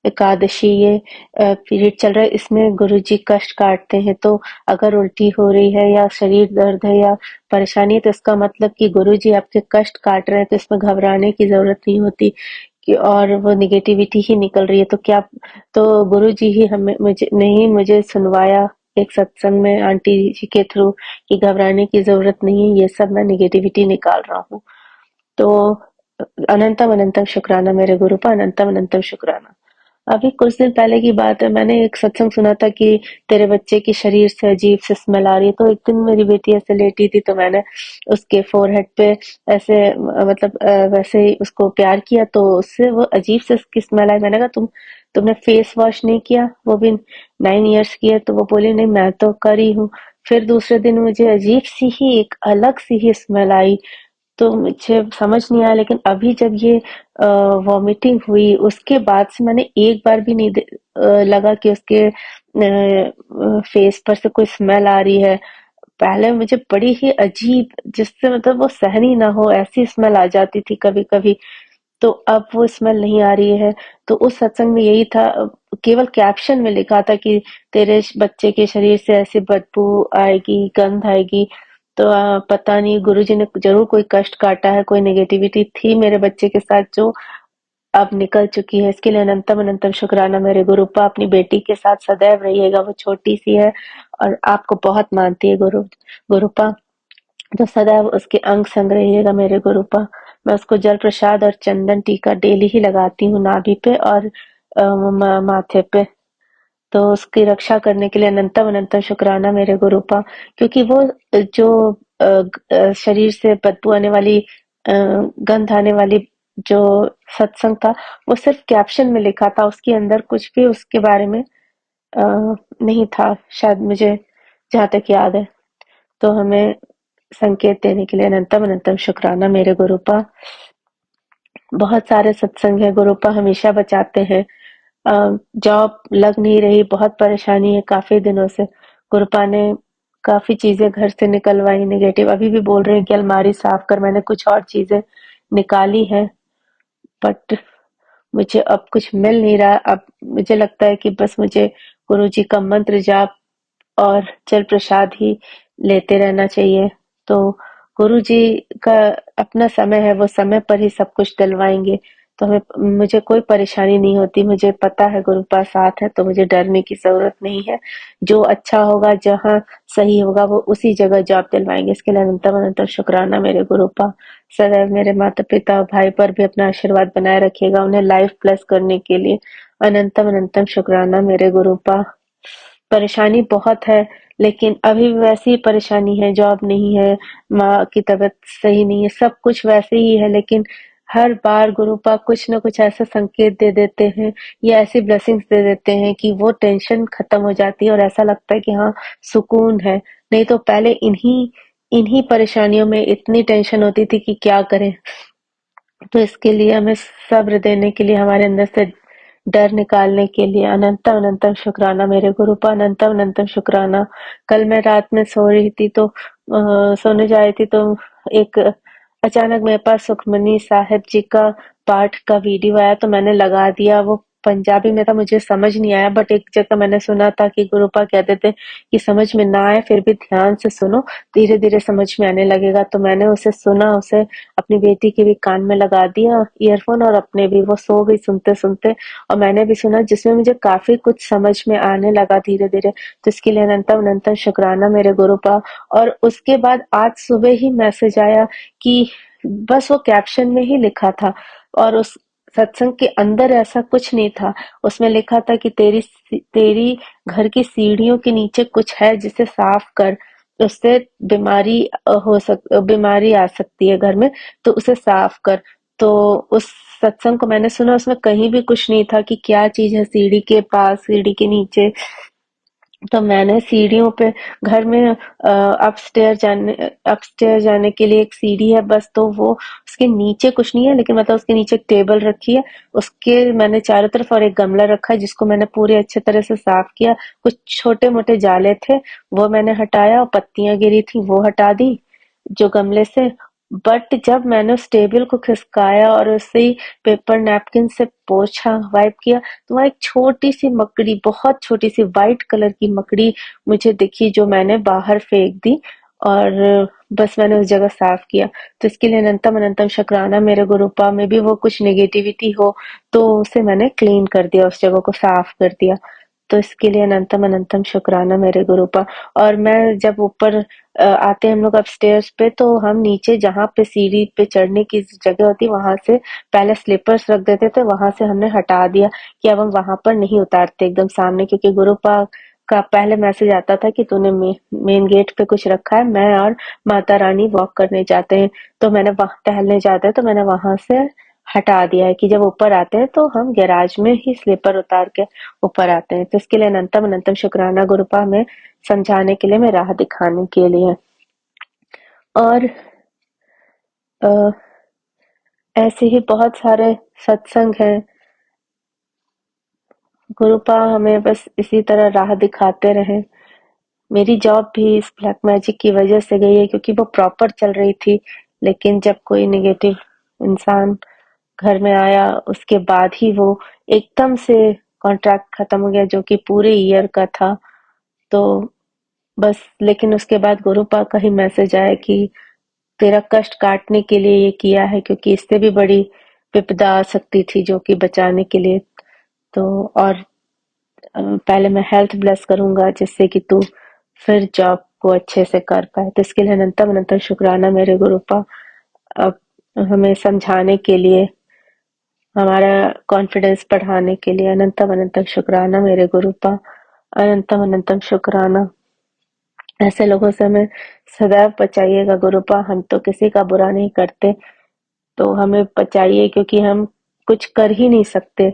एकादशी ये पीरियड चल रहा है, इसमें गुरुजी कष्ट काटते हैं। तो अगर उल्टी हो रही है या शरीर दर्द है या परेशानी है तो इसका मतलब कि गुरुजी आपके कष्ट काट रहे हैं, तो इसमें घबराने की जरूरत नहीं होती कि और वो निगेटिविटी ही निकल रही है। तो क्या तो गुरुजी ही हमें मुझे सुनवाया एक सत्संग में आंटी जी के थ्रू कि घबराने की जरूरत नहीं है, ये सब मैं निगेटिविटी निकाल रहा हूँ। तो अनंतम अनंतम शुक्राना मेरे गुरु पर, अनंतम अनंतम शुक्राना। अभी कुछ दिन पहले की बात है, मैंने एक सत्संग सुना था कि तेरे बच्चे की शरीर से अजीब से स्मेल आ रही है। तो एक दिन मेरी बेटी ऐसे लेटी थी तो मैंने उसके फोरहेड पे ऐसे मतलब वैसे ही उसको प्यार किया तो उससे वो अजीब से उसकी स्मेल आई। मैंने कहा तुमने फेस वॉश नहीं किया, वो भी 9 इयर्स की है। तो वो बोली नहीं मैं तो कर ही हूँ। फिर दूसरे दिन मुझे अजीब सी ही एक अलग सी ही स्मेल आई, तो मुझे समझ नहीं आया। लेकिन अभी जब ये वॉमिटिंग हुई उसके बाद से मैंने एक बार भी नहीं लगा कि उसके फेस पर से कोई स्मेल आ रही है। पहले मुझे बड़ी ही अजीब, जिससे मतलब वो सहन ही ना हो ऐसी स्मेल आ जाती थी कभी कभी, तो अब वो स्मेल नहीं आ रही है। तो उस सत्संग में यही था, केवल कैप्शन में लिखा था कि तेरे बच्चे के शरीर से ऐसी बदबू आएगी, गंध आएगी। तो पता नहीं गुरुजी ने जरूर कोई कष्ट काटा है, कोई नेगेटिविटी थी मेरे बच्चे के साथ जो अब निकल चुकी है। इसके लिए अनंतम अनंतम शुक्राना मेरे गुरुपा। अपनी बेटी के साथ सदैव रहिएगा, वो छोटी सी है और आपको बहुत मानती है गुरुपा, तो सदैव उसके अंग संग रहिएगा मेरे गुरुपा। मैं उसको जल प्रसाद और चंदन टीका डेली ही लगाती हूँ नाभि पे और माथे पे। तो उसकी रक्षा करने के लिए अनंतम अनंतम शुक्राना मेरे गुरुपा। क्योंकि वो जो शरीर से बदबू आने वाली गंध आने वाली जो सत्संग था वो सिर्फ कैप्शन में लिखा था, उसके अंदर कुछ भी उसके बारे में नहीं था शायद, मुझे जहाँ तक याद है। तो हमें संकेत देने के लिए अनंतम अनंतम शुक्राना मेरे गुरुपा। बहुत सारे सत्संग है, गुरुपा हमेशा बचाते हैं। जॉब लग नहीं रही, बहुत परेशानी है काफी दिनों से। गुरुपा ने काफी चीजें घर से निकलवाई नेगेटिव, अभी भी बोल रहे हैं कि अलमारी साफ कर। मैंने कुछ और चीजें निकाली है, बट मुझे अब कुछ मिल नहीं रहा। अब मुझे लगता है कि बस मुझे गुरुजी का मंत्र जाप और जल प्रसाद ही लेते रहना चाहिए। तो गुरुजी का अपना समय है, वो समय पर ही सब कुछ दिलवाएँगे, तो मुझे कोई परेशानी नहीं होती। मुझे पता है गुरुपा साथ है, तो मुझे डरने की ज़रूरत नहीं है। जो अच्छा होगा, जहाँ सही होगा, वो उसी जगह जॉब दिलवाएँगे। इसके लिए अनंतम-अनंतम शुक्राना मेरे गुरुपा। सदैव मेरे माता-पिता और भाई पर भी अपना आशीर्वाद बनाए रखिएगा, उन्हें लाइफ ब्लेस करने के लिए अनंतम-अनंतम शुक्राना मेरे गुरुपा। परेशानी बहुत है, लेकिन अभी भी वैसी ही परेशानी है, जॉब नहीं है, माँ की तबीयत सही नहीं है, सब कुछ वैसे ही है, लेकिन हर बार गुरुपा कुछ न कुछ ऐसा संकेत दे देते हैं या ऐसी ब्लेसिंग्स दे देते हैं कि वो टेंशन खत्म हो जाती है और ऐसा लगता है कि हाँ, सुकून है। नहीं तो पहले इन्हीं इन्हीं परेशानियों में इतनी टेंशन होती थी कि क्या करें। तो इसके लिए हमें सब्र देने के लिए, हमारे अंदर से डर निकालने के लिए अनंतम अनंतम शुक्राना मेरे गुरुपा। अनंतम अनंतम शुक्राना। कल मैं रात में सो रही थी, तो सोने जा रही थी, तो एक अचानक मेरे पास सुखमनी साहिब जी का पाठ का वीडियो आया, तो मैंने लगा दिया। वो पंजाबी में था, मुझे समझ नहीं आया, बट एक जगह मैंने सुना था कि गुरुपा कहते थे कि समझ में ना आए फिर भी ध्यान से सुनो, धीरे धीरे समझ में आने लगेगा। तो मैंने उसे सुना, उसे अपनी बेटी के भी कान में लगा दिया ईयरफोन, और अपने भी। वो सो गई सुनते सुनते, और मैंने भी सुना, जिसमें मुझे काफी कुछ समझ में आने लगा धीरे धीरे। तो इसके लिए अनंतम अनंतम शुक्राना मेरे गुरुपा। और उसके बाद आज सुबह ही मैसेज आया कि बस वो कैप्शन में ही लिखा था, और उस सत्संग के अंदर ऐसा कुछ नहीं था। उसमें लिखा था कि तेरी घर की सीढ़ियों के नीचे कुछ है, जिसे साफ कर, उससे बीमारी आ सकती है घर में, तो उसे साफ कर। तो उस सत्संग को मैंने सुना, उसमें कहीं भी कुछ नहीं था कि क्या चीज है सीढ़ी के पास, सीढ़ी के नीचे। तो मैंने सीढ़ियों पे, घर में अपस्टेयर जाने के लिए एक सीढ़ी है बस, तो वो उसके नीचे कुछ नहीं है, लेकिन मतलब उसके नीचे एक टेबल रखी है, उसके मैंने चारों तरफ, और एक गमला रखा है जिसको मैंने पूरे अच्छे तरह से साफ किया। कुछ छोटे मोटे जाले थे, वो मैंने हटाया, और पत्तियां गिरी थी वो हटा दी जो गमले से। बट जब मैंने उस टेबल को खिसकाया और उसे पेपर नैपकिन से पोछा, वाइप किया, तो वहाँ एक छोटी सी मकड़ी, बहुत छोटी सी वाइट कलर की मकड़ी मुझे दिखी, जो मैंने बाहर फेंक दी, और बस मैंने उस जगह साफ किया। तो इसके लिए अनंतम अनंतम शुक्राना मेरे गुरुपा। में भी वो कुछ नेगेटिविटी हो, तो उसे मैंने क्लीन कर दिया, उस जगह को साफ कर दिया। तो इसके लिए अनंतम अनंतम शुक्राना मेरे गुरुपा। और मैं जब ऊपर आते हैं हम लोग अपस्टेयर्स पे, तो हम नीचे जहाँ पे सीढ़ी पे चढ़ने की जगह होती, वहां से पहले स्लीपर्स रख देते थे, वहां से हमने हटा दिया कि अब हम वहां पर नहीं उतारते एकदम सामने, क्योंकि गुरुपा का पहले मैसेज आता था कि तूने मेन गेट पे कुछ रखा है, मैं और माता रानी वॉक करने जाते हैं, तो मैंने वहां टहलने जाते हैं, तो मैंने वहां से हटा दिया है कि जब ऊपर आते हैं तो हम गैराज में ही स्लीपर उतार के ऊपर आते हैं। तो इसके लिए अनंतम अनंतम शुक्राना गुरुपा में समझाने के लिए, मैं राह दिखाने के लिए। और अ, ऐसे ही बहुत सारे सत्संग हैं। गुरुपा हमें बस इसी तरह राह दिखाते रहें। मेरी जॉब भी इस ब्लैक मैजिक की वजह से गई है, क्योंकि वो प्रॉपर चल रही थी, लेकिन जब कोई नेगेटिव इंसान घर में आया, उसके बाद ही वो एकदम से कॉन्ट्रैक्ट खत्म हो गया, जो कि पूरे ईयर का था। तो बस, लेकिन उसके बाद गुरुपा का ही मैसेज आया कि तेरा कष्ट काटने के लिए ये किया है, क्योंकि इससे भी बड़ी विपदा आ सकती थी, जो कि बचाने के लिए। तो और पहले मैं हेल्थ ब्लेस करूंगा, जिससे कि तू फिर जॉब को अच्छे से कर पाए। तो इसके लिए अनंतम अनंतम शुक्राना मेरे गुरुपा। अब हमें समझाने के लिए, हमारा कॉन्फिडेंस बढ़ाने के लिए अनंतम अनंतम शुक्राना मेरे गुरुपा। अनंतम अनंतम शुक्राना। ऐसे लोगों से हमें सदैव बचाइएगा गुरुपा। हम तो किसी का बुरा नहीं करते, तो हमें बचाइए, क्योंकि हम कुछ कर ही नहीं सकते।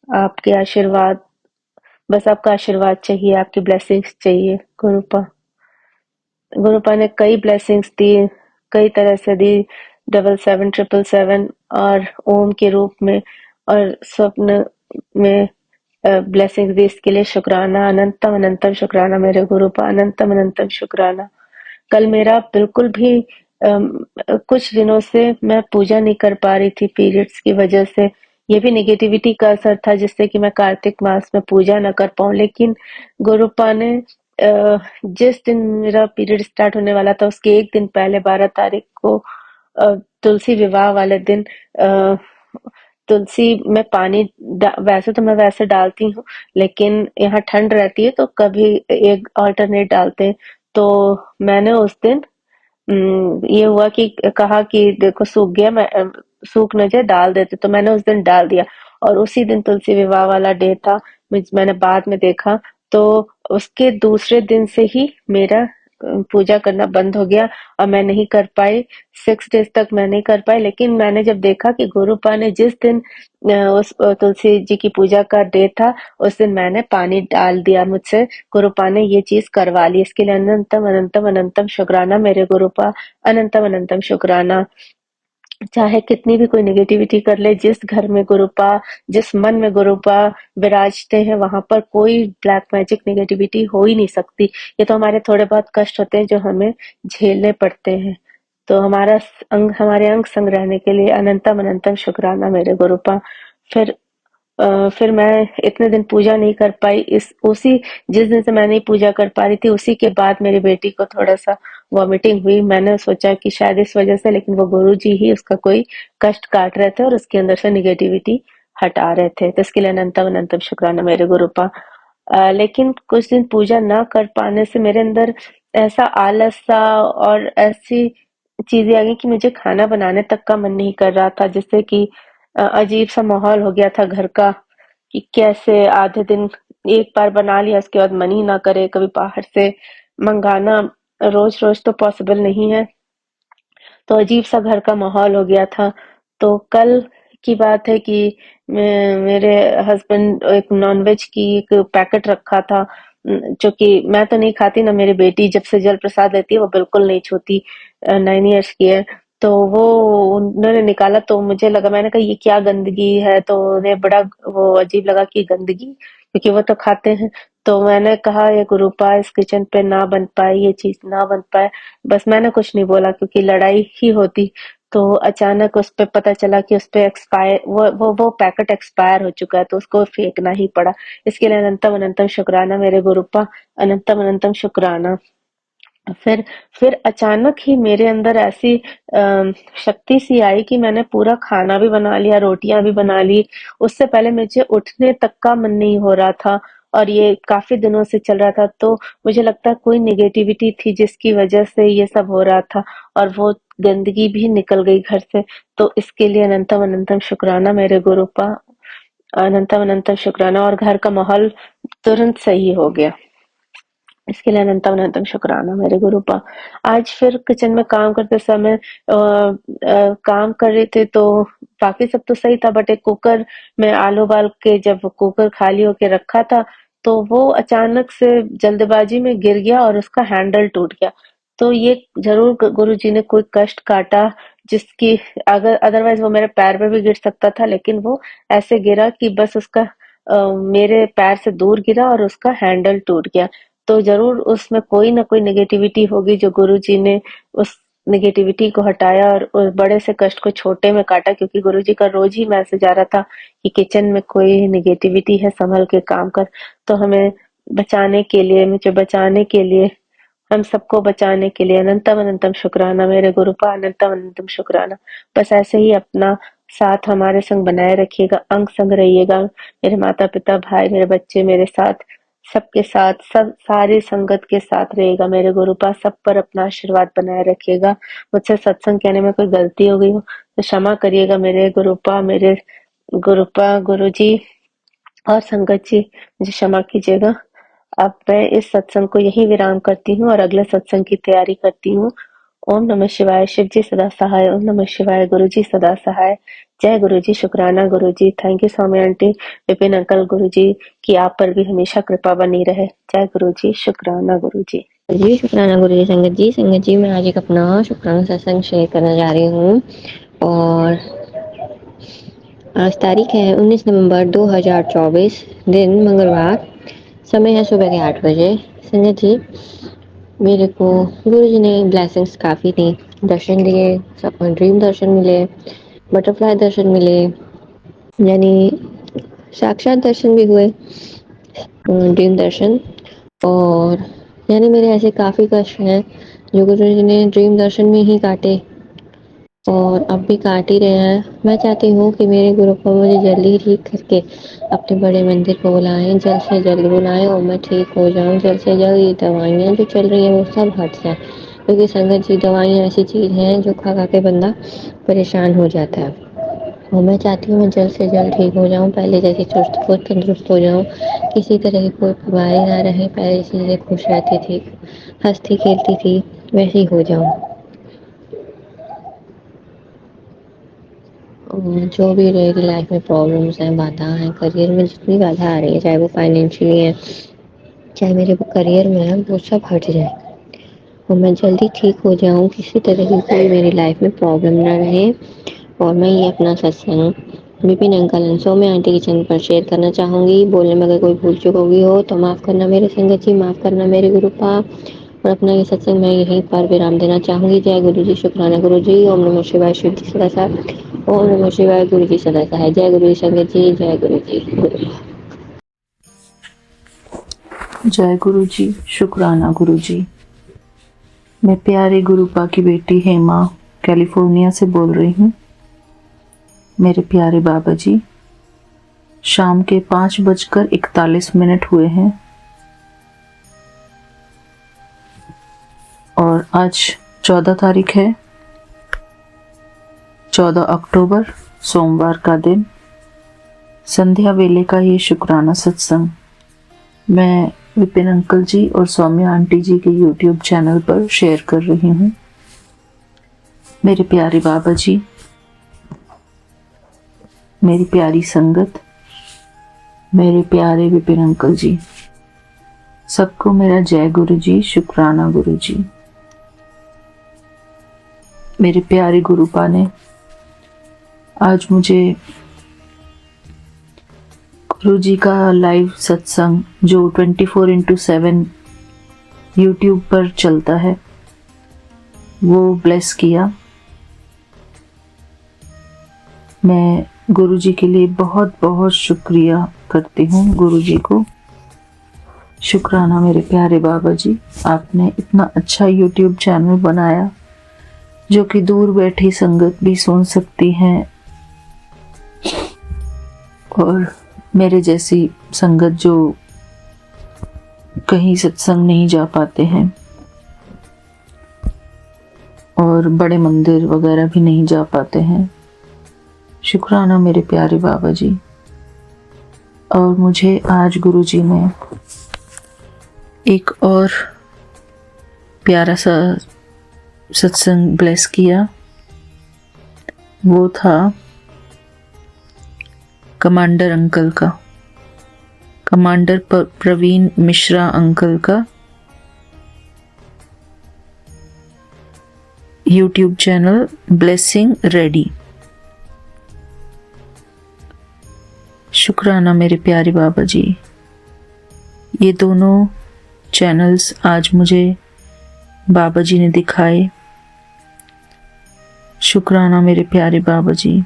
आपके आशीर्वाद, बस आपका आशीर्वाद चाहिए, आपकी ब्लेसिंग्स चाहिए गुरुपा। गुरुपा ने कई ब्लेसिंग्स दी, कई तरह से दी, 77777 और ओम के रूप में, और स्वप्न में ब्लेसिंग्स दी। इसके लिए शुक्राना, अनंतम अनंतम शुक्राना मेरे गुरुपा। अनंतम अनंतम शुक्राना। कल मेरा बिल्कुल भी कुछ दिनों से मैं पूजा नहीं कर पा रही थी पीरियड्स की वजह से, ये भी नेगेटिविटी का असर था जिससे कि मैं कार्तिक मास में पूजा न कर पाऊँ। लेकिन गुरुपा ने जिस दिन मेरा पीरियड स्टार्ट होने वाला था उसके एक दिन पहले 12 तारीख को तुलसी विवाह वाले दिन तुलसी में पानी वैसे तो मैं वैसे डालती हूँ, लेकिन यहाँ ठंड रहती है तो कभी एक अल्टरनेट डालते हैं। तो मैंने उस दिन ये हुआ कि कहा कि देखो सूख गया, मैं सूख न जाए डाल देते, तो मैंने उस दिन डाल दिया और उसी दिन तुलसी विवाह वाला डे था। मैंने बाद में देखा तो उसके दूसरे दिन से ही मेरा पूजा करना बंद हो गया और मैं नहीं कर पाई। 6 डेज तक मैं नहीं कर पाई। लेकिन मैंने जब देखा कि गुरुपा ने जिस दिन उस तुलसी जी की पूजा का डे था उस दिन मैंने पानी डाल दिया मुझसे। गुरुपा ने ये चीज करवा ली। इसके लिए अनंतम अनंतम अनंतम शुक्राना मेरे गुरुपा, अनंतम अनंतम शुक्राना। चाहे कितनी भी कोई नेगेटिविटी कर ले, जिस घर में गुरुपा, जिस मन में गुरुपा विराजते हैं वहां पर कोई ब्लैक मैजिक नेगेटिविटी हो ही नहीं सकती। ये तो हमारे थोड़े बहुत कष्ट होते हैं जो हमें झेलने पड़ते हैं। तो हमारे अंग संग रहने के लिए अनंतम अनंतम शुक्राना मेरे गुरुपा। फिर मैं इतने दिन पूजा नहीं कर पाई। जिस दिन से मैं नहीं पूजा कर पा रही थी उसी के बाद मेरी बेटी को थोड़ा सा वॉमिटिंग हुई। मैंने सोचा कि शायद इस वजह से, लेकिन वो गुरुजी ही उसका कोई कष्ट काट रहे थे और उसके अंदर से नेगेटिविटी हटा रहे थे। तो इसके लिए अनंतम अनंतम शुक्राना मेरे गुरुपा। लेकिन कुछ दिन पूजा ना कर पाने से मेरे अंदर ऐसा आलस सा और ऐसी चीजें आ गई कि मुझे खाना बनाने तक का मन नहीं कर रहा था, जिससे कि अजीब सा माहौल हो गया था घर का कि कैसे आधे दिन एक बार बना लिया उसके बाद मन ही ना करे। कभी बाहर से मंगाना रोज रोज तो पॉसिबल नहीं है, तो अजीब सा घर का माहौल हो गया था। तो कल की बात है कि मेरे हस्बैंड एक नॉनवेज की एक पैकेट रखा था, जो कि मैं तो नहीं खाती ना, मेरी बेटी जब से जल प्रसाद लेती है वो बिल्कुल नहीं छूती, 9 इयर्स की है। तो वो उन्होंने निकाला तो मुझे लगा, मैंने कहा ये क्या गंदगी है, तो उन्हें बड़ा वो अजीब लगा कि गंदगी, क्योंकि वो तो खाते हैं। तो मैंने कहा ये गुरुपा इस किचन पे ना बन पाए, ये चीज ना बन पाए। बस मैंने कुछ नहीं बोला क्योंकि लड़ाई ही होती। तो अचानक उस पे पता चला कि उस पे एक्सपायर वो पैकेट एक्सपायर हो चुका है, तो उसको फेंकना ही पड़ा। इसके लिए अनंतम अनंतम शुक्राना मेरे गुरुपा, अनंतम अनंतम शुक्राना। फिर फिर अचानक ही मेरे अंदर ऐसी शक्ति सी आई कि मैंने पूरा खाना भी बना लिया, रोटियां भी बना ली। उससे पहले मुझे उठने तक का मन नहीं हो रहा था और ये काफी दिनों से चल रहा था। तो मुझे लगता है कोई नेगेटिविटी थी जिसकी वजह से ये सब हो रहा था और वो गंदगी भी निकल गई घर से। तो इसके लिए अनंतम अनंतम शुक्राना मेरे गुरुपा, अनंतम अनंतम शुक्राना। और घर का माहौल तुरंत सही हो गया। इसके लिए अनंतम अनंतम शुक्राना मेरे गुरुपा। आज फिर किचन में काम करते समय काम कर रहे थे तो बाकी सब तो सही था, बट एक कुकर में आलू उबाल के जब कुकर खाली होके रखा था तो वो अचानक से जल्दबाजी में गिर गया और उसका हैंडल टूट गया। तो ये जरूर गुरु जी ने कोई कष्ट काटा, जिसकी अगर अदरवाइज वो मेरे पैर पे भी गिर सकता था, लेकिन वो ऐसे गिरा कि बस उसका मेरे पैर से दूर गिरा और उसका हैंडल टूट गया। तो जरूर उसमें कोई ना कोई नेगेटिविटी होगी जो गुरुजी ने उस नेगेटिविटी को हटाया और उस बड़े से कष्ट को छोटे में काटा, क्योंकि गुरुजी का रोज ही मैसेज आ रहा था कि किचन में कोई नेगेटिविटी है, संभल के काम कर। तो हमें बचाने के लिए, मुझे बचाने के लिए, हम सबको बचाने के लिए अनंतम अनंतम शुक्राना मेरे गुरुपा, अनंतम अनंतम शुक्राना। बस ऐसे ही अपना साथ हमारे संग बनाए रखिएगा, अंग संग रहिएगा। मेरे माता पिता, भाई, मेरे बच्चे मेरे साथ, सबके साथ, सब सारी संगत के साथ रहेगा मेरे गुरुपा। सब पर अपना आशीर्वाद बनाए रखिएगा। मुझसे सत्संग कहने में कोई गलती हो गई हो तो क्षमा करिएगा मेरे गुरुपा, मेरे गुरुपा, गुरुजी और संगत जी, मुझे क्षमा कीजिएगा। अब मैं इस सत्संग को यहीं विराम करती हूँ और अगले सत्संग की तैयारी करती हूँ। ओम नमः शिवाय। शिव जी सदा सहाय। ओम नमः शिवाय। गुरु जी सदा सहाय। जय गुरु जी। शुक्राना Guru ji. Thank you Swami aunty, Vipin uncle, Guru ji की आप पर भी हमेशा कृपा बनी रहे। जय गुरु जी। शुक्राना गुरु जी। जी शुक्राना गुरु जी। संगत जी मैं आज एक अपना शुक्राना सत्संग शेयर करने जा रही हूँ और आज तारीख है 19 नवंबर 2024, दिन मंगलवार, समय है सुबह के 8 बजे। संगत जी मेरे को गुरु जी ने ब्लेसिंग्स काफ़ी दी, दर्शन दिए, ड्रीम दर्शन मिले, बटरफ्लाई दर्शन मिले, यानी साक्षात दर्शन भी हुए, ड्रीम दर्शन। और यानी मेरे ऐसे काफ़ी कष्ट हैं जो गुरुजी ने ड्रीम दर्शन में ही काटे और अब भी काट ही रहे हैं। मैं चाहती हूँ कि मेरे गुरु को मुझे जल्दी ही ठीक करके अपने बड़े मंदिर को बुलाएं, जल्द से जल्द बुलाएं और मैं ठीक हो जाऊँ। जल्द से जल्द ये दवाइयाँ जो चल रही हैं वो सब हट जाए, क्योंकि संगत जी दवाइयाँ ऐसी चीज़ हैं जो खा खा के बंदा परेशान हो जाता है। और मैं चाहती हूँ मैं जल्द से जल्द ठीक हो जाऊँ, पहले जैसी चुस्त फुर्त तंदुरुस्त हो जाऊँ, किसी तरह की कोई बीमारी ना रहे, पहले जैसे खुश रहती थी, हंसती खेलती थी, वैसी हो जाऊँ। जो भी मेरी लाइफ में प्रॉब्लम्स हैं, बाधा हैं, करियर में जितनी बाधा आ रही है, चाहे वो फाइनेंशियली है, चाहे मेरे करियर में है, वो सब हट जाए और मैं जल्दी ठीक हो जाऊँ, किसी तरह की कोई मेरी लाइफ में प्रॉब्लम ना रहे। और मैं ये अपना satsang Vipin uncle and Saumya aunty के चैनल पर शेयर करना चाहूँगी। बोलने में अगर कोई भूल चूक होगी हो तो माफ़ करना मेरे संगत जी, माफ़ करना मेरे गुरुपा। और अपना ये सत्संग मैं यहीं पर विराम देना चाहूँगी। जय गुरु जी, शुक्राना गुरु जी। ओम नमः शिवाय, शिव जी सदा साथ। ओम नमः शिवाय, गुरु जी सदा सहाय। जय गुरु जी संगत जी, जय गुरु जी। जय गुरु जी, शुक्राना गुरु जी। मैं प्यारे गुरुपा की बेटी हेमा कैलिफोर्निया से बोल रही हूँ। मेरे प्यारे बाबा जी, शाम के 5:41 हुए हैं और आज 14 तारीख है, 14 अक्टूबर, सोमवार का दिन। संध्या वेले का ये शुक्राना सत्संग मैं विपिन अंकल जी और सौम्या आंटी जी के YouTube चैनल पर शेयर कर रही हूँ। मेरे प्यारे बाबा जी, मेरी प्यारी संगत, मेरे प्यारे विपिन अंकल जी, सबको मेरा जय गुरु जी, शुक्राना गुरु जी। मेरे प्यारे गुरुपा ने आज मुझे गुरु जी का लाइव सत्संग जो 24/7 YouTube पर चलता है वो ब्लेस किया। मैं गुरु जी के लिए बहुत बहुत शुक्रिया करती हूँ गुरु जी को। शुक्राना मेरे प्यारे बाबा जी, आपने इतना अच्छा YouTube चैनल बनाया जो कि दूर बैठी संगत भी सुन सकती हैं और मेरे जैसी संगत जो कहीं सत्संग नहीं जा पाते हैं और बड़े मंदिर वगैरह भी नहीं जा पाते हैं। शुक्राना मेरे प्यारे बाबा जी। और मुझे आज गुरु जी ने एक और प्यारा सा सत्संग ब्लेस किया। वो था कमांडर अंकल का, कमांडर प्रवीण मिश्रा अंकल का YouTube चैनल ब्लेसिंग रेडी। शुक्राना मेरे प्यारे बाबा जी। ये दोनों चैनल्स आज मुझे बाबा जी ने दिखाए। शुक्राना मेरे प्यारे बाबा जी।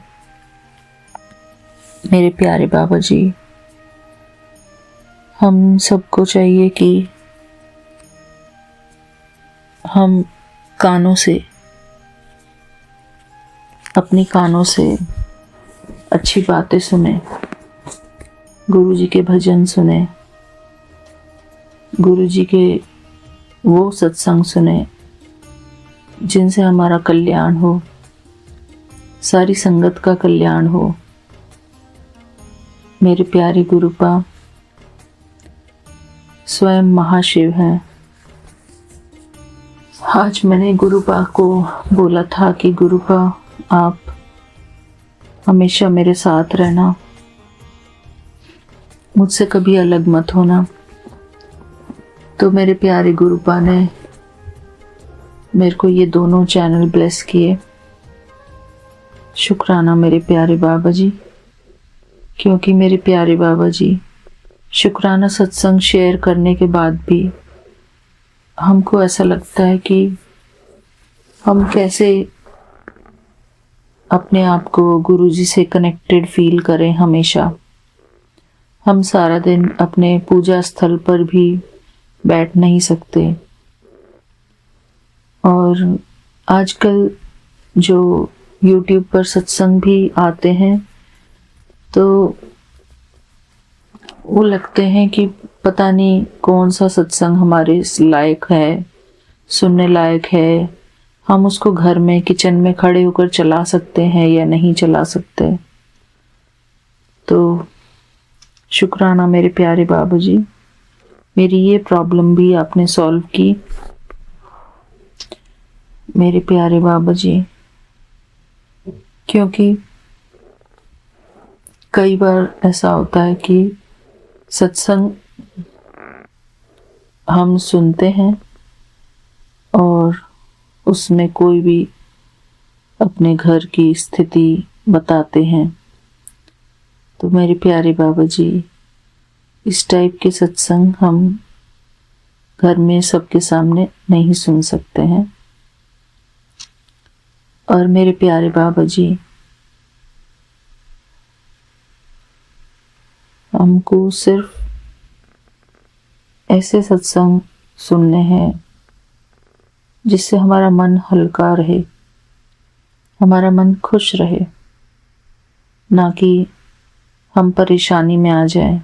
मेरे प्यारे बाबा जी, हम सबको चाहिए कि हम कानों से, अपनी कानों से अच्छी बातें सुने, गुरु जी के भजन सुने, गुरु जी के वो सत्संग सुने जिनसे हमारा कल्याण हो, सारी संगत का कल्याण हो। मेरे प्यारे गुरुपा स्वयं महाशिव हैं। आज मैंने गुरुपा को बोला था कि गुरुपा आप हमेशा मेरे साथ रहना, मुझसे कभी अलग मत होना। तो मेरे प्यारे गुरुपा ने मेरे को ये दोनों चैनल ब्लेस किए। शुक्राना मेरे प्यारे बाबा जी, क्योंकि मेरे प्यारे बाबा जी शुक्राना सत्संग शेयर करने के बाद भी हमको ऐसा लगता है कि हम कैसे अपने आप को गुरुजी से कनेक्टेड फील करें हमेशा। हम सारा दिन अपने पूजा स्थल पर भी बैठ नहीं सकते, और आजकल जो YouTube पर सत्संग भी आते हैं तो वो लगते हैं कि पता नहीं कौन सा सत्संग हमारे लायक है, सुनने लायक है, हम उसको घर में किचन में खड़े होकर चला सकते हैं या नहीं चला सकते। तो शुक्राना मेरे प्यारे बाबा जी, मेरी ये प्रॉब्लम भी आपने सॉल्व की। मेरे प्यारे बाबा जी, क्योंकि कई बार ऐसा होता है कि सत्संग हम सुनते हैं और उसमें कोई भी अपने घर की स्थिति बताते हैं, तो मेरे प्यारे बाबा जी, इस टाइप के सत्संग हम घर में सबके सामने नहीं सुन सकते हैं। और मेरे प्यारे बाबा जी, हमको सिर्फ ऐसे सत्संग सुनने हैं जिससे हमारा मन हल्का रहे, हमारा मन खुश रहे, ना कि हम परेशानी में आ जाएं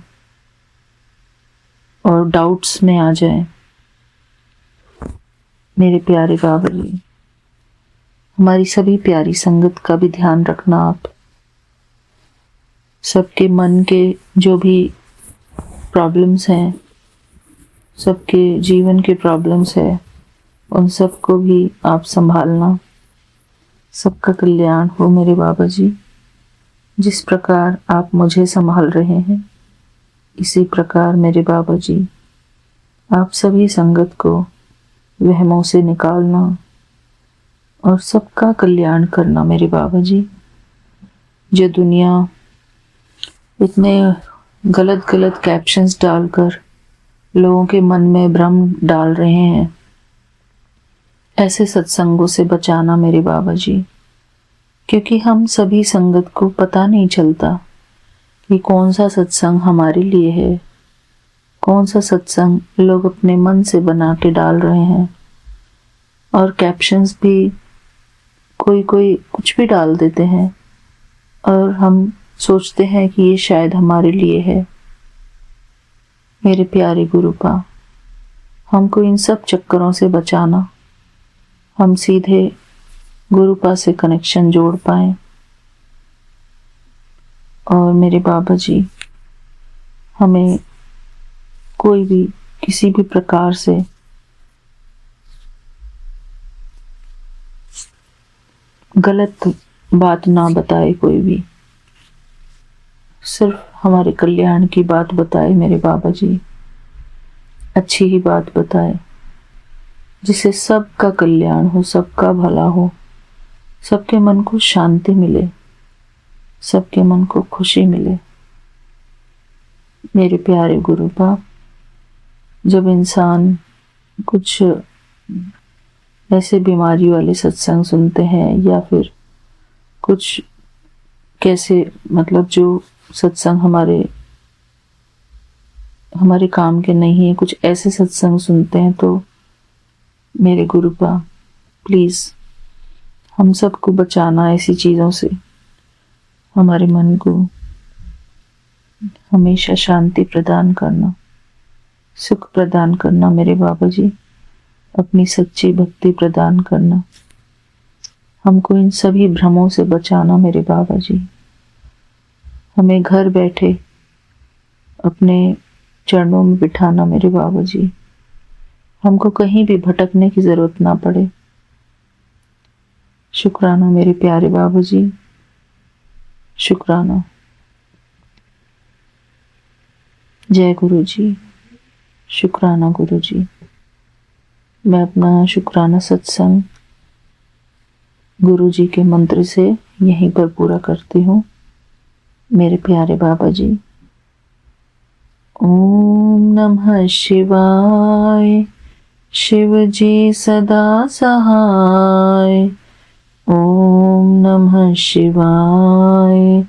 और डाउट्स में आ जाएं। मेरे प्यारे बाबा जी, हमारी सभी प्यारी संगत का भी ध्यान रखना आप। सबके मन के जो भी प्रॉब्लम्स हैं, सबके जीवन के प्रॉब्लम्स है, उन सबको भी आप संभालना। सबका कल्याण हो मेरे बाबा जी। जिस प्रकार आप मुझे संभाल रहे हैं, इसी प्रकार मेरे बाबा जी आप सभी संगत को वहमों से निकालना और सबका कल्याण करना मेरे बाबा जी। जो दुनिया इतने गलत गलत कैप्शंस डालकर लोगों के मन में भ्रम डाल रहे हैं, ऐसे सत्संगों से बचाना मेरे बाबा जी, क्योंकि हम सभी संगत को पता नहीं चलता कि कौन सा सत्संग हमारे लिए है, कौन सा सत्संग लोग अपने मन से बना के डाल रहे हैं। और कैप्शंस भी कोई कोई कुछ भी डाल देते हैं और हम सोचते हैं कि ये शायद हमारे लिए है। मेरे प्यारे गुरुपा, हमको इन सब चक्करों से बचाना, हम सीधे गुरुपा से कनेक्शन जोड़ पाएं। और मेरे बाबा जी, हमें कोई भी किसी भी प्रकार से गलत बात ना बताए, कोई भी सिर्फ हमारे कल्याण की बात बताए मेरे बाबा जी, अच्छी ही बात बताए, जिससे सबका कल्याण हो, सबका भला हो, सबके मन को शांति मिले, सबके मन को खुशी मिले। मेरे प्यारे गुरुपा, जब इंसान कुछ ऐसे बीमारी वाले सत्संग सुनते हैं या फिर कुछ कैसे मतलब जो सत्संग हमारे काम के नहीं है, कुछ ऐसे सत्संग सुनते हैं, तो मेरे गुरुपा प्लीज हम सबको बचाना ऐसी चीजों से। हमारे मन को हमेशा शांति प्रदान करना, सुख प्रदान करना मेरे बाबा जी, अपनी सच्ची भक्ति प्रदान करना। हमको इन सभी भ्रमों से बचाना मेरे बाबा जी। हमें घर बैठे अपने चरणों में बिठाना मेरे बाबा जी। हमको कहीं भी भटकने की जरूरत ना पड़े। शुक्राना मेरे प्यारे बाबा जी, शुक्राना। जय गुरु जी, शुक्राना गुरु जी। मैं अपना शुक्राना सत्संग गुरु जी के मंत्र से यहीं पर पूरा करती हूँ मेरे प्यारे बाबा जी। ओम नमः शिवाय। शिव जी सदा सहाय, ओम नमः शिवाय।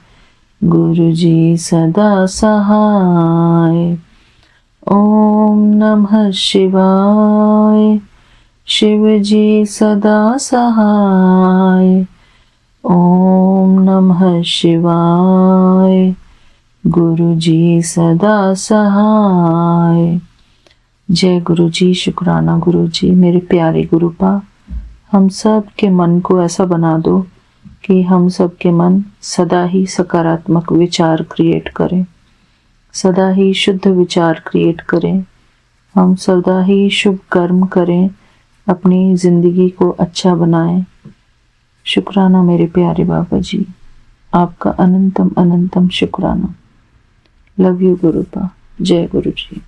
गुरु जी सदा सहाय। ओम नमः शिवाय। शिव जी सदा सहाय। ओम नमः शिवाय। गुरु जी सदा सहाय। जय गुरु जी। शुक्राना गुरु जी। मेरे प्यारे गुरुपा, हम सब के मन को ऐसा बना दो कि हम सब के मन सदा ही सकारात्मक विचार क्रिएट करें, सदा ही शुद्ध विचार क्रिएट करें, हम सदा ही शुभ कर्म करें, अपनी जिंदगी को अच्छा बनाएं। शुक्राना मेरे प्यारे बाबा जी, आपका अनंतम अनंतम शुक्राना। Love you गुरुपा। जय गुरु जी।